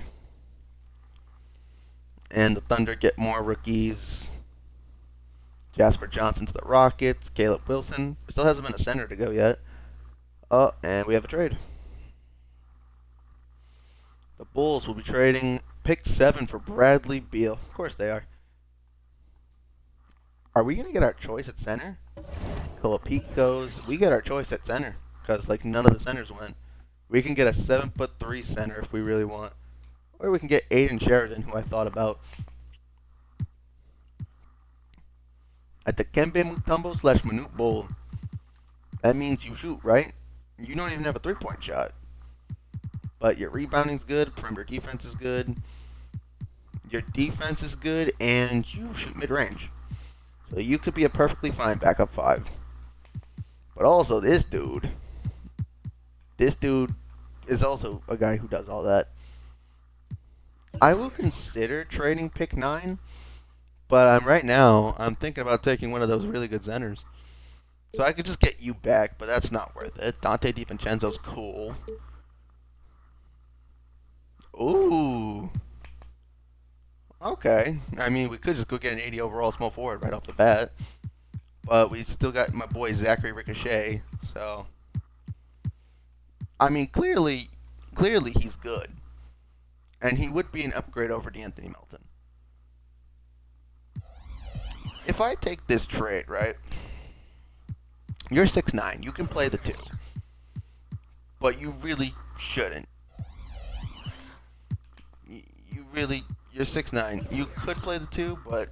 And the Thunder get more rookies. Jasper Johnson to the Rockets. Caleb Wilson. Still hasn't been a center to go yet. Oh, and we have a trade. The Bulls will be trading pick 7 for Bradley Beal. Of course they are. Are we going to get our choice at center? Colapete goes. We get our choice at center, because like none of the centers went. We can get a 7'3" center if we really want. Or we can get Aiden Sheridan, who I thought about. At the Kembe Mutombo / Manute Bol. That means you shoot, right? You don't even have a 3-point shot. But your rebounding's good, perimeter defense is good. Your defense is good, and you shoot mid-range. So you could be a perfectly fine backup 5. But also this dude is also a guy who does all that. I will consider trading pick 9, but right now I'm thinking about taking one of those really good centers. So I could just get you back, but that's not worth it. Dante DiVincenzo's cool. Ooh. Okay. I mean, we could just go get an 80 overall small forward right off the bat. But we still got my boy Zachary Ricochet. So, I mean, clearly he's good. And he would be an upgrade over DeAnthony Melton. If I take this trade, right? You're 6'9". You can play the 2. But you really shouldn't. You're 6'9". You could play the 2, but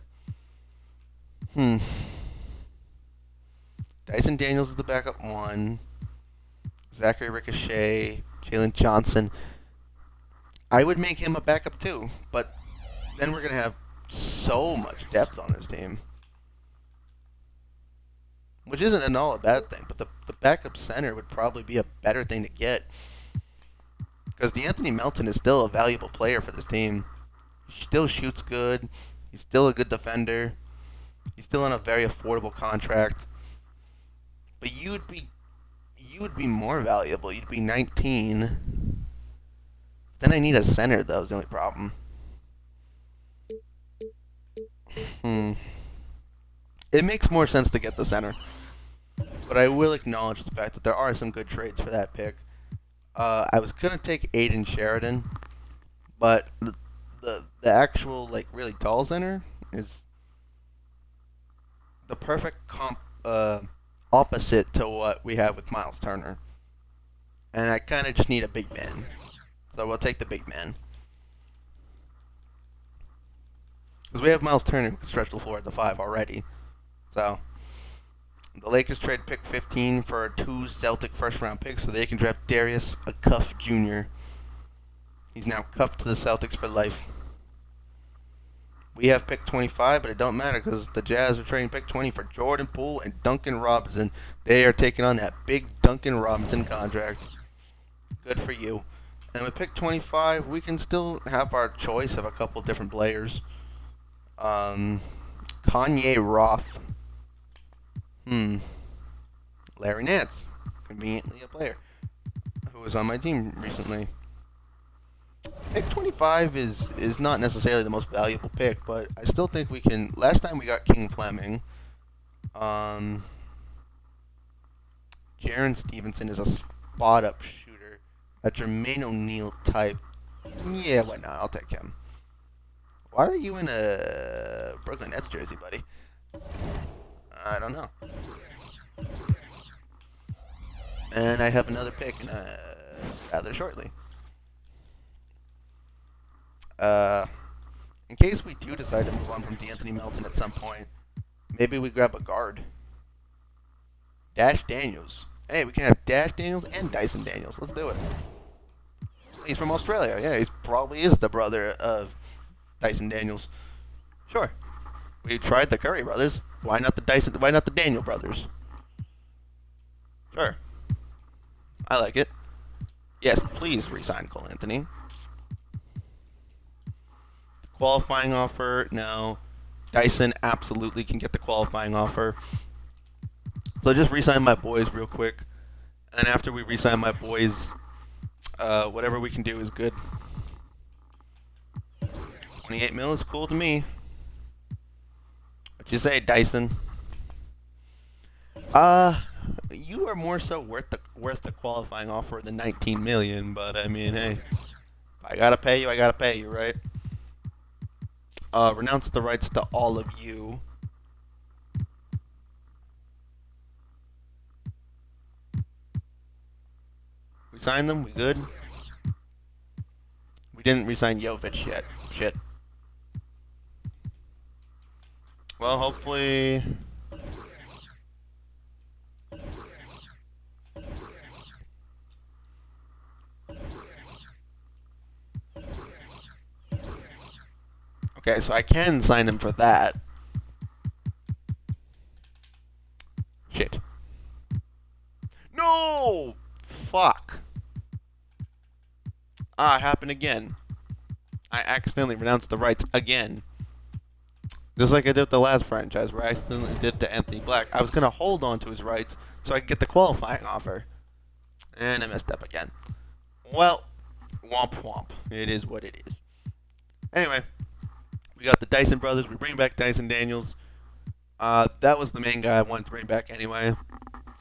Dyson Daniels is the backup 1. Zachary Ricochet, Jalen Johnson. I would make him a backup 2, but then we're gonna have so much depth on this team. which isn't at all a bad thing. But the backup center would probably be a better thing to get because D'Anthony Melton is still a valuable player for this team. He still shoots good. He's still a good defender. He's still on a very affordable contract. But you would be more valuable. You'd be 19. Then I need a center, though, is the only problem. It makes more sense to get the center. But I will acknowledge the fact that there are some good trades for that pick. I was going to take Aiden Sheridan, but the actual, like, really tall center is the perfect opposite to what we have with Miles Turner. And I kind of just need a big man. So we'll take the big man. Because we have Miles Turner who can stretch the floor at the 5 already. So the Lakers trade pick 15 for 2 Celtic first-round picks so they can draft Darius Cuff Jr. He's now cuffed to the Celtics for life. We have pick 25, but it don't matter because the Jazz are trading pick 20 for Jordan Poole and Duncan Robinson. They are taking on that big Duncan Robinson contract. Good for you. And with pick 25, we can still have our choice of a couple different players. Kanye Roth. Larry Nance. Conveniently a player who was on my team recently. Pick 25 is not necessarily the most valuable pick, but I still think we can. Last time we got King Fleming. Jaron Stevenson is a spot-up shooter. A Jermaine O'Neal type. Yeah, why not? I'll take him. Why are you in a Brooklyn Nets jersey, buddy? I don't know. And I have another pick rather shortly. In case we do decide to move on from D'Anthony Melton at some point, maybe we grab a guard. Dash Daniels. Hey, we can have Dash Daniels and Dyson Daniels. Let's do it. He's from Australia. Yeah, he probably is the brother of Dyson Daniels. Sure. We tried the Curry brothers. Why not the Daniel brothers? Sure. I like it. Yes, please resign Cole Anthony. Qualifying offer, no. Dyson absolutely can get the qualifying offer. So just resign my boys real quick. And after we resign my boys, whatever we can do is good. 28 mil is cool to me. What you say, Dyson? You are more so worth the qualifying offer than 19 million, but I mean, hey, if I gotta pay you, right? Renounce the rights to all of you. We signed them? We good? We didn't resign Jovic yet. Shit. Well, hopefully... Okay, so I can sign him for that. Shit. No! Fuck. Ah, it happened again. I accidentally renounced the rights again. Just like I did with the last franchise, where I accidentally did to Anthony Black. I was going to hold on to his rights so I could get the qualifying offer. And I messed up again. Well, womp womp. It is what it is. Anyway. We got the Dyson brothers. We bring back Dyson Daniels. That was the main guy I wanted to bring back anyway.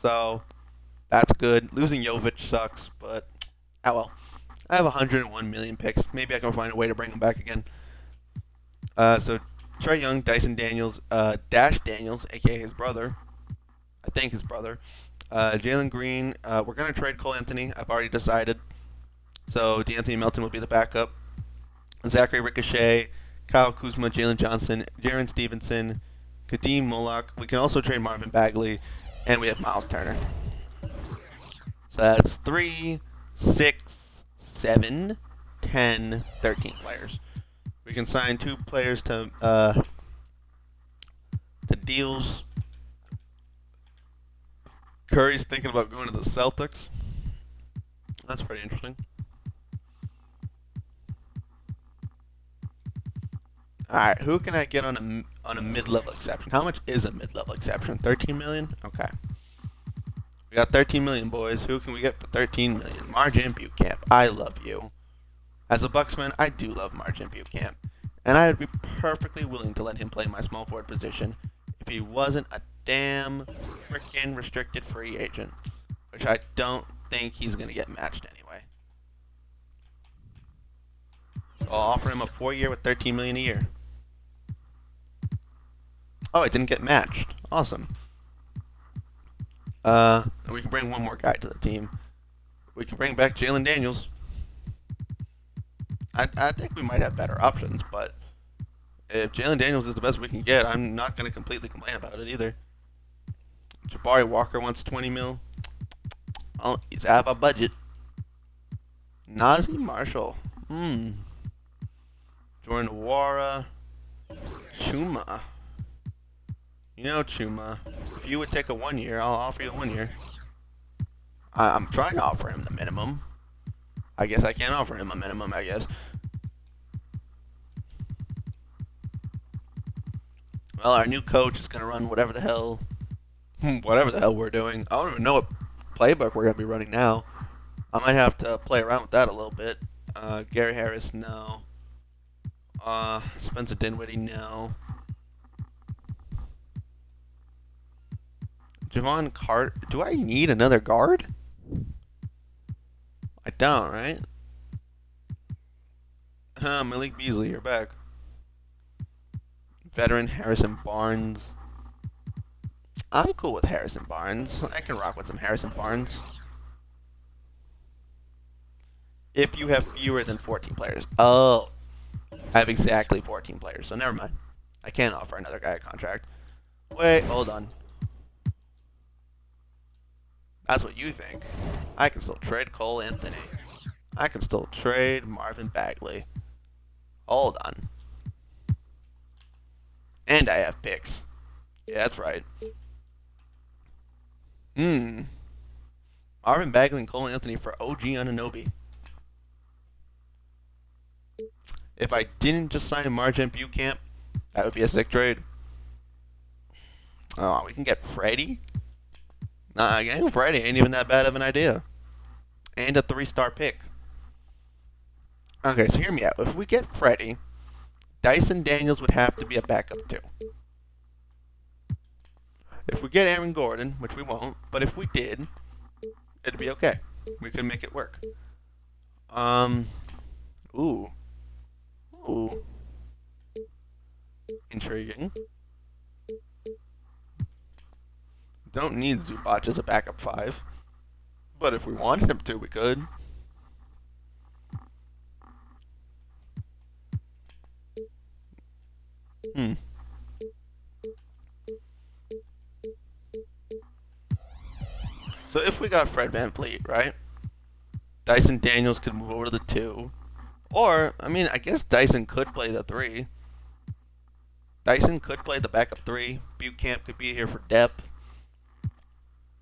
So, that's good. Losing Jovic sucks, but, oh well. I have 101 million picks. Maybe I can find a way to bring him back again. So, Trae Young, Dyson Daniels, Dash Daniels, a.k.a. his brother. I think his brother. Jalen Green. We're going to trade Cole Anthony. I've already decided. So, D'Anthony Melton will be the backup. Zachary Ricochet. Kyle Kuzma, Jalen Johnson, Jaron Stevenson, Kadeem Moloch. We can also trade Marvin Bagley, and we have Miles Turner. So that's 3, 6, 7, 10, 13 players. We can sign 2 players to deals Curry's thinking about going to the Celtics. That's pretty interesting. All right, who can I get on a mid-level exception? How much is a mid-level exception? 13 million. Okay, we got 13 million, boys. Who can we get for 13 million? Margin Bucamp. I love you. As a Bucksman, I do love Margin Bucamp, and I would be perfectly willing to let him play my small forward position if he wasn't a damn freaking restricted free agent, which I don't think he's gonna get matched anyway. So I'll offer him a 4-year with 13 million a year. Oh, it didn't get matched. Awesome. And we can bring one more guy to the team. We can bring back Jalen Daniels. I think we might have better options, but if Jalen Daniels is the best we can get, I'm not going to completely complain about it either. Jabari Walker wants 20 mil. Oh, he's out of our budget. Nazi Marshall. Jordan Nwora. Chuma. You know, Chuma, if you would take a 1 year, I'll offer you a 1 year. I'm trying to offer him the minimum. I guess I can't offer him a minimum, I guess. Well, our new coach is going to run whatever the hell we're doing. I don't even know what playbook we're going to be running now. I might have to play around with that a little bit. Gary Harris, no. Spencer Dinwiddie, no. Javon Carter. Do I need another guard? I don't, right? Malik Beasley, you're back. Veteran Harrison Barnes. I'm cool with Harrison Barnes. I can rock with some Harrison Barnes. If you have fewer than 14 players. Oh. I have exactly 14 players, so never mind. I can't offer another guy a contract. Wait, hold on. That's what you think. I can still trade Cole Anthony. I can still trade Marvin Bagley. Hold on. And I have picks. Yeah, that's right. Marvin Bagley and Cole Anthony for OG Anunoby. If I didn't just sign Margin Bucamp, that would be a sick trade. Oh, we can get Freddie? Nah, getting Freddie ain't even that bad of an idea. And a 3-star pick. Okay, so hear me out. If we get Freddie, Dyson Daniels would have to be a backup too. If we get Aaron Gordon, which we won't, but if we did, it'd be okay. We could make it work. Ooh. Intriguing. Don't need Zubac as a backup 5. But if we wanted him to, we could. So if we got Fred VanVleet, right? Dyson Daniels could move over to the 2. Or, I mean, I guess Dyson could play the 3. Dyson could play the backup 3. Bucamp could be here for depth.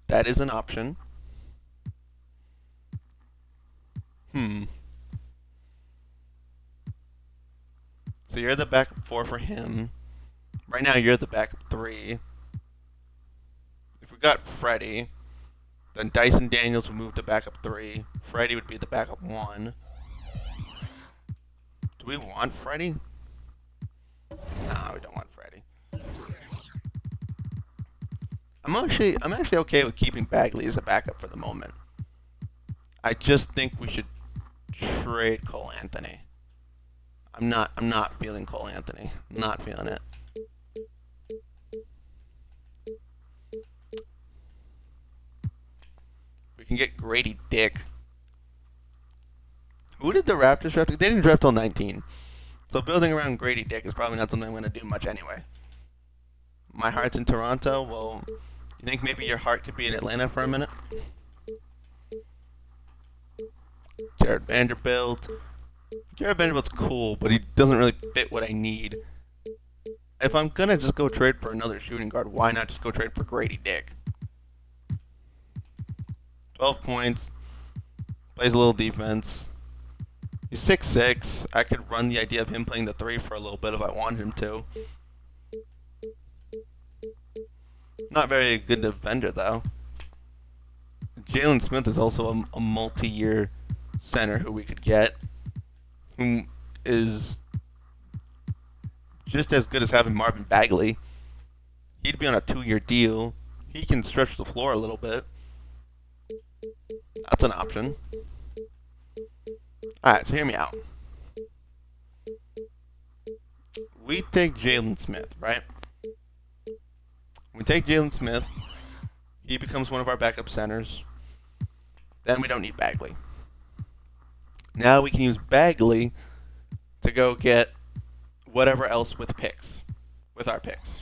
That is an option. So you're the backup 4 for him. Right now you're the backup 3. If we got Freddie, then Dyson Daniels would move to backup 3. Freddie would be the backup 1. Do we want Freddie? No, we don't want Freddie. I'm actually okay with keeping Bagley as a backup for the moment. I just think we should trade Cole Anthony. I'm not feeling Cole Anthony. I'm not feeling it. We can get Grady Dick. Who did the Raptors draft? They didn't draft till 19. So building around Grady Dick is probably not something I'm going to do much anyway. My heart's in Toronto. Well, you think maybe your heart could be in Atlanta for a minute? Jared Vanderbilt. Jared Vanderbilt's cool, but he doesn't really fit what I need. If I'm going to just go trade for another shooting guard, why not just go trade for Grady Dick? 12 points, plays a little defense. He's 6'6". I could run the idea of him playing the 3 for a little bit if I wanted him to. Not very good defender, though. Jalen Smith is also a multi-year center who we could get, who is just as good as having Marvin Bagley. He'd be on a 2-year deal. He can stretch the floor a little bit. That's an option. Alright, so hear me out. We take Jalen Smith, right? We take Jalen Smith. He becomes one of our backup centers. Then we don't need Bagley. Now we can use Bagley to go get whatever else with picks, with our picks.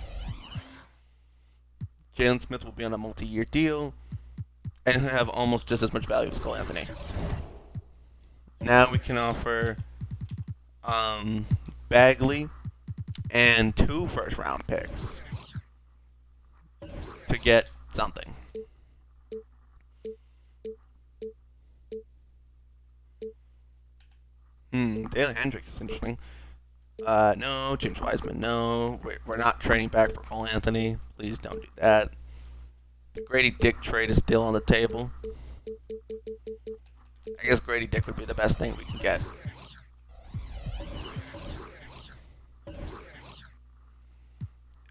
Jalen Smith will be on a multi-year deal and he'll have almost just as much value as Cole Anthony. Now we can offer Bagley and 2 first-round picks to get something. Daily Hendricks is interesting. No, James Wiseman, no. We're not trading back for Cole Anthony. Please don't do that. The Grady Dick trade is still on the table. I guess Grady Dick would be the best thing we can get.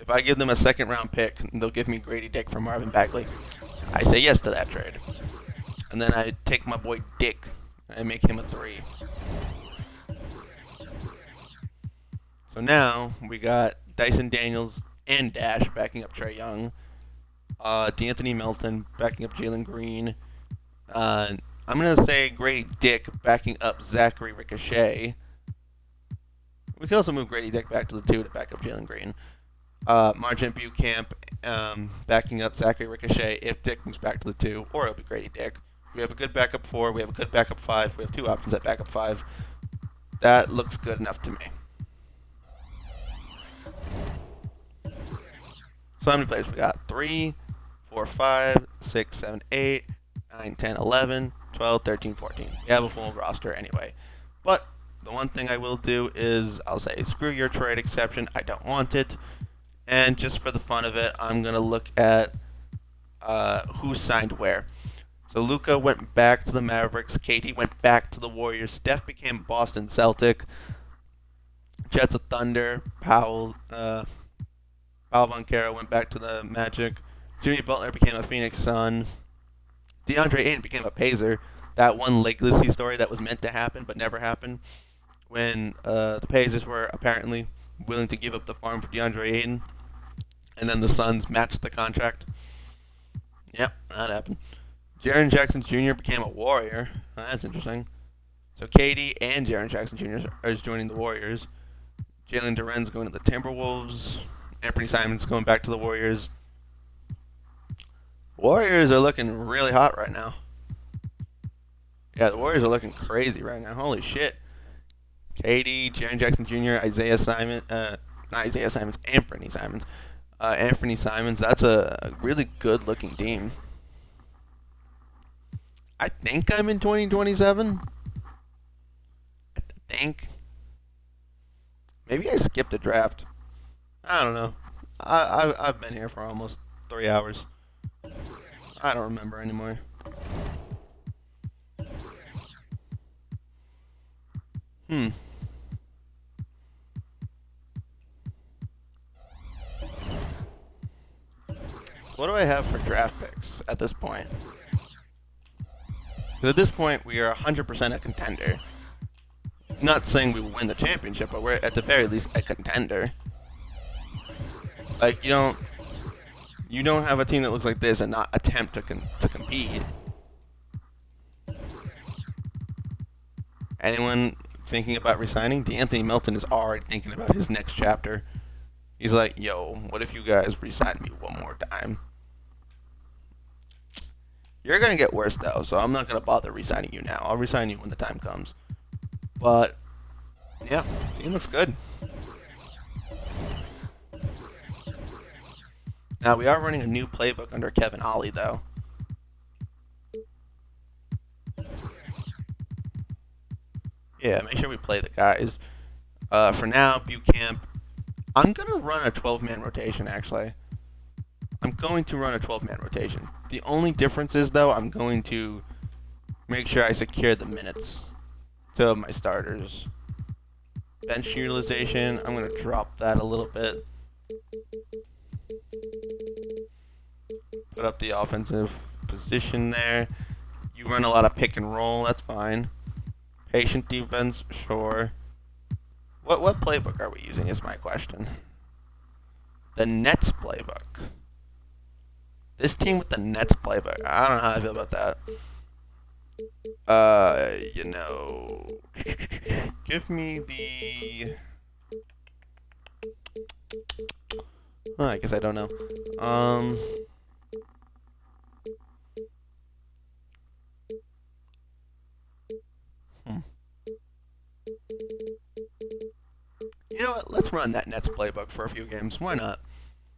If I give them a second-round pick, they'll give me Grady Dick for Marvin Bagley. I say yes to that trade. And then I take my boy Dick and make him a 3. So now we got Dyson Daniels and Dash backing up Trae Young. D'Anthony Melton backing up Jalen Green. I'm going to say Grady Dick backing up Zachary Ricochet. We can also move Grady Dick back to the 2 to back up Jalen Green. Margin Bucamp backing up Zachary Ricochet if Dick moves back to the 2, or it'll be Grady Dick. We have a good backup 4. We have a good backup 5. We have 2 options at backup 5. That looks good enough to me. So how many players we got? 3, 4, 5, 6, 7, 8, 9, 10, 11, 12, 13, 14. We have a full roster anyway. But the one thing I will do is I'll say, screw your trade exception. I don't want it. And just for the fun of it, I'm going to look at who signed where. So Luka went back to the Mavericks. KD went back to the Warriors. Steph became Boston Celtic. Jets of Thunder. Paolo Banchero went back to the Magic. Jimmy Butler became a Phoenix Sun. DeAndre Ayton became a Pacer. That one legacy story that was meant to happen but never happened when the Pacers were apparently willing to give up the farm for DeAndre Ayton. And then the Suns matched the contract. Yep, that happened. Jaren Jackson Jr. became a Warrior. That's interesting. So KD and Jaren Jackson Jr. are joining the Warriors. Jalen Duren's going to the Timberwolves. Anthony Simons going back to the Warriors. Warriors are looking really hot right now. Yeah, the Warriors are looking crazy right now. Holy shit. KD, Jaren Jackson Jr., Isaiah Simons, not Isaiah Simons, Anthony Simons. Anthony Simons, that's a really good-looking team. I think I'm in 2027. I think. Maybe I skipped a draft. I don't know. I've been here for almost 3 hours. I don't remember anymore. What do I have for draft picks at this point? So at this point, we are 100% a contender. Not saying we will win the championship, but we're at the very least a contender. Like, you don't have a team that looks like this and not attempt to compete. Anyone thinking about resigning? D'Anthony Melton is already thinking about his next chapter. He's like, yo, what if you guys resign me one more time? You're going to get worse, though, so I'm not going to bother resigning you now. I'll resign you when the time comes. But, yeah, team looks good. Now, we are running a new playbook under Kevin Ollie, though. Yeah, make sure we play the guys. For now, Bucamp. I'm gonna run a 12-man rotation. Actually, I'm going to run a 12-man rotation. The only difference is though, I'm going to make sure I secure the minutes to my starters. Bench utilization, I'm gonna drop that a little bit. Put up the offensive position there. You run a lot of pick and roll, that's fine. Patient defense, sure. What playbook are we using is my question. The Nets playbook. This team with the Nets playbook. I don't know how I feel about that. Give me the... Oh, I guess I don't know. You know what? Let's run that Nets playbook for a few games. Why not?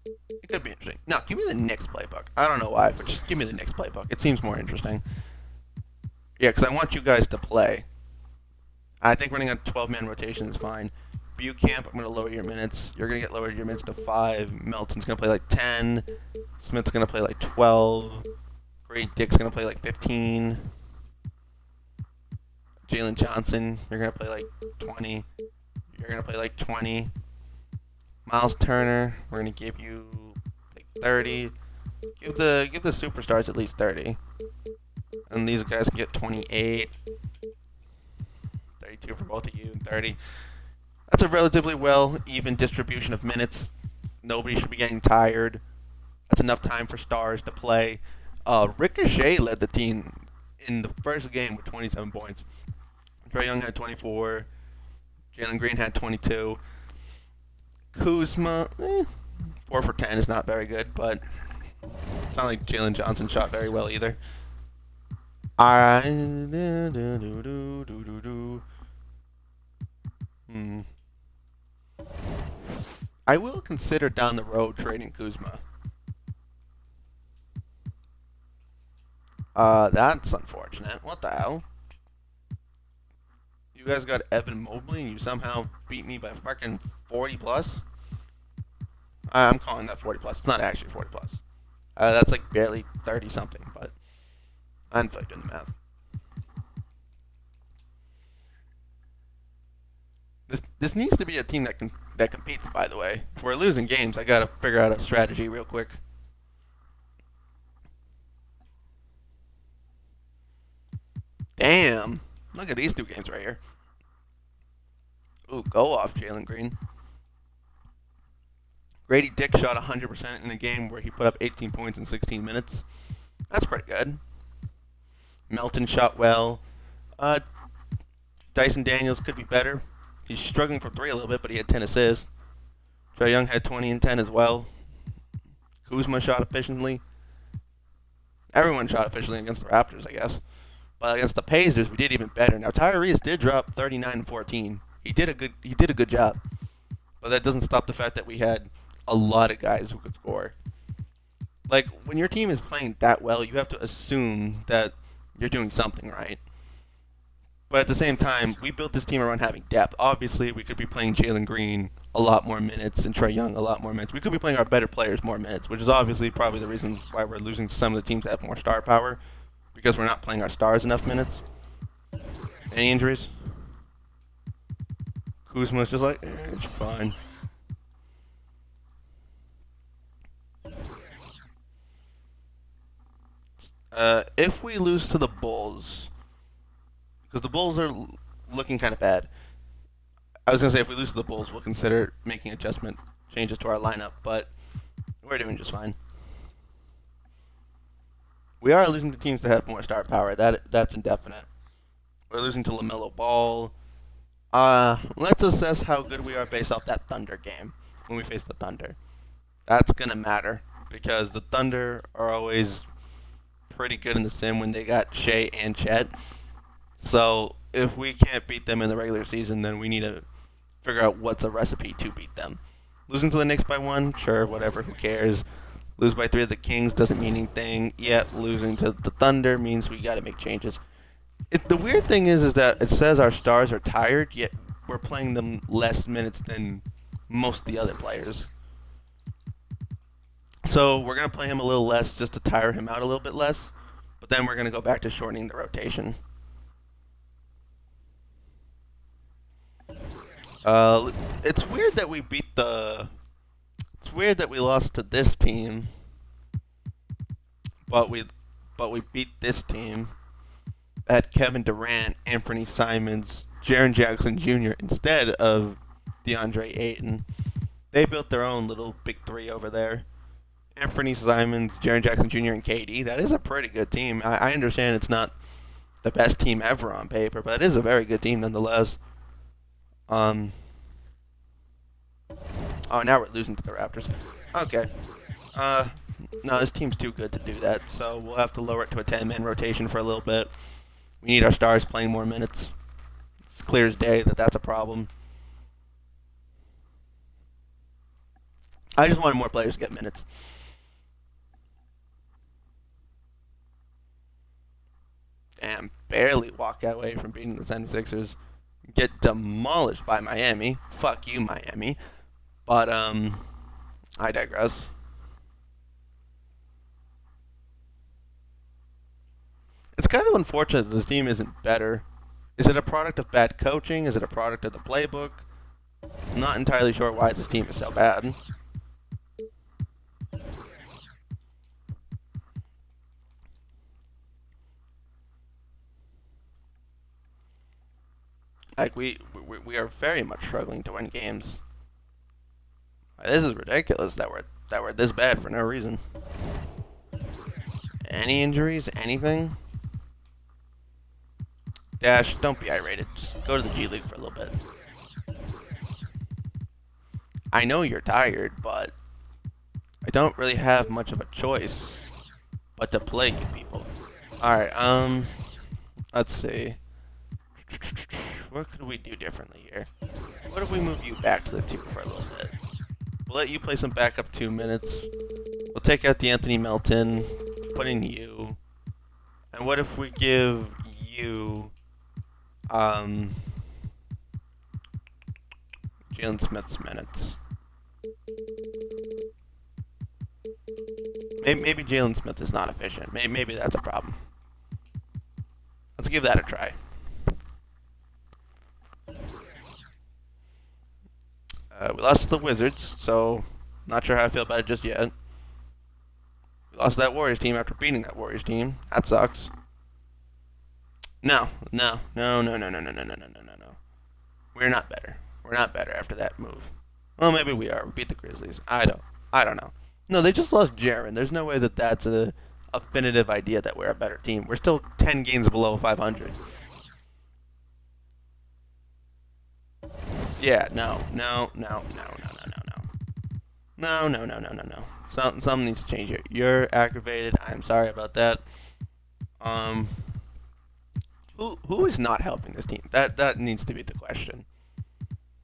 It could be interesting. No, give me the Knicks playbook. I don't know why, but just give me the Knicks playbook. It seems more interesting. Yeah, because I want you guys to play. I think running a 12-man rotation is fine. Bucamp, I'm going to lower your minutes. You're going to get lowered your minutes to 5. Melton's going to play like 10. Smith's going to play like 12. Great Dick's going to play like 15. Jalen Johnson, you're going to play like 20. You're going to play like 20. Miles Turner, we're going to give you like 30. Give the superstars at least 30. And these guys can get 28. 32 for both of you, and 30. That's a relatively well even distribution of minutes. Nobody should be getting tired. That's enough time for stars to play. Ricochet led the team in the first game with 27 points. Trae Young had 24. Jalen Green had 22. Kuzma, 4 for 10 is not very good, but it's not like Jalen Johnson shot very well either. Alright. I will consider down the road trading Kuzma. That's unfortunate. What the hell? You guys got Evan Mobley and you somehow beat me by fucking 40 plus? I'm calling that 40 plus. It's not actually 40 plus. That's like barely 30 something, but I'm not doing the math. This needs to be a team that competes, by the way. If we're losing games, I gotta figure out a strategy real quick. Damn. Look at these two games right here. Ooh, go off, Jalen Green. Grady Dick shot 100% in a game where he put up 18 points in 16 minutes. That's pretty good. Melton shot well. Dyson Daniels could be better. He's struggling for 3 a little bit, but he had 10 assists. Trae Young had 20 and 10 as well. Kuzma shot efficiently. Everyone shot efficiently against the Raptors, I guess. But against the Pacers, we did even better. Now Tyrese did drop 39 and 14. He did a good job. But that doesn't stop the fact that we had a lot of guys who could score. Like, when your team is playing that well, you have to assume that you're doing something right. But at the same time, we built this team around having depth. Obviously, we could be playing Jalen Green a lot more minutes and Trae Young a lot more minutes. We could be playing our better players more minutes, which is obviously probably the reason why we're losing to some of the teams that have more star power, because we're not playing our stars enough minutes. Any injuries? Kuzma's just like, it's fine. If we lose to the Bulls, because the Bulls are looking kind of bad. I was going to say if we lose to the Bulls, we'll consider making changes to our lineup, but we're doing just fine. We are losing to teams that have more star power. That's indefinite. We're losing to LaMelo Ball. Let's assess how good we are based off that Thunder game when we face the Thunder. That's going to matter because the Thunder are always pretty good in the sim when they got Shea and Chet. So if we can't beat them in the regular season, then we need to figure out what's a recipe to beat them. Losing to the Knicks by 1, sure, whatever, who cares. Lose by 3 to the Kings doesn't mean anything. Yet losing to the Thunder means we got to make changes. The weird thing is that it says our stars are tired, yet we're playing them less minutes than most of the other players. So we're gonna play him a little less just to tire him out a little bit less, but then we're gonna go back to shortening the rotation. It's weird that we beat the. It's weird that we lost to this team, but we beat this team. At Kevin Durant, Anthony Simons, Jaren Jackson Jr. instead of DeAndre Ayton. They built their own little big three over there. Anthony Simons, Jaren Jackson Jr., and KD. That is a pretty good team. I understand it's not the best team ever on paper, but it is a very good team nonetheless. Oh, now we're losing to the Raptors. Okay. No, this team's too good to do that, so we'll have to lower it to a 10-man rotation for a little bit. We need our stars playing more minutes. It's clear as day that that's a problem. I just wanted more players to get minutes. Damn, barely walk away from beating the 76ers. Get demolished by Miami. Fuck you, Miami. But, I digress. It's kind of unfortunate that this team isn't better. Is it a product of bad coaching? Is it a product of the playbook? I'm not entirely sure why this team is so bad. Like we are very much struggling to win games. This is ridiculous that we're this bad for no reason. Any injuries? Anything? Dash, don't be irate. Just go to the G League for a little bit. I know you're tired, but I don't really have much of a choice but to play you people. Alright, let's see. What could we do differently here? What if we move you back to the 2 for a little bit? We'll let you play some backup 2 minutes. We'll take out the Anthony Melton, put in you. And what if we give you, Jalen Smith's minutes? Maybe Jalen Smith is not efficient. Maybe that's a problem. Let's give that a try. We lost to the Wizards, so not sure how I feel about it just yet. We lost to that Warriors team after beating that Warriors team. That sucks. No. We're not better. We're not better after that move. Well, maybe we are. We beat the Grizzlies. I don't know. No, they just lost Jaren. There's no way that that's a definitive idea that we're a better team. We're still 10 games below 500. Yeah, no. Something needs to change here. You're aggravated. I'm sorry about that. Who is not helping this team? That needs to be the question.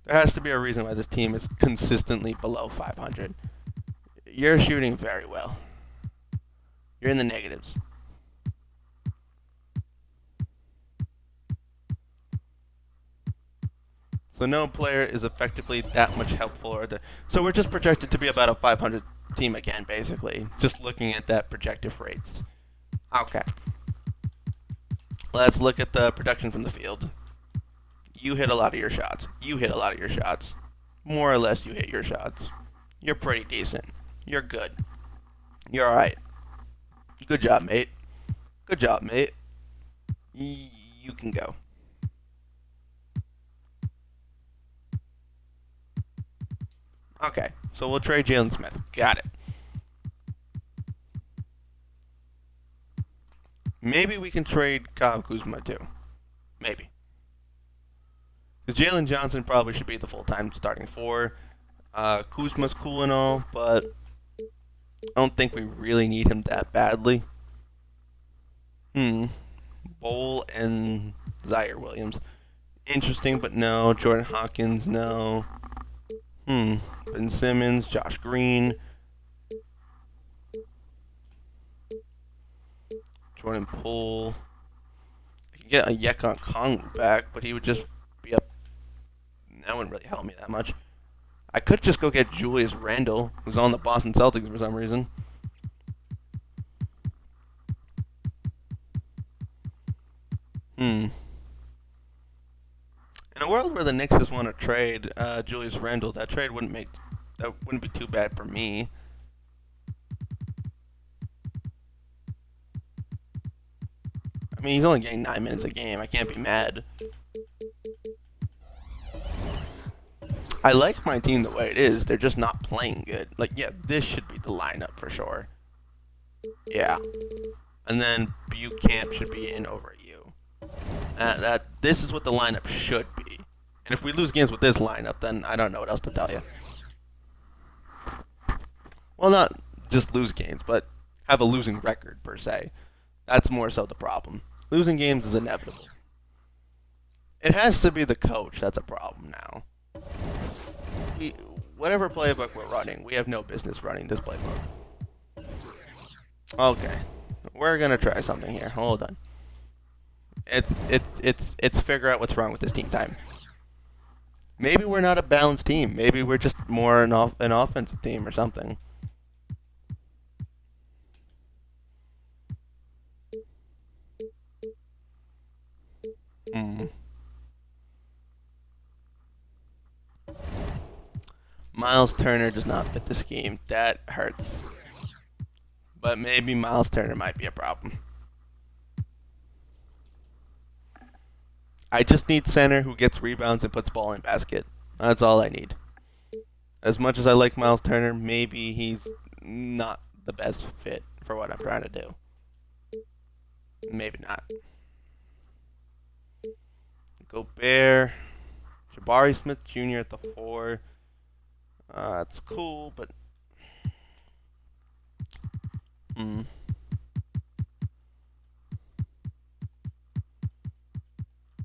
There has to be a reason why this team is consistently below 500. You're shooting very well. You're in the negatives. So no player is effectively that much helpful. So we're just projected to be about a 500 team again, basically. Just looking at that projected rates. Okay. Let's look at the production from the field. You hit a lot of your shots. You hit a lot of your shots. More or less, you hit your shots. You're pretty decent. You're good. You're alright. Good job, mate. Good job, mate. You can go. Okay, so we'll trade Jalen Smith. Got it. Maybe we can trade Kyle Kuzma too. Maybe. Because Jalen Johnson probably should be the full-time starting 4. Kuzma's cool and all, but I don't think we really need him that badly. Bowl and Zaire Williams. Interesting, but no. Jordan Hawkins, no. Ben Simmons, Josh Green. Jordan Poole. I can get a Yekon Kong back, but he would just be up. That wouldn't really help me that much. I could just go get Julius Randle, who's on the Boston Celtics for some reason. In a world where the Knicks just want to trade Julius Randle, that wouldn't be too bad for me. I mean, he's only getting 9 minutes a game. I can't be mad. I like my team the way it is. They're just not playing good. Like, yeah, this should be the lineup for sure. Yeah. And then Bucamp should be in over you. This is what the lineup should be. And if we lose games with this lineup, then I don't know what else to tell you. Well, not just lose games, but have a losing record, per se. That's more so the problem. Losing games is inevitable. It has to be the coach that's a problem now. Whatever playbook we're running, we have no business running this playbook. Okay. We're going to try something here. Hold on. It's figure out what's wrong with this team time. Maybe we're not a balanced team. Maybe we're just more an offensive team or something. Miles Turner does not fit the scheme. That hurts. But maybe Miles Turner might be a problem. I just need center who gets rebounds and puts ball in basket. That's all I need. As much as I like Miles Turner, maybe he's not the best fit for what I'm trying to do. Maybe not. Gobert. Jabari Smith Jr. at the 4. That's cool, but...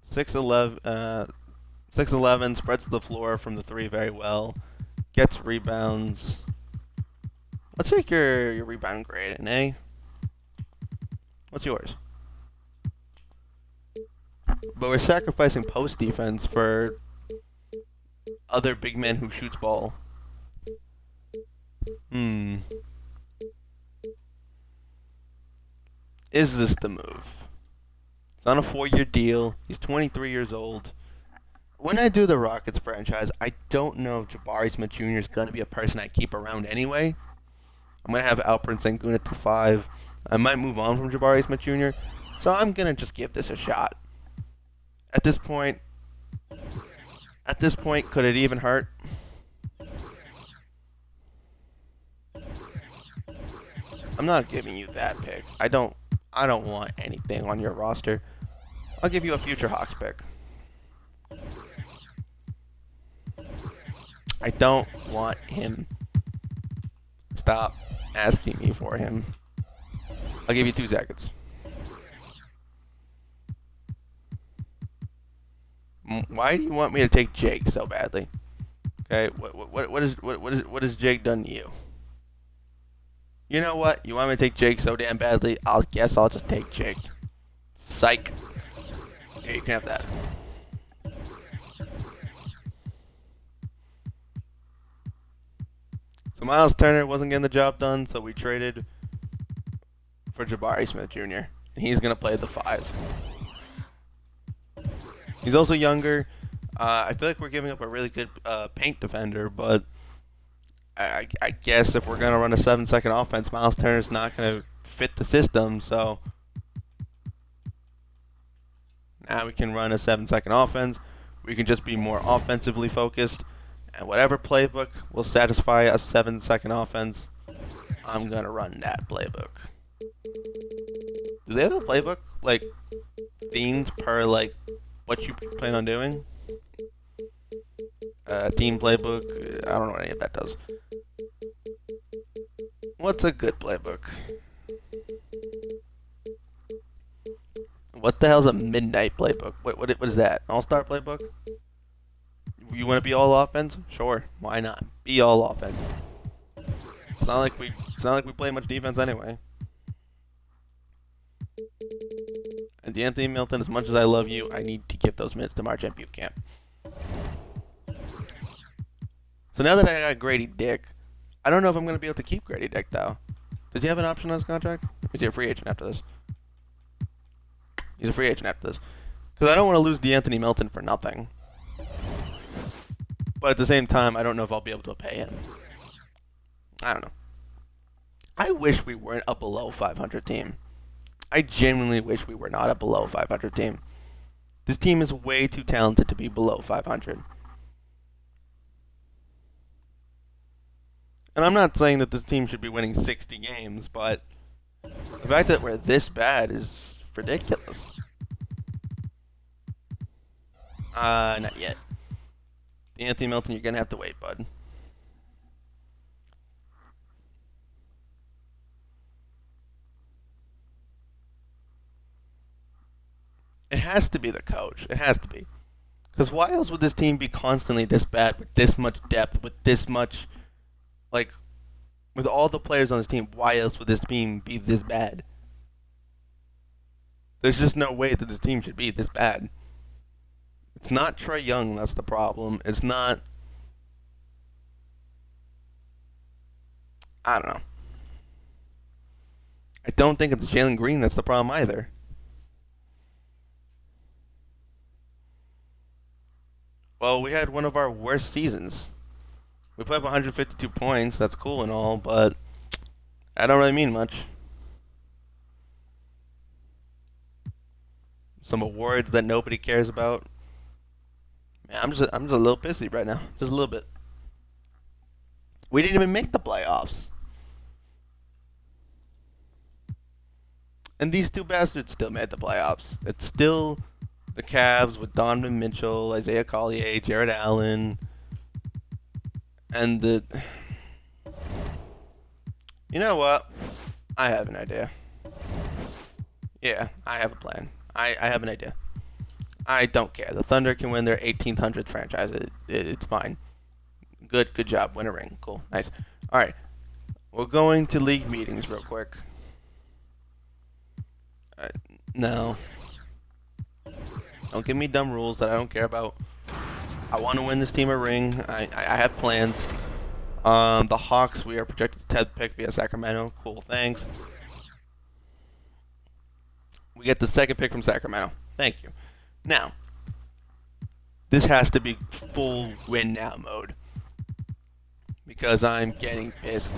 6'11", spreads the floor from the 3 very well. Gets rebounds. Let's take your rebound grade, an A. What's yours? But we're sacrificing post defense for other big men who shoots ball. Is this the move? It's on a 4-year deal. He's 23 years old. When I do the Rockets franchise, I don't know if Jabari Smith Jr. is going to be a person I keep around anyway. I'm going to have Alperen Sengun at the 5. I might move on from Jabari Smith Jr., so I'm going to just give this a shot. At this point, could it even hurt? I'm not giving you that pick. I don't want anything on your roster. I'll give you a future Hawks pick. I don't want him. Stop asking me for him. I'll give you 2 seconds. Why do you want me to take Jake so badly? Okay, what has Jake done to you? You know what? You want me to take Jake so damn badly? I'll just take Jake. Psych. Okay, you can have that. So Miles Turner wasn't getting the job done, so we traded for Jabari Smith Jr. And he's gonna play the 5. He's also younger. I feel like we're giving up a really good paint defender, but I guess if we're gonna run a 7-second offense, Miles Turner's not gonna fit the system. So now we can run a 7-second offense. We can just be more offensively focused, and whatever playbook will satisfy a 7-second offense, I'm gonna run that playbook. Do they have a playbook like themed per like what you plan on doing? Team playbook. I don't know what any of that does. What's a good playbook? What the hell's a midnight playbook? What is that? All-star playbook? You want to be all offense? Sure, why not? Be all offense. It's not like we play much defense anyway. And DeAnthony Melton, as much as I love you, I need to give those minutes to Marchant Buchanan. So now that I got Grady Dick, I don't know if I'm going to be able to keep Grady Dick, though. Does he have an option on his contract? Or is he a free agent after this? He's a free agent after this. Because I don't want to lose DeAnthony Melton for nothing. But at the same time, I don't know if I'll be able to pay him. I don't know. I wish we weren't a below 500 team. I genuinely wish we were not a below 500 team. This team is way too talented to be below 500. And I'm not saying that this team should be winning 60 games, but the fact that we're this bad is ridiculous. Not yet. Anthony Melton, you're going to have to wait, bud. It has to be the coach. It has to be. Because why else would this team be constantly this bad with this much depth, with this much, like, with all the players on this team, why else would this team be this bad? There's just no way that this team should be this bad. It's not Trae Young that's the problem. It's not... I don't know. I don't think it's Jalen Green that's the problem either. Well, we had one of our worst seasons. We put up 152 points. That's cool and all, but I don't really mean much. Some awards that nobody cares about. Man, I'm just a little pissy right now. Just a little bit. We didn't even make the playoffs. And these two bastards still made the playoffs. It's still the Cavs with Donovan Mitchell, Isaiah Collier, Jared Allen, and the... You know what? I have an idea. Yeah, I have a plan. I have an idea. I don't care. The Thunder can win their 1800th franchise. It's fine. Good job. Win a ring. Cool. Nice. All right. We're going to league meetings real quick. No. Don't give me dumb rules that I don't care about. I want to win this team a ring. I have plans. The Hawks, we are projected to 10th pick via Sacramento. Cool, thanks. We get the second pick from Sacramento. Thank you. Now, this has to be full win now mode. Because I'm getting pissed.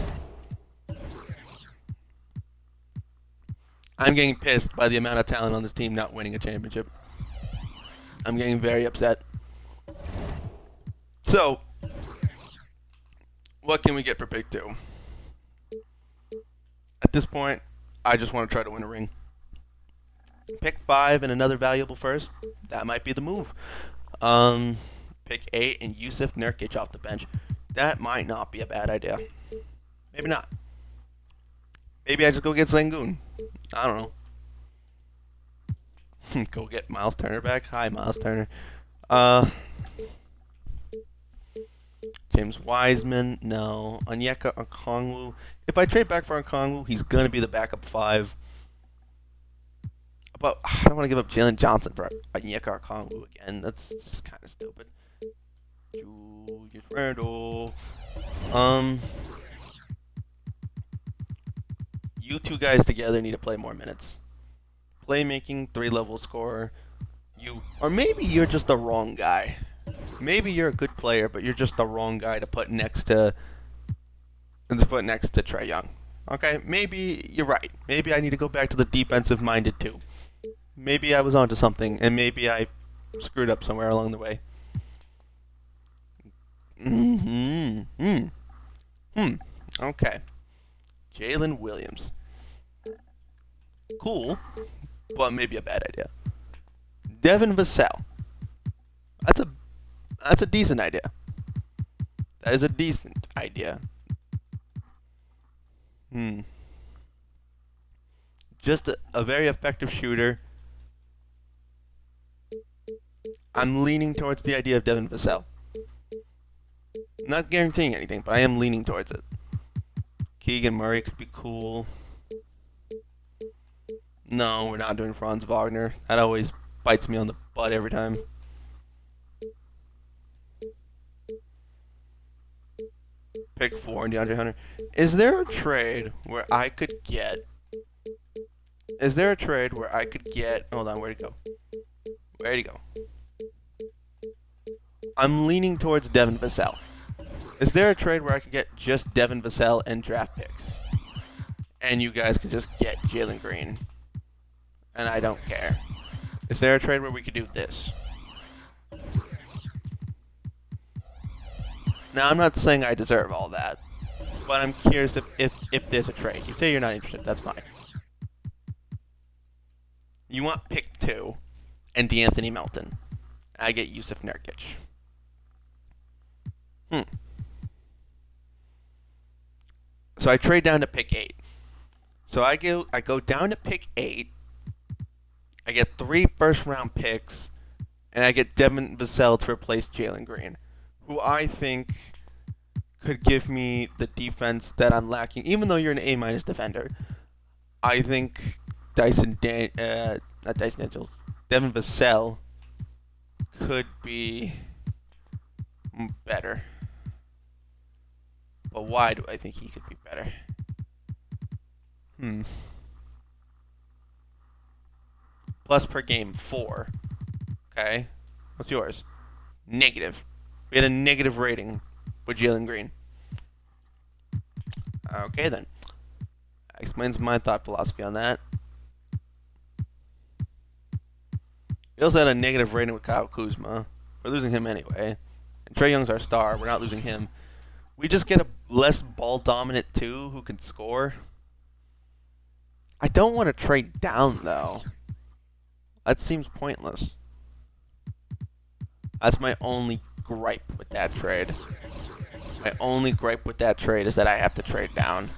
I'm getting pissed by the amount of talent on this team not winning a championship. I'm getting very upset. So, what can we get for pick 2? At this point, I just want to try to win a ring. Pick 5 and another valuable first. That might be the move. Pick 8 and Yusuf Nurkic off the bench. That might not be a bad idea. Maybe not. Maybe I just go get Sengun. I don't know. Go get Miles Turner back. Hi, Miles Turner. James Wiseman. No. Onyeka Okongwu. If I trade back for Okongwu, he's going to be the backup 5. But I don't want to give up Jalen Johnson for Onyeka Okongwu again. That's just kind of stupid. Julius Randle. You two guys together need to play more minutes. Playmaking, 3-level scorer. Or maybe you're just the wrong guy. Maybe you're a good player, but you're just the wrong guy to put next to Trae Young. Okay, maybe you're right. Maybe I need to go back to the defensive-minded too. Maybe I was onto something, and maybe I screwed up somewhere along the way. Okay. Jalen Williams. Cool, but maybe a bad idea. Devin Vassell. That's a decent idea. That is a decent idea. Just a very effective shooter. I'm leaning towards the idea of Devin Vassell. Not guaranteeing anything, but I am leaning towards it. Keegan Murray could be cool. No, we're not doing Franz Wagner. That always bites me on the butt every time. Pick 4 and DeAndre Hunter. Is there a trade where I could get... Is there a trade where I could get... Hold on, where'd it go? Where'd it go? I'm leaning towards Devin Vassell. Is there a trade where I could get just Devin Vassell and draft picks? And you guys could just get Jalen Green. And I don't care. Is there a trade where we could do this? Now, I'm not saying I deserve all that. But I'm curious if there's a trade. You say you're not interested. That's fine. You want pick 2 and DeAnthony Melton. I get Yusuf Nurkic. So I trade down to pick 8. So I go down to pick 8. I get 3 first-round picks, and I get Devin Vassell to replace Jalen Green, who I think could give me the defense that I'm lacking. Even though you're an A- defender, I think Devin Vassell could be better. But why do I think he could be better? Plus per game 4. Okay. What's yours? Negative. We had a negative rating with Jalen Green. Okay then. That explains my thought philosophy on that. We also had a negative rating with Kyle Kuzma. We're losing him anyway. And Trae Young's our star. We're not losing him. We just get a less ball-dominant 2 who can score. I don't want to trade down, though. That seems pointless. That's my only gripe with that trade. My only gripe with that trade is that I have to trade down.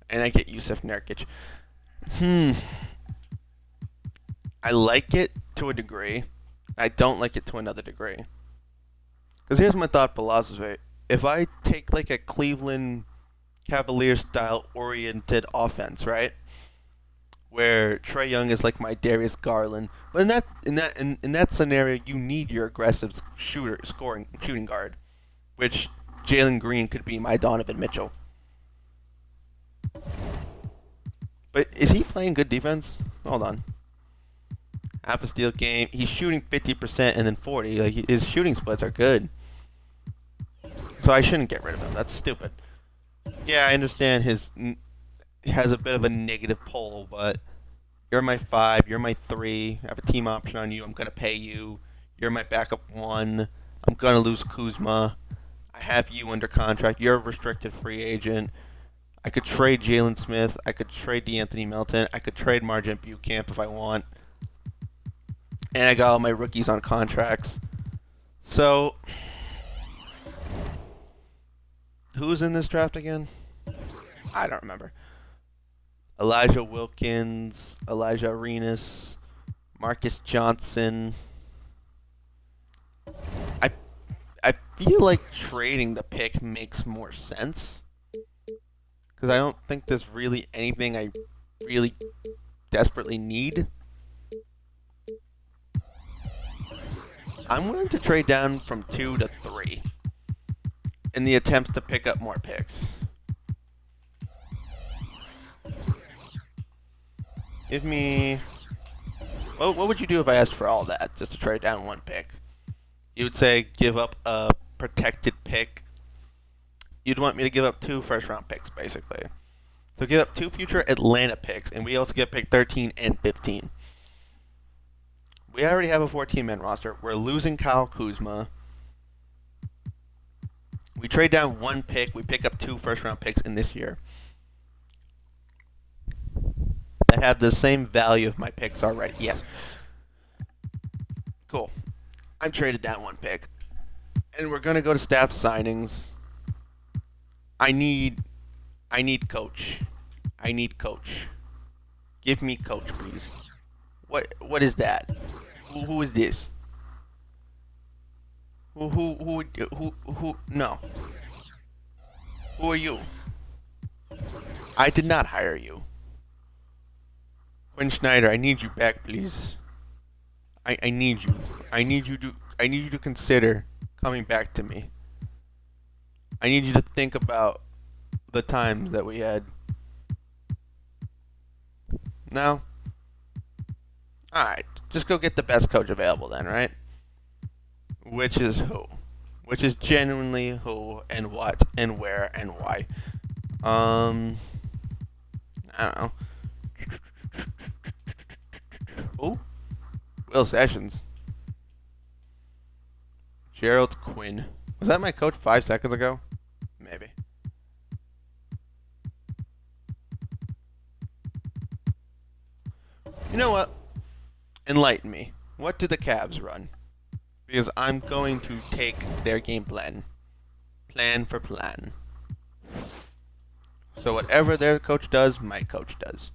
And I get Yusuf Nurkic. I like it to a degree. I don't like it to another degree. Because here's my thought philosophy. If I take like a Cleveland Cavaliers style oriented offense, right? Where Trae Young is like my Darius Garland. But in that scenario, you need your aggressive shooting guard. Which Jalen Green could be my Donovan Mitchell. But is he playing good defense? Hold on. Half a steal game. He's shooting 50% and then 40. Like his shooting splits are good. So I shouldn't get rid of him. That's stupid. Yeah, I understand he has a bit of a negative pull, but you're my 5. You're my 3. I have a team option on you. I'm gonna pay you. You're my backup 1. I'm gonna lose Kuzma. I have you under contract. You're a restricted free agent. I could trade Jalen Smith. I could trade DeAnthony Melton. I could trade Margin Bucamp if I want. And I got all my rookies on contracts. So, who's in this draft again? I don't remember. Elijah Wilkins, Elijah Arenas, Marcus Johnson. I feel like trading the pick makes more sense. Because I don't think there's really anything I really desperately need. I'm willing to trade down from 2 to 3 in the attempts to pick up more picks. Give me... What would you do if I asked for all that, just to trade down 1 pick? You would say give up a protected pick. You'd want me to give up 2 first-round picks, basically. So give up 2 future Atlanta picks, and we also get pick 13 and 15. We already have a 14-man roster. We're losing Kyle Kuzma. We trade down 1 pick. We pick up 2 first-round picks in this year that have the same value of my picks already. Yes. Cool. I'm traded down 1 pick. And we're going to go to staff signings. I need I need coach. I need coach. Give me coach, please. What is that? Who is this? Who? No. Who are you? I did not hire you. Quinn Schneider, I need you back, please. I need you. I need you to consider coming back to me. I need you to think about the times that we had. No? Alright. Just go get the best coach available then, right? Which is who? Which is genuinely who and what and where and why. I don't know. Who? Will Sessions. Gerald Quinn. Was that my coach 5 seconds ago? Maybe. You know what? Enlighten me. What do the Cavs run? Because I'm going to take their game plan. Plan for plan. So whatever their coach does, my coach does.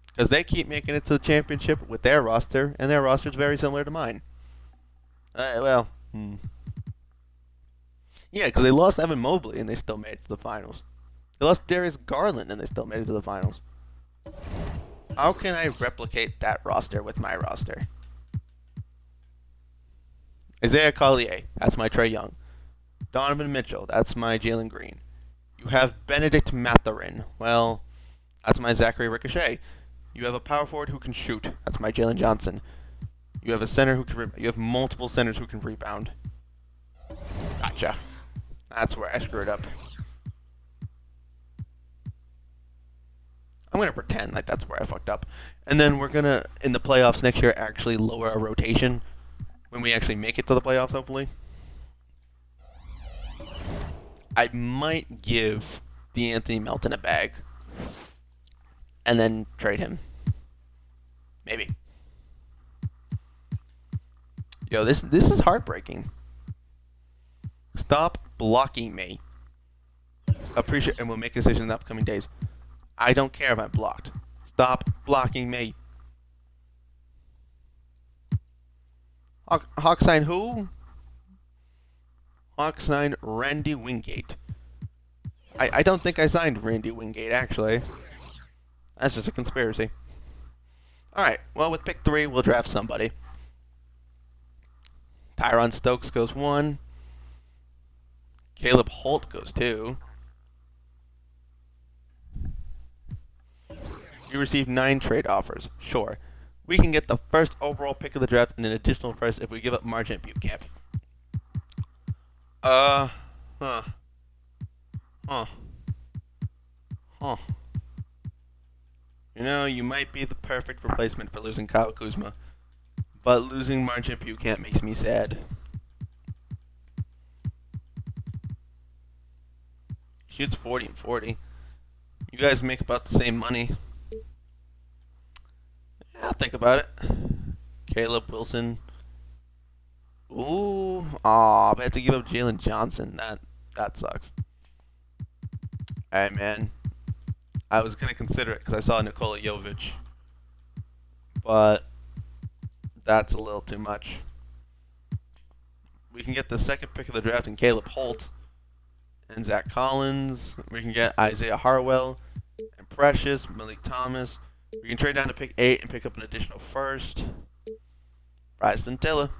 Because they keep making it to the championship with their roster, and their roster is very similar to mine. Yeah, because they lost Evan Mobley, and they still made it to the finals. They lost Darius Garland, and they still made it to the finals. How can I replicate that roster with my roster? Isaiah Collier, that's my Trae Young. Donovan Mitchell, that's my Jalen Green. You have Benedict Mathurin. Well, that's my Zachary Ricochet. You have a power forward who can shoot. That's my Jalen Johnson. You have a center who can. You have multiple centers who can rebound. Gotcha. That's where I screwed up. I'm gonna pretend like that's where I fucked up, and then we're gonna in the playoffs next year actually lower our rotation when we actually make it to the playoffs. Hopefully, I might give DeAnthony Melton a bag, and then trade him. Maybe. Yo, this is heartbreaking. Stop blocking me. Appreciate, and we'll make a decision in the upcoming days. I don't care if I'm blocked. Stop blocking me. Hawk sign who? Hawk sign Randy Wingate. I don't think I signed Randy Wingate, actually. That's just a conspiracy. Alright, well, with pick 3, we'll draft somebody. Tyron Stokes goes 1. Caleb Holt goes 2. You received 9 trade offers. Sure. We can get the first overall pick of the draft and an additional first if we give up Margin at Butte Camp. Huh. You know, you might be the perfect replacement for losing Kyle Kuzma, but losing Margin at Butte Camp makes me sad. Shoots 40 and 40. You guys make about the same money. I'll think about it. Caleb Wilson. Ooh. Aw, I had to give up Jalen Johnson. That sucks. Alright, man. I was going to consider it because I saw Nikola Jovic. But that's a little too much. We can get the second pick of the draft in Caleb Holt and Zach Collins. We can get Isaiah Harwell and Precious, Malik Thomas. We can trade down to pick 8 and pick up an additional first. Bryson Tiller.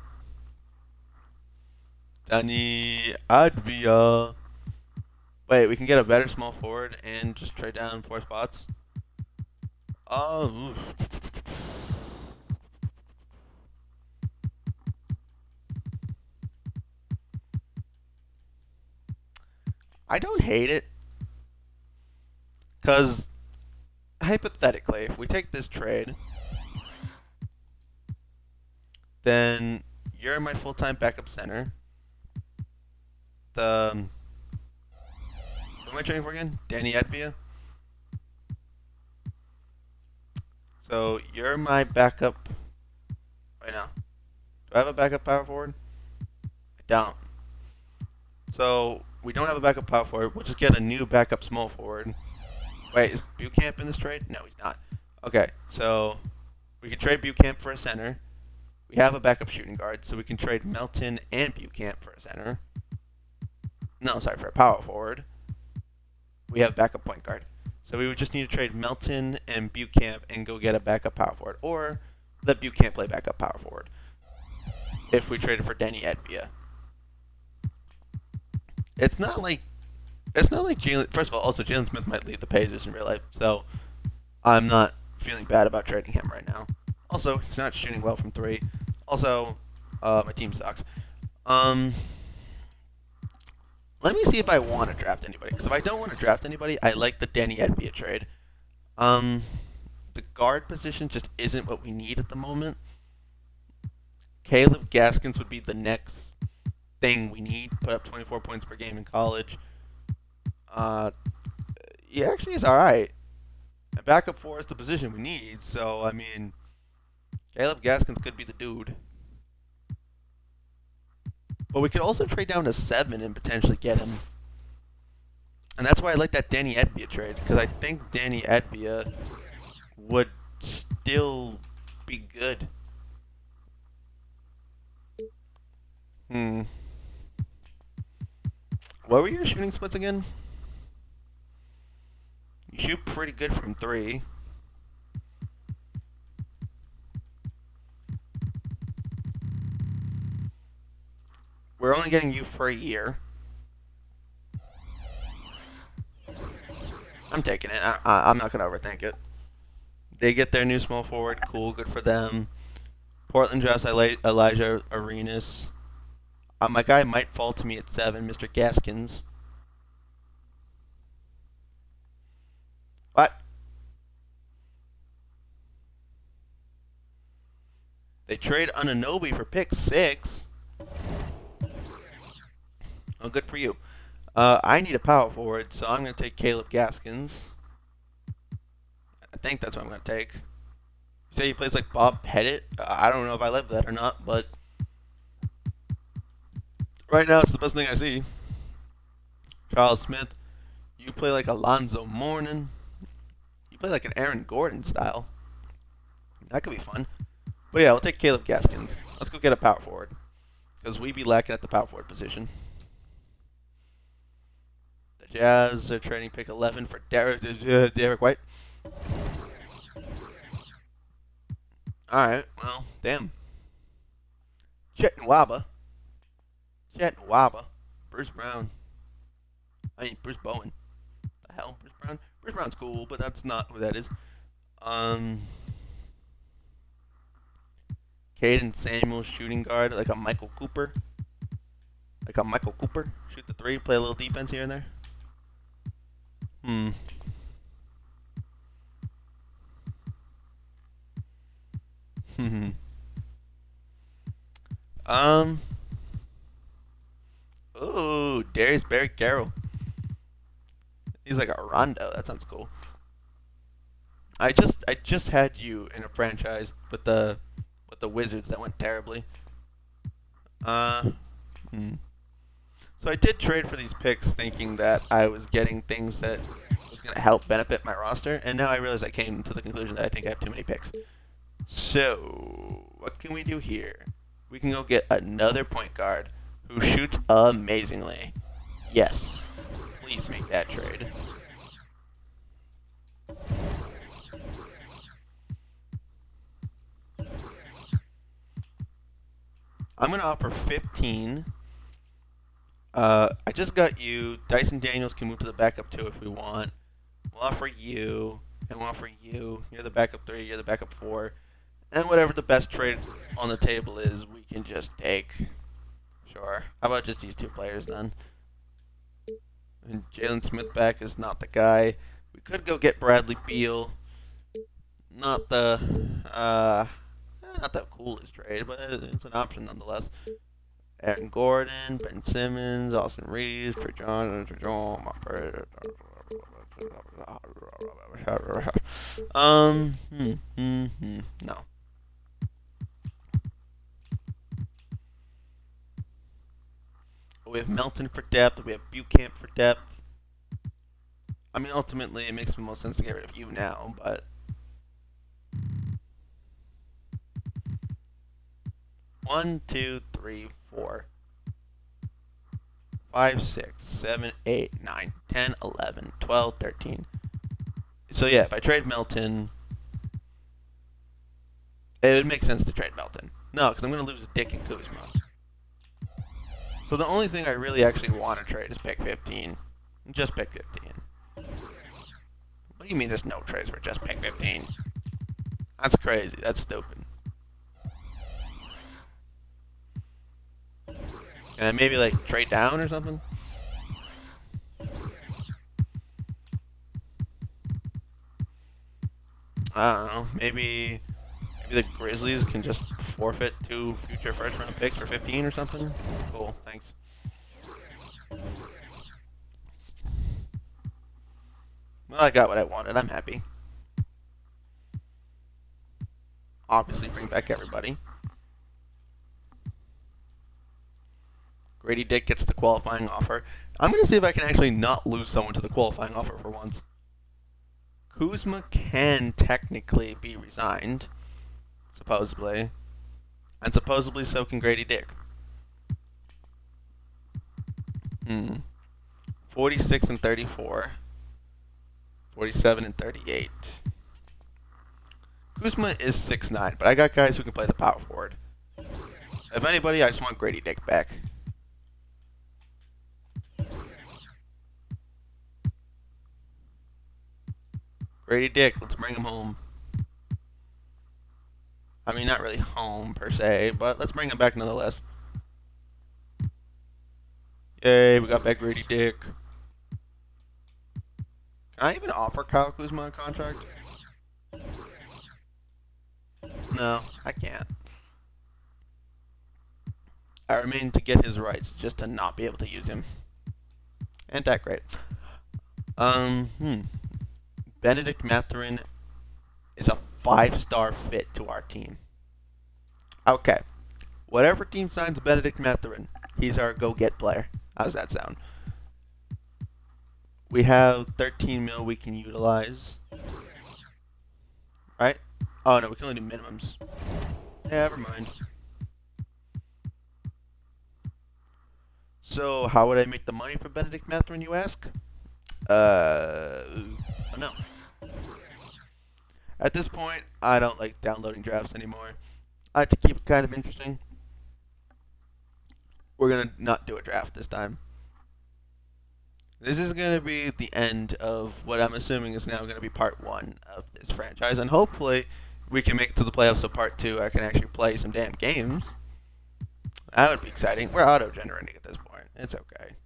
Danny Advia. Wait, we can get a better small forward and just trade down 4 spots. Oh, I don't hate it. Because, hypothetically, if we take this trade, then you're my full-time backup center. Who am I trading for again? Danny Advia. So you're my backup right now. Do I have a backup power forward? I don't. So We don't have a backup power forward. We'll just get a new backup small forward. Wait, is Bucamp in this trade? No, he's not. Okay, so we can trade Bucamp for a center. We have a backup shooting guard, so we can trade Melton and Bucamp for a center. No, sorry, for a power forward. We have backup point guard. So we would just need to trade Melton and Bucamp and go get a backup power forward. Or let Bucamp play backup power forward if we traded for Danny Edvia. It's not like Jalen. First of all, also Jalen Smith might lead the Pacers in real life, so I'm not feeling bad about trading him right now. Also, he's not shooting well from three. Also, my team sucks. Let me see if I want to draft anybody. Because if I don't want to draft anybody, I like the Danny Edvia trade. The guard position just isn't what we need at the moment. Caleb Gaskins would be the next thing we need. Put up 24 points per game in college. He actually is alright. And backup four is the position we need. So, I mean, Caleb Gaskins could be the dude. But we could also trade down to 7 and potentially get him. And that's why I like that Danny Edvia trade. Because I think Danny Edvia would still be good. What were your shooting splits again? You shoot pretty good from 3. We're only getting you for a year. I'm taking it. I'm not going to overthink it. They get their new small forward. Cool. Good for them. Portland drafts Elijah Arenas. My guy might fall to me at 7, Mr. Gaskins. What? They trade Anunoby for pick 6. Oh, good for you. I need a power forward, so I'm going to take Caleb Gaskins. I think that's what I'm going to take. You say he plays like Bob Pettit? I don't know if I love that or not, but right now it's the best thing I see. Charles Smith, you play like Alonzo Mourning. You play like an Aaron Gordon style. That could be fun. But yeah, we'll take Caleb Gaskins. Let's go get a power forward. Because we be lacking at the power forward position. The Jazz are trading pick 11 for Derek White. Alright, well, damn. Chet Nwaba. Bruce Brown. Bruce Bowen. The hell? Bruce Brown? Bruce Brown's cool, but that's not who that is. Caden Samuels, shooting guard, like a Michael Cooper. Shoot the 3, play a little defense here and there. Ooh, Darius Barry Carroll. He's like a Rondo. That sounds cool. I just had you in a franchise with the Wizards that went terribly. So I did trade for these picks thinking that I was getting things that was going to help benefit my roster, and now I realize I came to the conclusion that I think I have too many picks. So, what can we do here? We can go get another point guard who shoots amazingly. Yes. Please make that trade. I'm going to offer 15. I just got you. Dyson Daniels can move to the backup 2 if we want. We'll offer you, and we'll offer you. You're the backup 3, you're the backup 4. And whatever the best trade on the table is, we can just take. Sure. How about just these 2 players then? And Jalen Smith back is not the guy. We could go get Bradley Beal. Not the coolest trade, but it's an option nonetheless. Aaron Gordon, Ben Simmons, Austin Reeves, Trae Young, no. We have Melton for depth. We have Bucamp for depth. I mean, ultimately, it makes the most sense to get rid of you now, but 1, 2, 3, 4, 5, 6, 7, 8, 9, 10, 11, 12, 13. So yeah, if I trade Melton, it would make sense to trade Melton. No, because I'm going to lose Dick and Kuzma. So the only thing I really actually want to trade is pick 15. Just pick 15. What do you mean there's no trades for just pick 15? That's crazy. That's stupid. Can I maybe like trade down or something? I don't know. Maybe the Grizzlies can just forfeit 2 future first round picks for 15 or something? Cool, thanks. Well, I got what I wanted. I'm happy. Obviously, bring back everybody. Grady Dick gets the qualifying offer. I'm going to see if I can actually not lose someone to the qualifying offer for once. Kuzma can technically be resigned, supposedly. And supposedly so can Grady Dick. 46 and 34. 47 and 38. Kuzma is 6'9", but I got guys who can play the power forward. If anybody, I just want Grady Dick back. Grady Dick, let's bring him home. I mean, not really home per se, but let's bring him back nonetheless. Yay, we got back Grady Dick. Can I even offer Kyle Kuzma a contract? No, I can't. I remain to get his rights, just to not be able to use him. Ain't that great? Benedict Mathurin is a 5-star fit to our team. Okay. Whatever team signs Benedict Mathurin, he's our go-get player. How's that sound? We have 13 mil we can utilize. Right? Oh, no, we can only do minimums. Yeah, never mind. So, how would I make the money for Benedict Mathurin, you ask? No. At this point, I don't like downloading drafts anymore. I like to keep it kind of interesting. We're going to not do a draft this time. This is going to be the end of what I'm assuming is now going to be part 1 of this franchise. And hopefully, we can make it to the playoffs, so part 2, I can actually play some damn games. That would be exciting. We're auto-generating at this point. It's okay.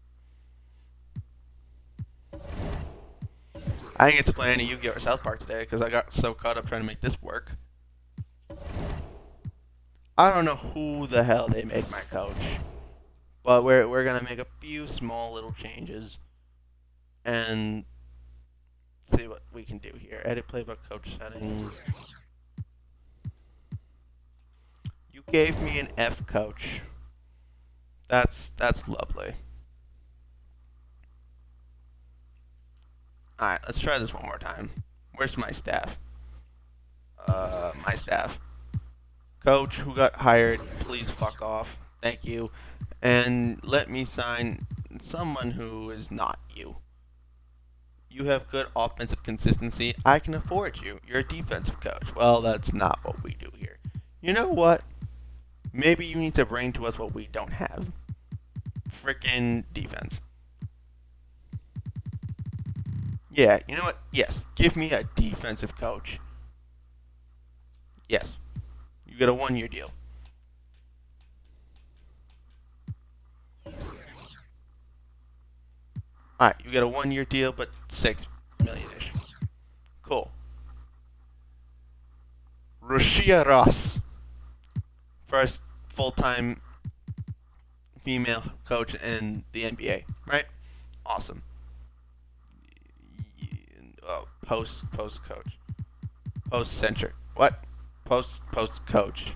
I didn't get to play any Yu-Gi-Oh! Or South Park today because I got so caught up trying to make this work. I don't know who the hell they made my coach. But we're going to make a few small little changes. And see what we can do here. Edit playbook coach settings. You gave me an F coach. That's lovely. Alright, let's try this one more time. Where's my staff? My staff. Coach who got hired, please fuck off. Thank you. And let me sign someone who is not you. You have good offensive consistency. I can afford you. You're a defensive coach. Well, that's not what we do here. You know what? Maybe you need to bring to us what we don't have. Frickin' defense. Yeah, you know what? Yes, give me a defensive coach. Yes. You get a 1-year deal. Alright, you get a 1-year deal, but 6 million-ish. Cool. Rashia Ross. First full-time female coach in the NBA, right? Awesome. Oh, post coach. Post-centric. What? Post coach.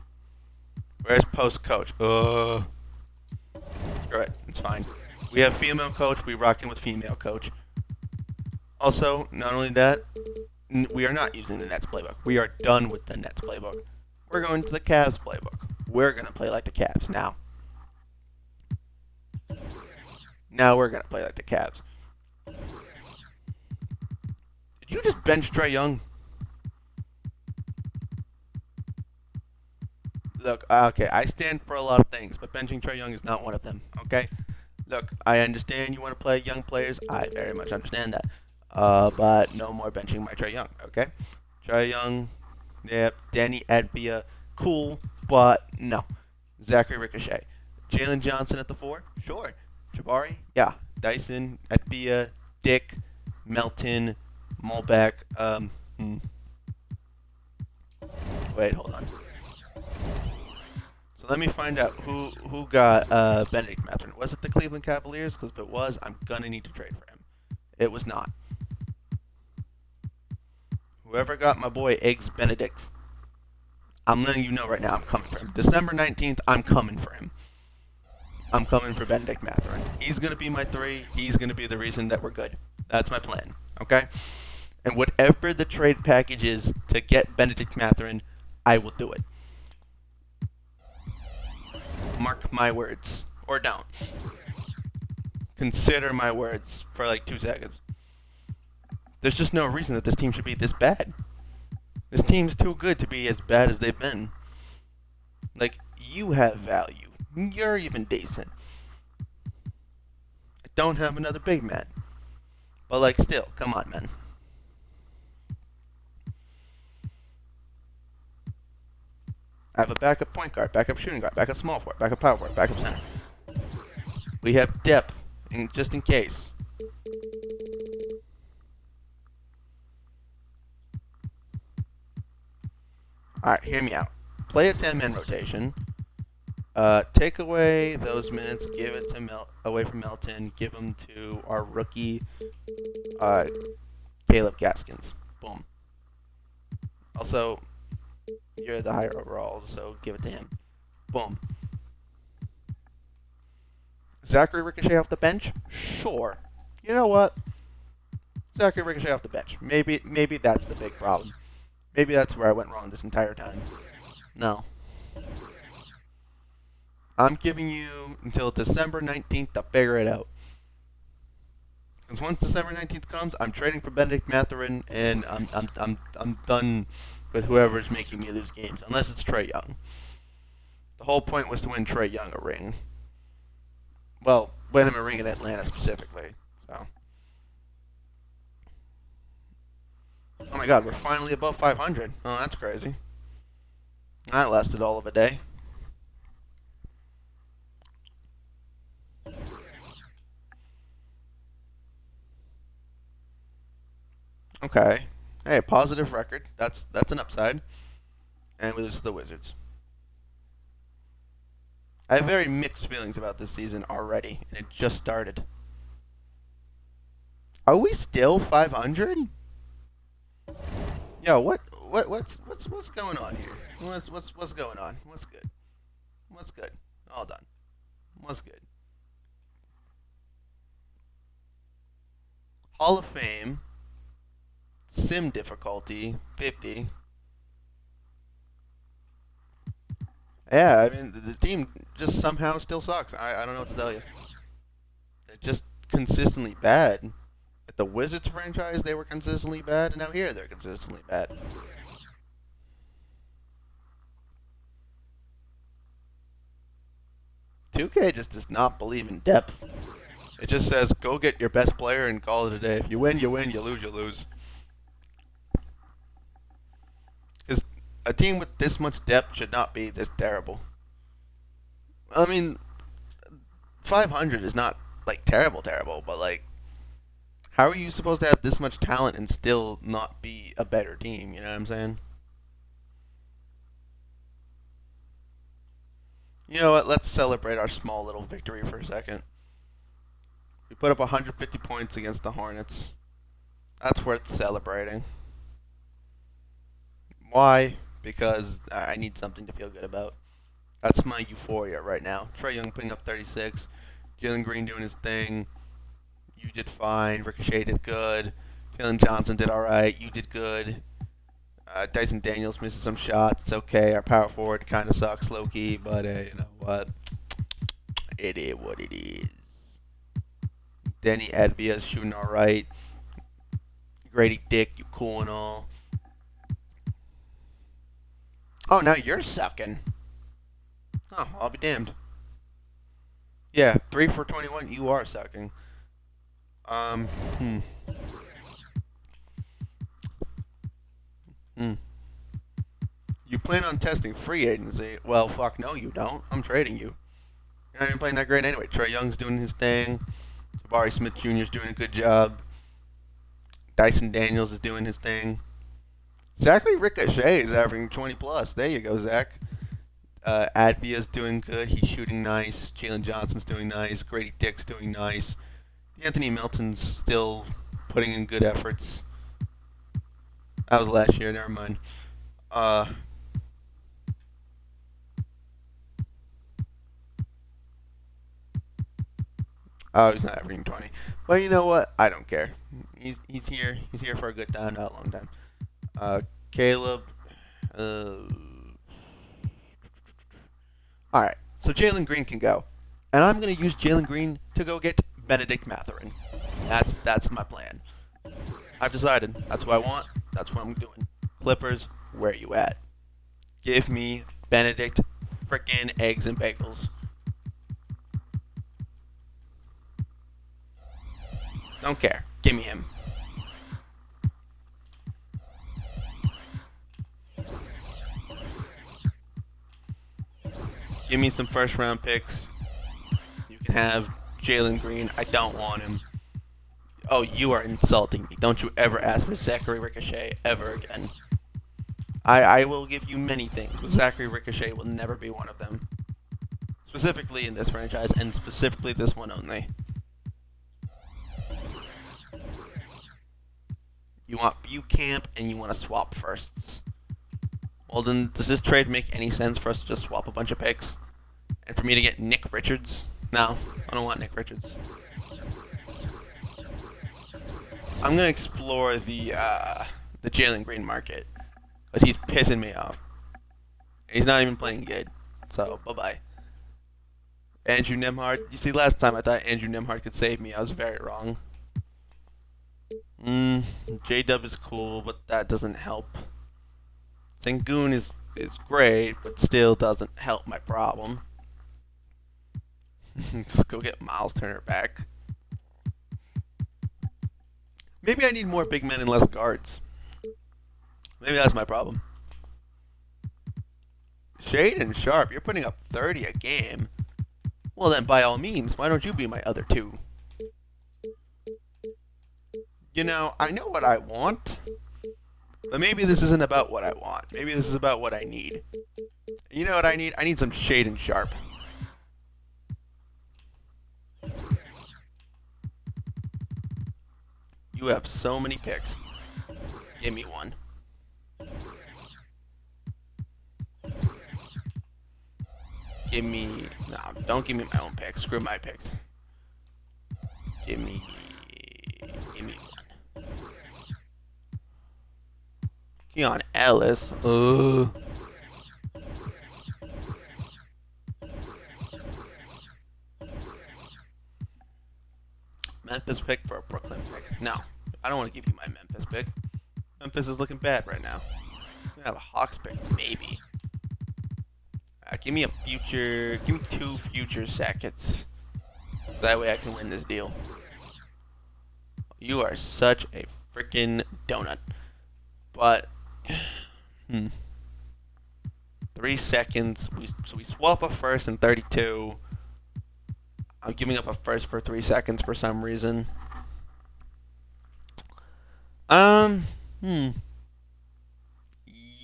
Where's post coach? Alright, it's fine. We have female coach, we rocking with female coach. Also, not only that, we are not using the Nets playbook. We are done with the Nets playbook. We're going to the Cavs playbook. We're going to play like the Cavs now. Now we're going to play like the Cavs. Did you just bench Trae Young? Look, okay, I stand for a lot of things, but benching Trae Young is not one of them, okay? Look, I understand you want to play young players. I very much understand that. But no more benching my Trae Young, okay? Trae Young, yep, Danny Advia, cool, but no. Zachary Ricochet. Jalen Johnson at the 4? Sure. Jabari? Yeah. Dyson, Advia, Dick, Melton, Mulbeck, Wait, hold on. So let me find out who got Benedict Mathurin. Was it the Cleveland Cavaliers? Because if it was, I'm going to need to trade for him. It was not. Whoever got my boy Eggs Benedict, I'm letting you know right now I'm coming for him. December 19th, I'm coming for him. I'm coming for Benedict Mathurin. He's going to be my 3. He's going to be the reason that we're good. That's my plan, okay? And whatever the trade package is to get Benedict Mathurin, I will do it. Mark my words. Or don't. Consider my words for like 2 seconds. There's just no reason that this team should be this bad. This team's too good to be as bad as they've been. Like, you have value. You're even decent. I don't have another big man. But, like, still, come on, man. I have a backup point guard, backup shooting guard, backup small forward, backup power forward, backup center. We have depth, just in case. Alright, hear me out. Play a 10-man rotation. Take away those minutes, give it to away from Melton, give them to our rookie, Caleb Gaskins. Boom. Also, you're the higher overall, so give it to him. Boom. Zachary Ricochet off the bench? Sure. You know what? Zachary Ricochet off the bench. Maybe that's the big problem. Maybe that's where I went wrong this entire time. No. I'm giving you until December 19th to figure it out. Because once December 19th comes, I'm trading for Benedict Mathurin, and I'm done with whoever's making me lose games, unless it's Trae Young. The whole point was to win Trae Young a ring. Well, win him a ring in Atlanta specifically. So. Oh my God, we're finally above 500. Oh, that's crazy. That lasted all of a day. Okay. Hey, positive record. That's an upside. And we lose to the Wizards. I have very mixed feelings about this season already, and it just started. Are we still 500? Yo, what's going on here? What's going on? What's good? What's good? All done. What's good? Hall of Fame. Sim difficulty 50. Yeah, I mean the team just somehow still sucks. I don't know what to tell you. They're just consistently bad. At the Wizards franchise, they were consistently bad, and now here they're consistently bad. $2K just does not believe in depth. It just says, go get your best player and call it a day. If you win, you win. You lose, you lose. Because a team with this much depth should not be this terrible. I mean, 500 is not, like, terrible, but, like, how are you supposed to have this much talent and still not be a better team? You know what I'm saying? You know what? Let's celebrate our small little victory for a second. We put up 150 points against the Hornets. That's worth celebrating. Why? Because I need something to feel good about. That's my euphoria right now. Trae Young putting up 36. Jalen Green doing his thing. You did fine. Ricochet did good. Jalen Johnson did all right. You did good. Dyson Daniels misses some shots. It's okay. Our power forward kind of sucks, low key, but you know what? It is what it is. Denny Advia's shooting all right. Grady Dick, you cool and all. Oh, now you're sucking. Oh, I'll be damned. Yeah, 3 for 21. You are sucking. Um. Hmm. Hmm. You plan on testing free agency? Well, fuck no, you don't. I'm trading you. You're not even playing that great anyway. Trae Young's doing his thing. Jabari Smith Jr.'s doing a good job. Dyson Daniels is doing his thing. Zachary Ricochet is averaging 20 plus. There you go, Zach. Advia's doing good. He's shooting nice. Jalen Johnson's doing nice. Grady Dick's doing nice. Anthony Melton's still putting in good efforts. That was last year. Never mind. Oh, he's not averaging 20. But you know what? I don't care. He's here. He's here for a good time, not a long time. Caleb. All right. So Jalen Green can go, and I'm gonna use Jalen Green to go get Benedict Mathurin. That's my plan. I've decided. That's what I want. That's what I'm doing. Clippers, where you at? Give me Benedict frickin' eggs and bagels. Don't care. Give me him. Give me some first round picks. You can have Jalen Green. I don't want him. Oh, you are insulting me. Don't you ever ask for Zachary Ricochet ever again. I will give you many things, but Zachary Ricochet will never be one of them. Specifically in this franchise, and specifically this one only. You want Bucamp, and you want to swap firsts. Well, then, does this trade make any sense for us to just swap a bunch of picks? And for me to get Nick Richards? No, I don't want Nick Richards. I'm going to explore the Jalen Green market. Because he's pissing me off. He's not even playing good. So, bye-bye. Andrew Nemhard. You see, last time I thought Andrew Nemhard could save me. I was very wrong. J-Dub is cool, but that doesn't help. Sengun is great, but still doesn't help my problem. Let's go get Miles Turner back. Maybe I need more big men and less guards. Maybe that's my problem. Shade and Sharp, you're putting up 30 a game. Well then, by all means, why don't you be my other two? You know, I know what I want, but maybe this isn't about what I want. Maybe this is about what I need. You know what I need? I need some Shade and Sharp. You have so many picks. Give me one. Give me... Nah, don't give me my own picks. Screw my picks. Give me one. Keon Ellis. Memphis pick for a Brooklyn pick. No, I don't want to give you my Memphis pick. Memphis is looking bad right now. I'm gonna have a Hawks pick, maybe. Give me a future. Give me 2 future seconds. That way I can win this deal. You are such a freaking donut. But 3 seconds. So we swap a first and 32. I'm giving up a first for 3 seconds for some reason.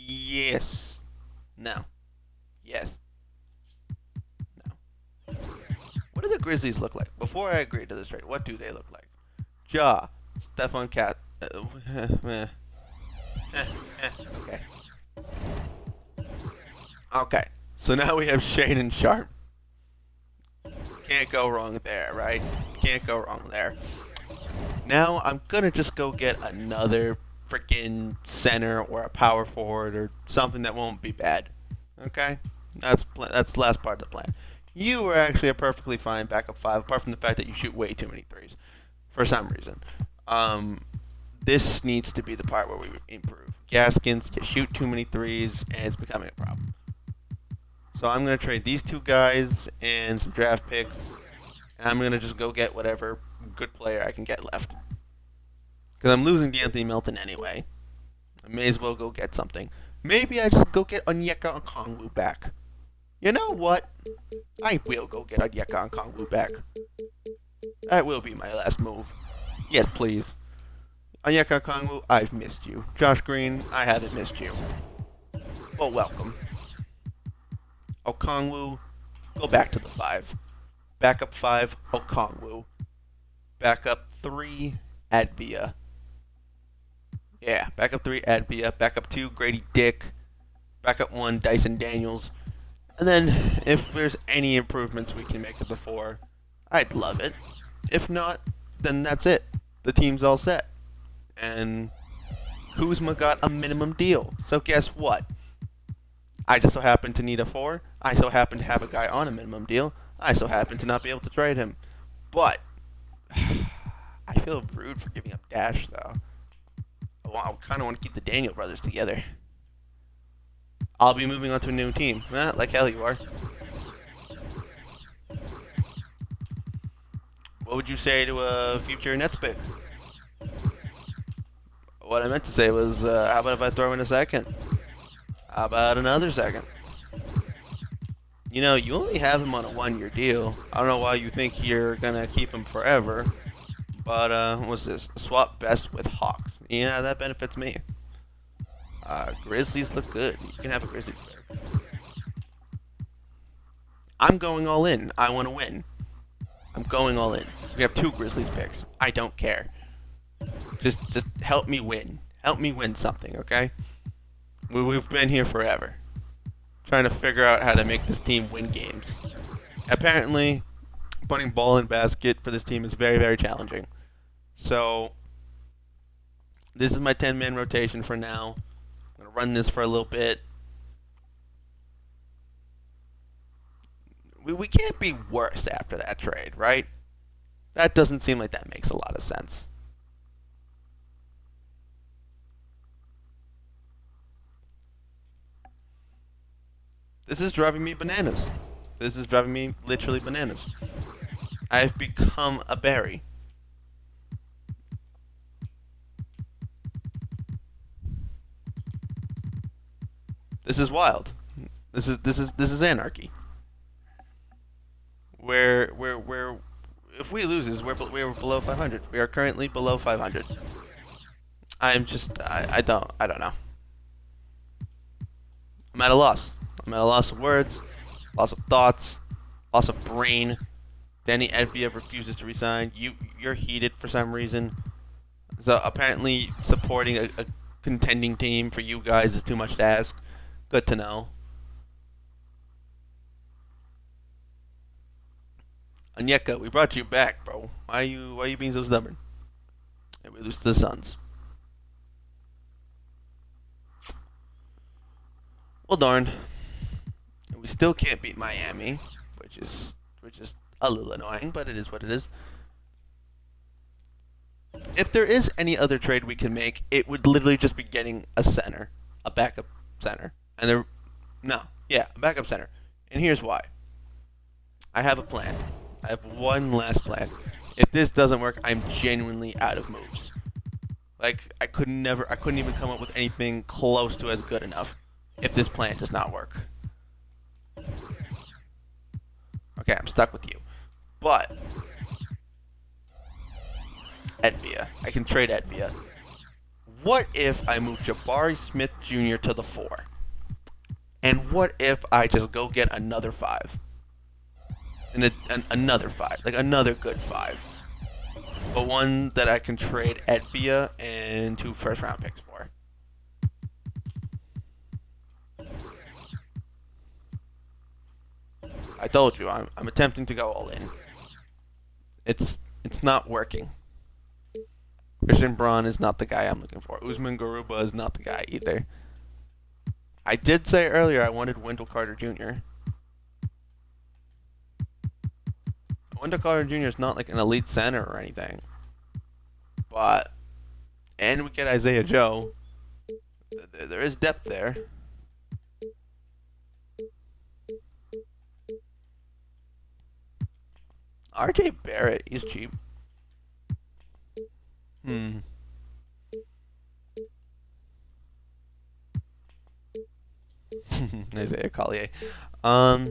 Yes. No. Yes. No. What do the Grizzlies look like? Before I agree to this trade, what do they look like? Ja, Stephon Cat. Okay. Okay. So now we have Shane and Sharp. Can't go wrong there, right? Can't go wrong there. Now I'm gonna just go get another freaking center or a power forward or something that won't be bad. Okay, that's the last part of the plan. You were actually a perfectly fine backup five, apart from the fact that you shoot way too many threes for some reason. Um, this needs to be the part where we improve. Gaskins just shoot too many threes, and it's becoming a problem. So I'm gonna trade these two guys and some draft picks, and I'm gonna just go get whatever good player I can get left. Because I'm losing D'Anthony Melton anyway. I may as well go get something. Maybe I just go get Onyeka Okongwu back. You know what? I will go get Onyeka Okongwu back. That will be my last move. Yes, please. Onyeka Okongwu, I've missed you. Josh Green, I haven't missed you. Well, welcome. Okongwu, go back to the 5. Backup 5, Okongwu. Backup 3, Adbia. Yeah, backup 3, Adbia. Backup 2, Grady Dick. Backup 1, Dyson Daniels. And then, if there's any improvements we can make at the 4, I'd love it. If not, then that's it. The team's all set. And Kuzma got a minimum deal. So guess what? I just so happen to need a 4. I so happen to have a guy on a minimum deal. I so happen to not be able to trade him. But I feel rude for giving up Dash, though. I kind of want to keep the Daniel brothers together. I'll be moving on to a new team. Like hell you are. What would you say to a future Nets pick? What I meant to say was, how about if I throw in a second? How about another second? You know, you only have him on a 1-year deal. I don't know why you think you're going to keep him forever. But, what's this? Swap best with Hawks. Yeah, that benefits me. Grizzlies look good. You can have a Grizzlies player. I'm going all in. I want to win. I'm going all in. We have 2 Grizzlies picks. I don't care. Just help me win. Help me win something, okay? We've been here forever. Trying to figure out how to make this team win games. Apparently, putting ball in basket for this team is very, very challenging. So, this is my 10-man rotation for now. I'm going to run this for a little bit. We can't be worse after that trade, right? That doesn't seem like that makes a lot of sense. This is driving me bananas. This is driving me literally bananas. I've become a berry. This is wild. This is anarchy. Where if we lose this, we're below 500. We are currently below 500. I don't know. I'm at a loss. I'm at a loss of words, loss of thoughts, loss of brain. Danny Adbia refuses to resign. You're heated for some reason. So apparently supporting a contending team for you guys is too much to ask. Good to know. Onyeka, we brought you back, bro. Why are you being so stubborn? And we lose to the Suns. Well, darn. And we still can't beat Miami, which is a little annoying, but it is what it is. If there is any other trade we can make, it would literally just be getting a center, a backup center, and a backup center. And here's why. I have a plan. I have one last plan. If this doesn't work, I'm genuinely out of moves. Like I couldn't even come up with anything close to as good enough if this plan does not work. Okay, I'm stuck with you. But Adbia. I can trade Adbia. What if I move Jabari Smith Jr. to the 4? And what if I just go get another 5? And another 5. Like another good 5. But one that I can trade Adbia and 2 first-round picks for. I told you, I'm attempting to go all in. It's not working. Christian Braun is not the guy I'm looking for. Usman Garuba is not the guy either. I did say earlier I wanted Wendell Carter Jr. Wendell Carter Jr. is not like an elite center or anything. But, and we get Isaiah Joe. There is depth there. RJ Barrett, he's cheap. Isaiah Collier. No.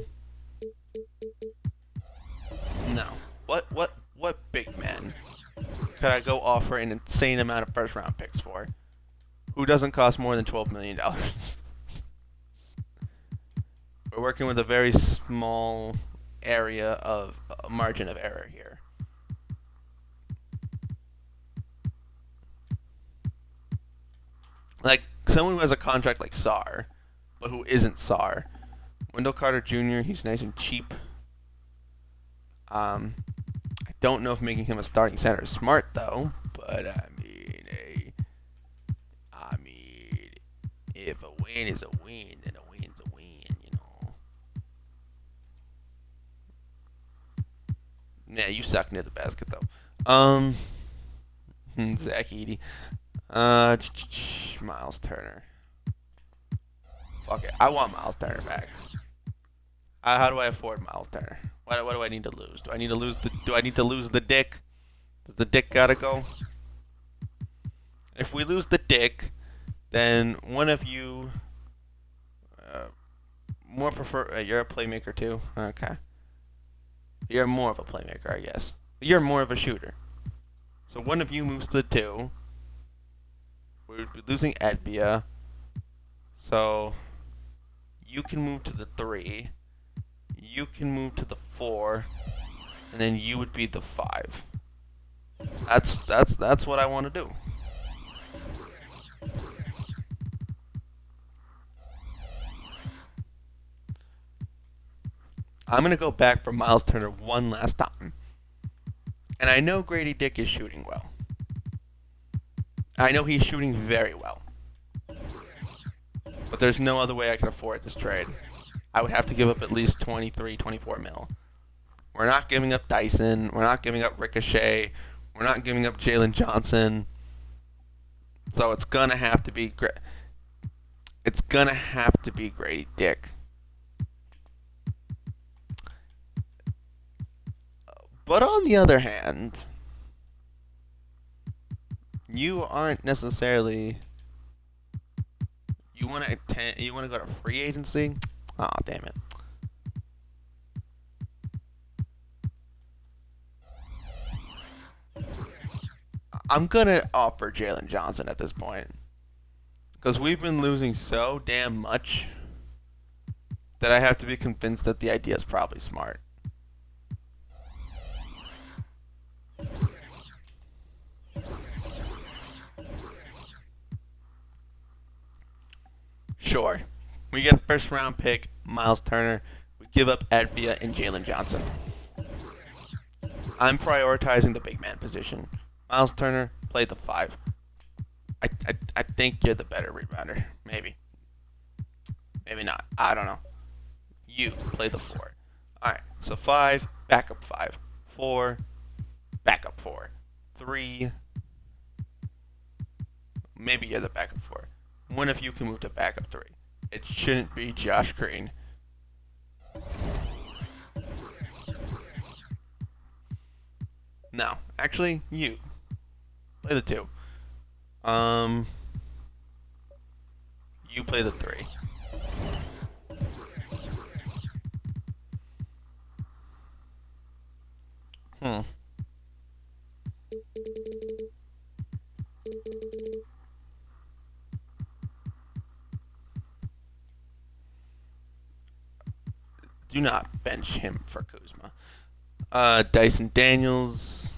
What big man could I go offer an insane amount of first round picks for? Who doesn't cost more than $12 million? We're working with a very small area of margin of error here. Like someone who has a contract like Sarr, but who isn't Sarr. Wendell Carter Jr., he's nice and cheap. I don't know if making him a starting center is smart though, but I mean, if a win is a win, then a win's a win, you know. Yeah, you suck near the basket though. Zach Edey. Miles Turner. Fuck it, I want Miles Turner back. How do I afford Miles Turner? What do I need to lose? Do I need to lose the dick? Does the dick gotta go? If we lose the dick, then one of you more prefer. You're a playmaker too. Okay. You're more of a playmaker, I guess. You're more of a shooter. So one of you moves to the 2. We'd be losing Edbia. So you can move to the 3. You can move to the 4, and then you would be the 5. That's what I want to do. I'm gonna go back for Miles Turner one last time, and I know Grady Dick is shooting well. I know he's shooting very well, but there's no other way I can afford this trade. I would have to give up at least 23, 24 mil. We're not giving up Dyson. We're not giving up Ricochet. We're not giving up Jalen Johnson. So it's gonna have to be Grady Dick. But on the other hand, you aren't necessarily. You want to go to free agency? Aw, oh, damn it. I'm going to offer Jalen Johnson at this point. Because we've been losing so damn much that I have to be convinced that the idea is probably smart. Sure. We get a first round pick, Miles Turner. We give up Edbia and Jalen Johnson. I'm prioritizing the big man position. Miles Turner, play the 5. I think you're the better rebounder. Maybe. Maybe not. I don't know. You play the 4. Alright, so 5, backup 5. 4, backup 4. 3, maybe you're the backup 4. One of you can move to backup 3. It shouldn't be Josh Green. No, actually, you play the 2. You play the 3. Do not bench him for Kuzma. Dyson Daniels.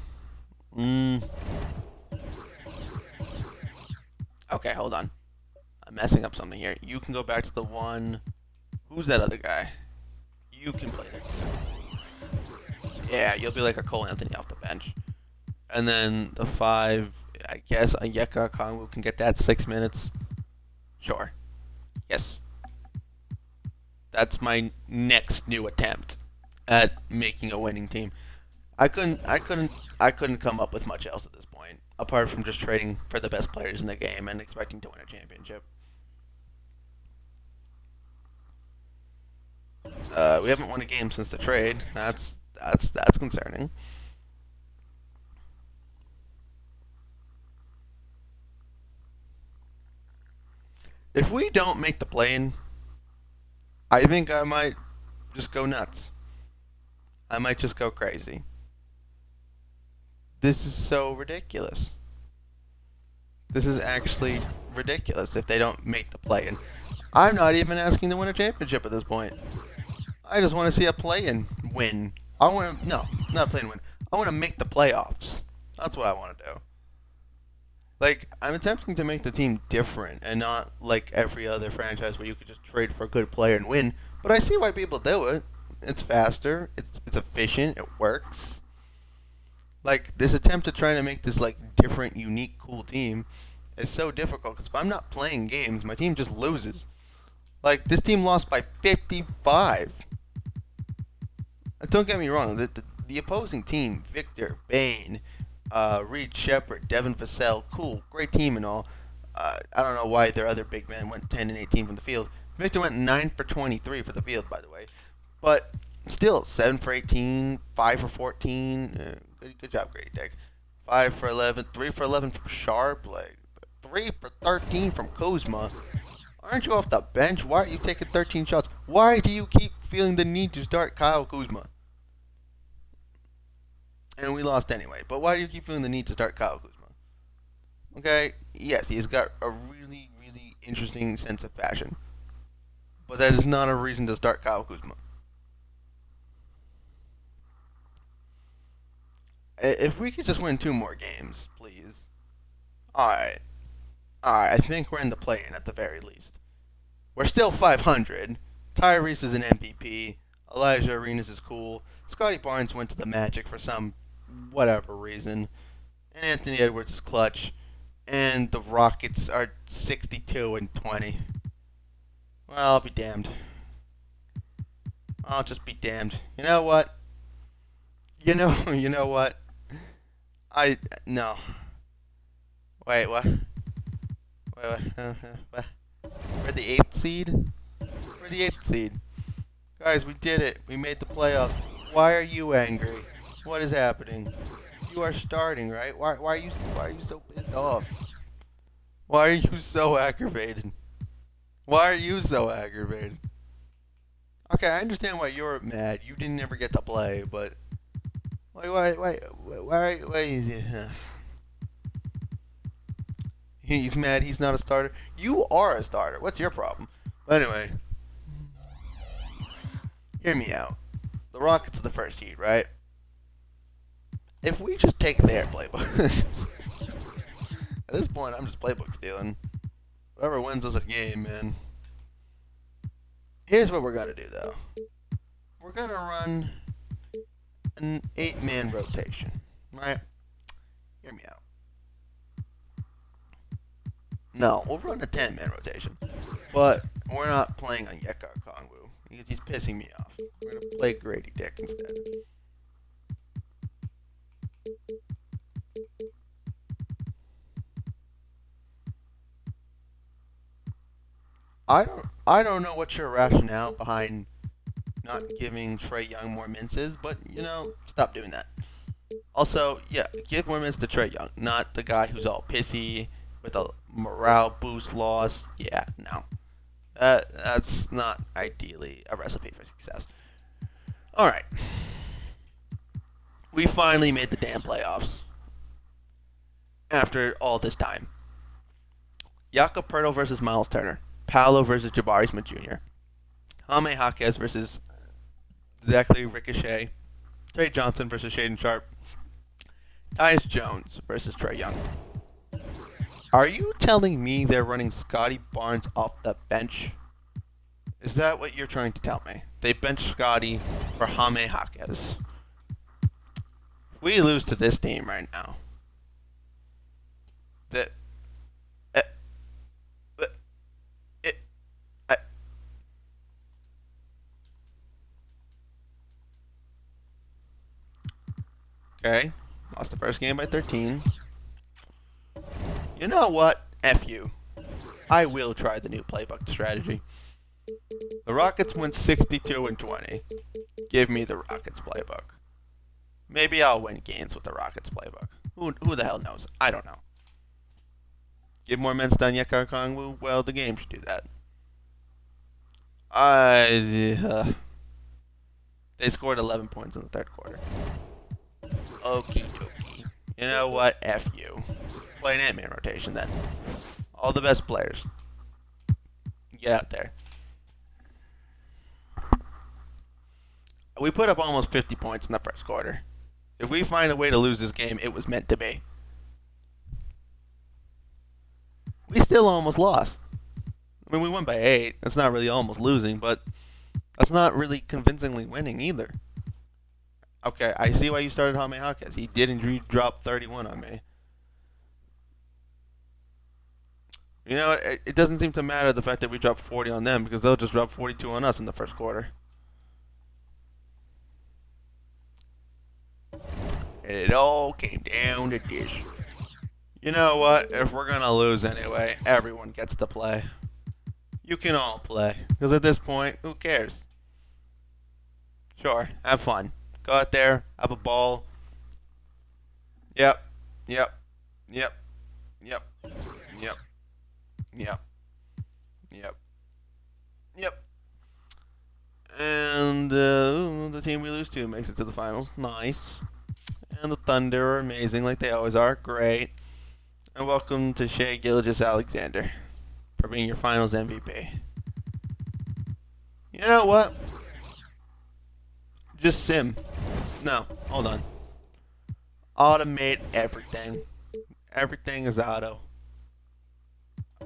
Okay, hold on. I'm messing up something here. You can go back to the 1. Who's that other guy? You can play there too. Yeah, you'll be like a Cole Anthony off the bench. And then the 5, I guess Onyeka Okongwu can get that 6 minutes. Sure. Yes. That's my next new attempt at making a winning team. I couldn't come up with much else at this point, apart from just trading for the best players in the game and expecting to win a championship. We haven't won a game since the trade. That's concerning. If we don't make the play-in, I think I might just go nuts. I might just go crazy. This is so ridiculous. This is actually ridiculous if they don't make the play-in. I'm not even asking to win a championship at this point. I just want to see a play-in win. I want to, no, not a play-in win. I want to make the playoffs. That's what I want to do. Like, I'm attempting to make the team different and not like every other franchise where you could just trade for a good player and win. But I see why people do it. It's faster. It's efficient. It works. Like, this attempt to try to make this like different, unique, cool team is so difficult because if I'm not playing games, my team just loses. Like, this team lost by 55. Don't get me wrong. The opposing team, Victor, Bain, Reed Shepard, Devin Vassell, cool, great team and all. I don't know why their other big men went 10 and 18 from the field. Victor went 9 for 23 for the field, by the way. But still, 7 for 18, 5 for 14. Good job, Grady Dick. 5 for 11, 3 for 11 from Sharp, like 3 for 13 from Kuzma. Aren't you off the bench? Why are you taking 13 shots? Why do you keep feeling the need to start Kyle Kuzma? And we lost anyway. But why do you keep feeling the need to start Kyle Kuzma? Okay, yes, he's got a really, really interesting sense of fashion. But that is not a reason to start Kyle Kuzma. If we could just win 2 more games, please. Alright. Alright, I think we're in the play-in at the very least. We're still 500. Tyrese is an MVP. Elijah Arenas is cool. Scotty Barnes went to the Magic for some whatever reason. And Anthony Edwards is clutch. And the Rockets are 62 and 20. Well, I'll be damned. I'll just be damned. You know what? You know what? No. Wait, what? What? We're the 8th seed? We're the 8th seed. Guys, we did it. We made the playoffs. Why are you angry? What is happening? You are starting, right? Why are you so pissed off? Why are you so aggravated? Why are you so aggravated? Okay, I understand why you're mad. You didn't ever get to play, but why? He's mad. He's not a starter. You are a starter. What's your problem? But anyway, hear me out. The Rockets are the first seed, right? If we just take their playbook, at this point, I'm just playbook stealing. Whoever wins us a game, man. Here's what we're gonna do, though. We're gonna run an 8-man rotation, right? Hear me out. No, we'll run a 10-man rotation. But we're not playing on Onyeka Okongwu because he's pissing me off. We're going to play Grady Dick instead. I don't know what your rationale behind not giving Trae Young more minutes is, but, stop doing that. Also, yeah, give more minutes to Trae Young, not the guy who's all pissy with a morale boost loss. Yeah, no. That's not ideally a recipe for success. Alright. We finally made the damn playoffs. After all this time. Jakob Poeltl versus Miles Turner. Paolo versus Jabari Smith Jr. Jaime Jaquez versus Zachary Ricochet. Trey Johnson versus Shaden Sharp. Tyus Jones versus Trae Young. Are you telling me they're running Scotty Barnes off the bench? Is that what you're trying to tell me? they bench Scotty for Jaime Jaquez. If we lose to this team right now, that it, I, okay, lost the first game by 13. You know what? F you. I will try the new playbook strategy. The Rockets win 62-20. Give me the Rockets playbook. Maybe I'll win games with the Rockets playbook. Who the hell knows? I don't know. Give more minutes than Onyeka Okongwu? Well, the game should do that. They scored 11 points in the third quarter. Okie dokie. You know what? F you. Play an Ant-Man rotation then. All the best players. Get out there. We put up almost 50 points in the first quarter. If we find a way to lose this game, it was meant to be. We still almost lost. I mean, we won by 8. That's not really almost losing, but that's not really convincingly winning either. Okay, I see why you started Jaime Jaquez. He didn't drop 31 on me. You know, it doesn't seem to matter the fact that we dropped 40 on them because they'll just drop 42 on us in the first quarter. And it all came down to this. You know what? If we're going to lose anyway, everyone gets to play. You can all play. Because at this point, who cares? Sure, have fun. Go out there, have a ball. Yep. Yep. Yep. Yep. Yep. Yep. Yep. Yep. And the team we lose to makes it to the finals. Nice. And the Thunder are amazing like they always are. Great. And welcome to Shai Gilgeous-Alexander for being your finals MVP. You know what? Just sim. No, hold on. Automate everything. Everything is auto.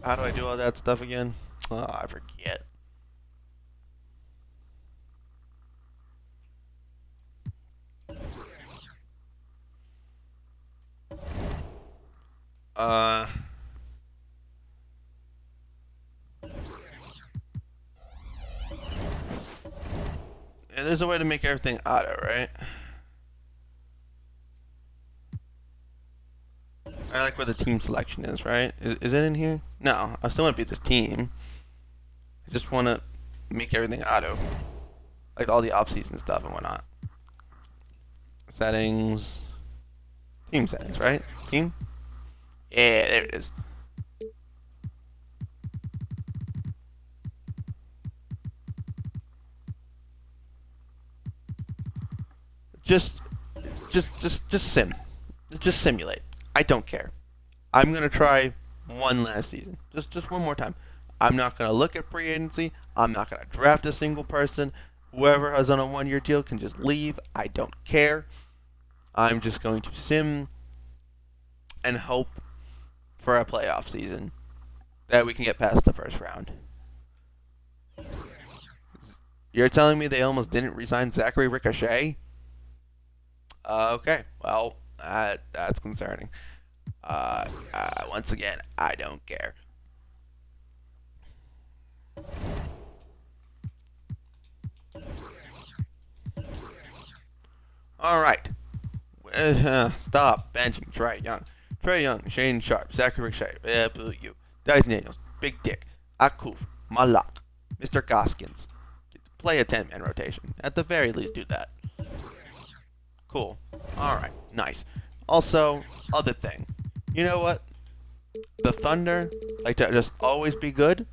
How do I do all that stuff again? Oh, I forget. Yeah, there's a way to make everything auto, right? I like where the team selection is, right? Is it in here? No, I still want to beat this team. I just want to make everything auto. Like all the off-season stuff and whatnot. Settings. Team settings, right? Team? Yeah, there it is. Just sim. Just simulate. I don't care. I'm gonna try one last season. Just one more time. I'm not gonna look at free agency. I'm not gonna draft a single person. Whoever is on a 1-year deal can just leave. I don't care. I'm just going to sim and hope for a playoff season that we can get past the first round. You're telling me they almost didn't resign Zachary Ricochet? Okay, well, that's concerning. Once again, I don't care. All right. Stop benching Trae Young. Trae Young, Shane Sharp, Zachary Ricochet, boo you. Dyson Daniels, Big Dick, Akuf, Malak, Mr. Goskins. Play a 10-man rotation. At the very least, do that. Cool. Alright, nice. Also, other thing. You know what? The Thunder like to just always be good.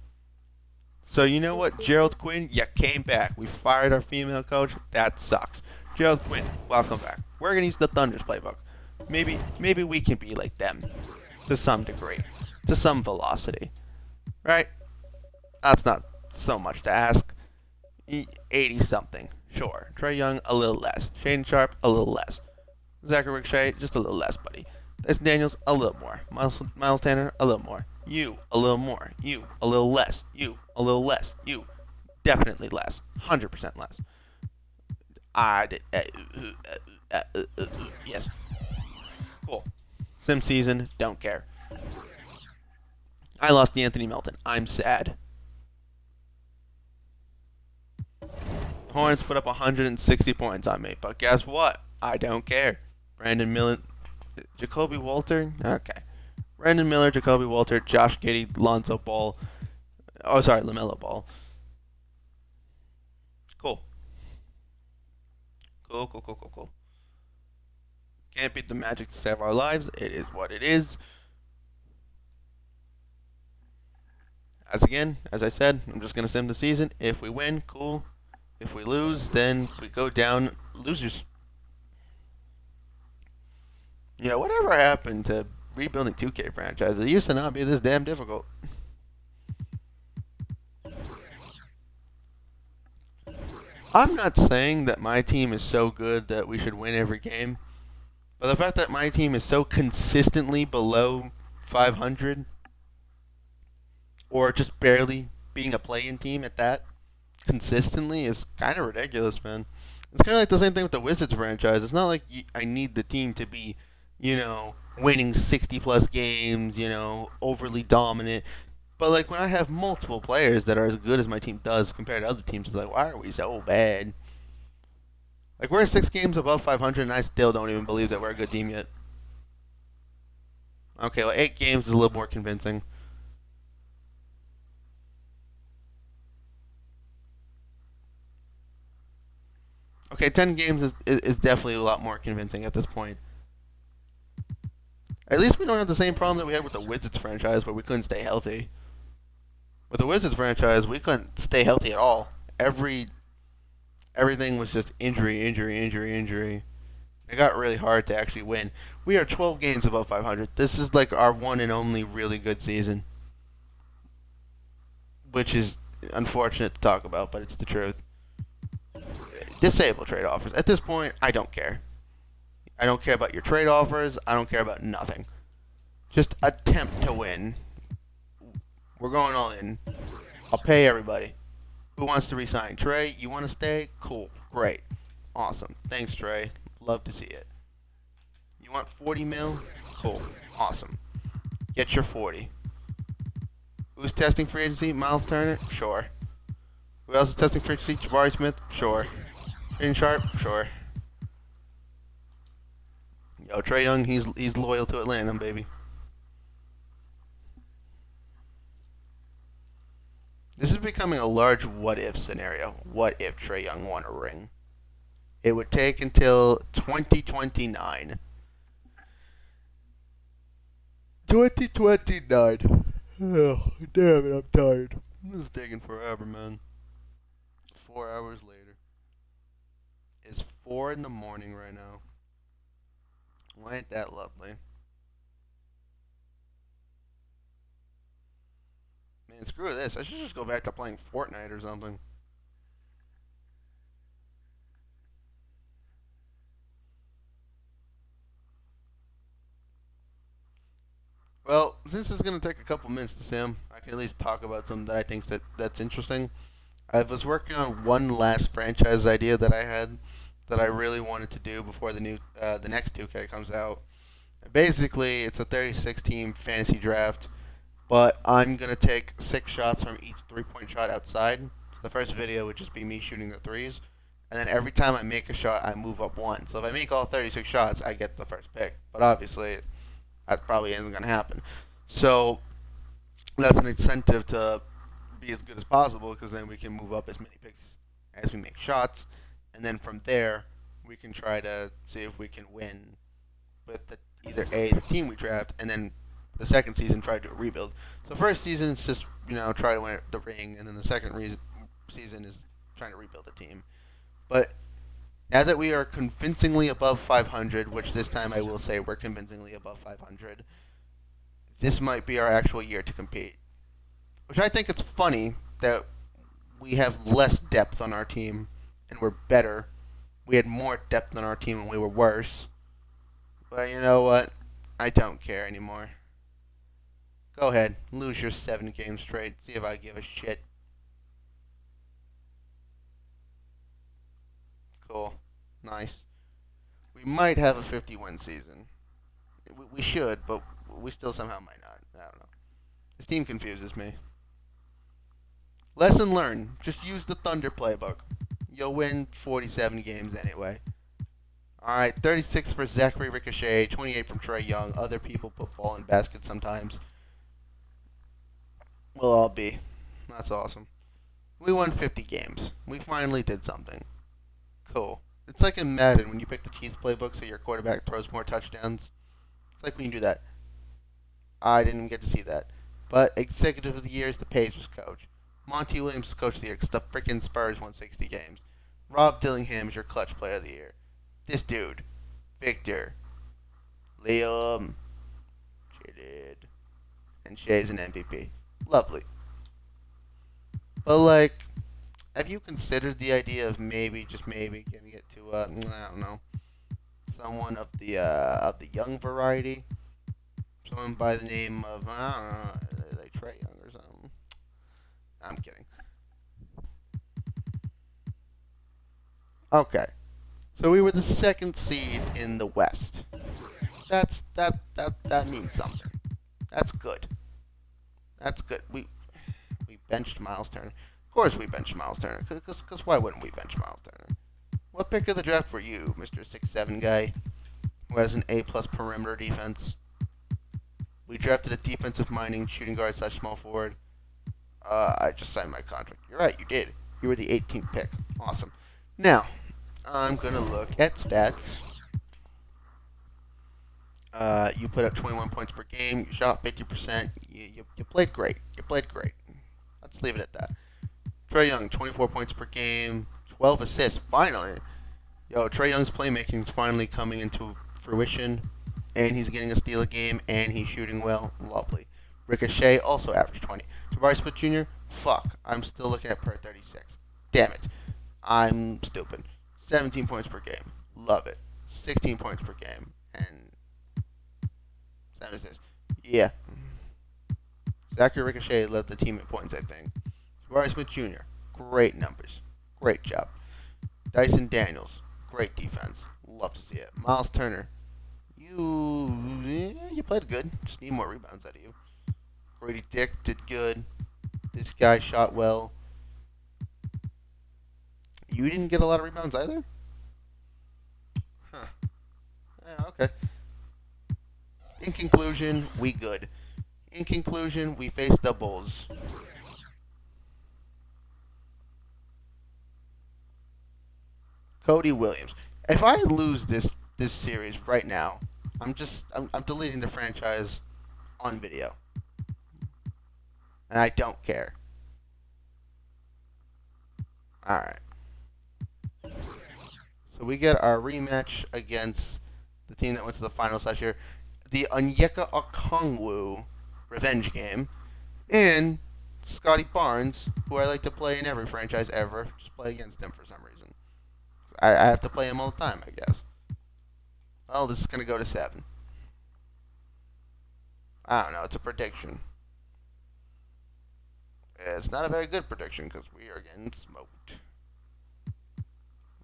So you know what, Gerald Quinn, you came back. We fired our female coach. That sucks. Gerald Quinn, welcome back. We're gonna use the Thunder's playbook. Maybe we can be like them, to some degree, to some velocity, right? That's not so much to ask. 80 something, sure. Trae Young, a little less. Shane Sharp, a little less. Zachary Ricochet, just a little less, buddy. Dyson Daniels, a little more. Miles Tanner, a little more. You, a little more. You, a little less. You, a little less. You. Definitely less. 100% less. I did. Yes. Cool. Sim season. Don't care. I lost Anthony Melton. I'm sad. Hornets put up 160 points on me, but guess what? I don't care. Brandon Miller, Jacoby Walter. Okay. Brandon Miller, Jacoby Walter, Josh Giddey, Lonzo Ball. Oh, sorry, LaMelo Ball. Cool. Cool, cool, cool, cool, cool. Can't beat the Magic to save our lives. It is what it is. As I said, I'm just gonna sim the season. If we win, cool. If we lose, then we go down losers. Yeah, whatever happened to rebuilding 2K franchises? It used to not be this damn difficult. I'm not saying that my team is so good that we should win every game, but the fact that my team is so consistently below 500, or just barely being a play-in team at that, consistently is kind of ridiculous, man. It's kind of like the same thing with the Wizards franchise. It's not like I need the team to be, winning 60 plus games, overly dominant. But like when I have multiple players that are as good as my team does compared to other teams, it's like, why are we so bad? Like we're 6 games above 500, and I still don't even believe that we're a good team yet. Okay, well 8 games is a little more convincing. Okay, 10 games is definitely a lot more convincing at this point. At least we don't have the same problem that we had with the Wizards franchise where we couldn't stay healthy. With the Wizards franchise, we couldn't stay healthy at all. Everything was just injury, injury, injury, injury. It got really hard to actually win. We are 12 games above 500. This is like our one and only really good season, which is unfortunate to talk about, but it's the truth. Disable trade offers. At this point, I don't care. I don't care about your trade offers. I don't care about nothing. Just attempt to win. We're going all in. I'll pay everybody. Who wants to resign? Trae, you want to stay? Cool. Great. Awesome. Thanks, Trae. Love to see it. You want 40 mil? Cool. Awesome. Get your 40. Who's testing free agency? Miles Turner? Sure. Who else is testing free agency? Jabari Smith? Sure. Shaden Sharp? Sure. Yo, Trae Young, he's loyal to Atlanta, baby. This is becoming a large what-if scenario. What if Trae Young won a ring? It would take until 2029. 2029. Oh, damn it, I'm tired. This is taking forever, man. 4 hours later. It's 4 in the morning right now. Why ain't that lovely? Man, screw this. I should just go back to playing Fortnite or something. Well, since it's going to take a couple minutes to sim, I can at least talk about something that I think that's interesting. I was working on one last franchise idea that I had that I really wanted to do before the next 2K comes out. Basically, it's a 36 team fantasy draft, but I'm gonna take 6 shots from each 3-point shot outside. The first video would just be me shooting the threes, and then every time I make a shot, I move up one. So if I make all 36 shots, I get the first pick. But obviously, that probably isn't gonna happen. So that's an incentive to be as good as possible because then we can move up as many picks as we make shots, and then from there we can try to see if we can win with either the team we draft, and then the second season try to do a rebuild. So first season is just try to win the ring, and then the second season is trying to rebuild the team. But now that we are convincingly above 500, which this time I will say we're convincingly above 500, this might be our actual year to compete. Which I think it's funny that we have less depth on our team and we're better. We had more depth on our team and we were worse. But you know what? I don't care anymore. Go ahead, lose your 7 games straight. See if I give a shit. Nice. We might have a 50-win season. We should, but we still somehow might not. I don't know. This team confuses me. Lesson learned. Just use the Thunder playbook. You'll win 47 games anyway. Alright, 36 for Zachary Ricochet, 28 from Trae Young. Other people put ball in baskets sometimes. We'll all be. That's awesome. We won 50 games. We finally did something. Cool. It's like in Madden when you pick the Chiefs playbook so your quarterback throws more touchdowns. It's like when you do that. I didn't get to see that. But Executive of the Year is the Pacers coach. Monty Williams is Coach of the Year because the freaking Spurs won 60 games. Rob Dillingham is your Clutch Player of the Year. This dude, Victor, Liam, Jaded, and Shay's an MVP. Lovely. But like, have you considered the idea of maybe, just maybe, giving it to I don't know, someone of the young variety, someone by the name of I don't know, like Trae Young or something? I'm kidding. Okay, so we were the second seed in the West. That means something. That's good. That's good. We benched Miles Turner. Of course we benched Miles Turner. Cause why wouldn't we bench Miles Turner? What pick of the draft were you, Mr. 6'7" guy, who has an A+ perimeter defense? We drafted a defensive minding shooting guard / small forward. I just signed my contract. You're right, you did. You were the 18th pick. Awesome. Now, I'm gonna look at stats. You put up 21 points per game. You shot 50%. You played great. You played great. Let's leave it at that. Trae Young, 24 points per game, 12 assists. Finally, Trae Young's playmaking is finally coming into fruition, and he's getting a steal a game, and he's shooting well. Lovely. Ricochet also averaged 20. Jabari Smith Jr. Fuck, I'm still looking at per 36. Damn it, I'm stupid. 17 points per game. Love it. 16 points per game, and 7 assists. Yeah. Zachary Ricochet led the team in points, I think. Jabari Smith Jr., great numbers. Great job. Dyson Daniels, great defense. Love to see it. Miles Turner, you played good. Just need more rebounds out of you. Grady Dick did good. This guy shot well. You didn't get a lot of rebounds either? Huh. Yeah, okay. In conclusion, we good. In conclusion, we face the Bulls. Cody Williams. If I lose this series right now, I'm deleting the franchise on video, and I don't care. All right. So we get our rematch against the team that went to the finals last year, the Onyeka Okongwu revenge game, and Scotty Barnes, who I like to play in every franchise ever. Just play against him for some reason. I have to play him all the time, I guess. Well, this is going to go to 7. I don't know. It's a prediction. It's not a very good prediction because we are getting smoked.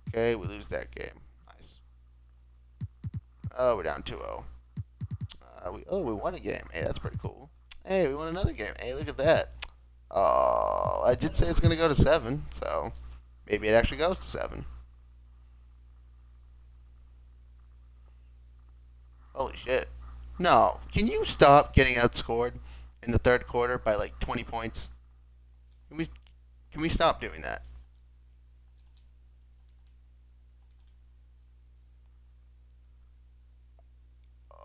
Okay, we lose that game. Nice. Oh, we're down 2-0. We won a game. Hey, that's pretty cool. Hey, we won another game. Hey, look at that. Oh, I did say it's going to go to 7, so maybe it actually goes to 7. Holy shit. No. Can you stop getting outscored in the third quarter by like 20 points? Can we stop doing that?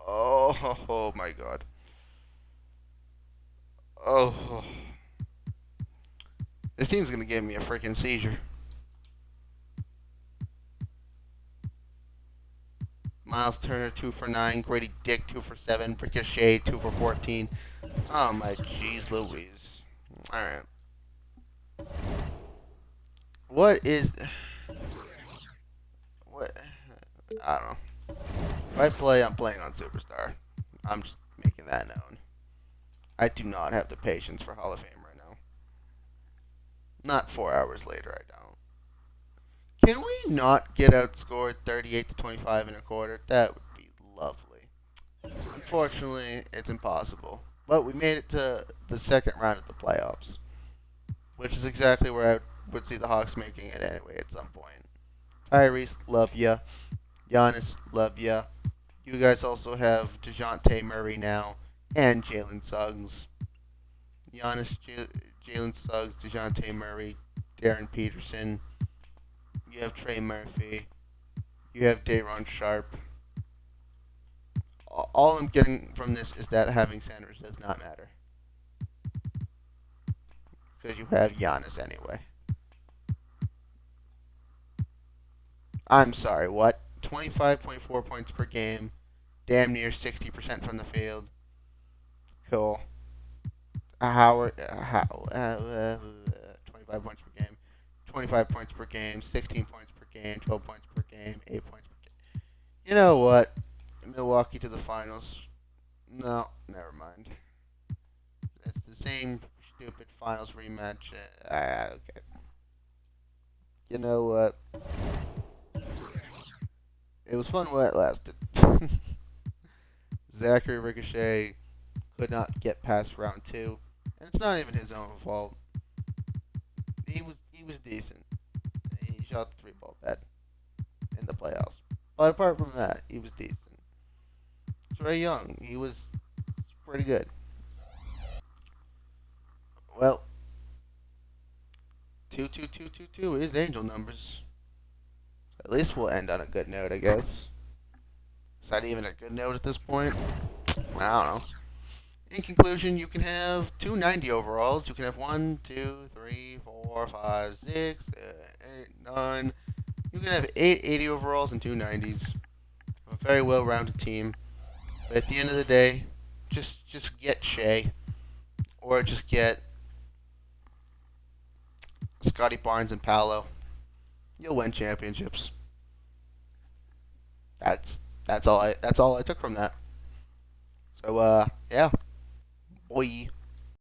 Oh my god. Oh. This team's going to give me a freaking seizure. Miles Turner, 2 for 9. Grady Dick, 2 for 7. Ricochet, 2 for 14. Oh my jeez Louise. Alright. What is... What? I don't know. If I play, I'm playing on Superstar. I'm just making that known. I do not have the patience for Hall of Fame right now. Not 4 hours later, I don't. Can we not get outscored 38 to 25 in a quarter? That would be lovely. Unfortunately, it's impossible. But we made it to the second round of the playoffs, which is exactly where I would see the Hawks making it anyway at some point. Tyrese, love ya. Giannis, love ya. You guys also have DeJounte Murray now and Jalen Suggs. Giannis, Jalen Suggs, DeJounte Murray, Darren Peterson. You have Trey Murphy. You have Dayron Sharp. All I'm getting from this is that having centers does not matter. Because you have Giannis anyway. I'm sorry, what? 25.4 points per game. Damn near 60% from the field. Cool. Howard, 25 points per game. 25 points per game. 16 points per game. 12 points per game. 8 points per game. You know what? Milwaukee to the finals. No, never mind. It's the same stupid finals rematch. Okay. You know what? It was fun while it lasted. Zachary Ricochet could not get past round two, and it's not even his own fault. He was decent. He shot the three ball bad in the playoffs, but apart from that, he was decent. Trae Young, he was pretty good. Well, 2-2-2-2-2 is angel numbers. At least we'll end on a good note, I guess. Is that even a good note at this point? I don't know. In conclusion, you can have 290 overalls. You can have 1, 2, 3, 4, 5, 6, 8, 9. You can have 880 overalls and 290s. A very well-rounded team. But at the end of the day, just get Shea, or just get Scotty Barnes and Paolo. You'll win championships. That's all I took from that. So yeah, boy.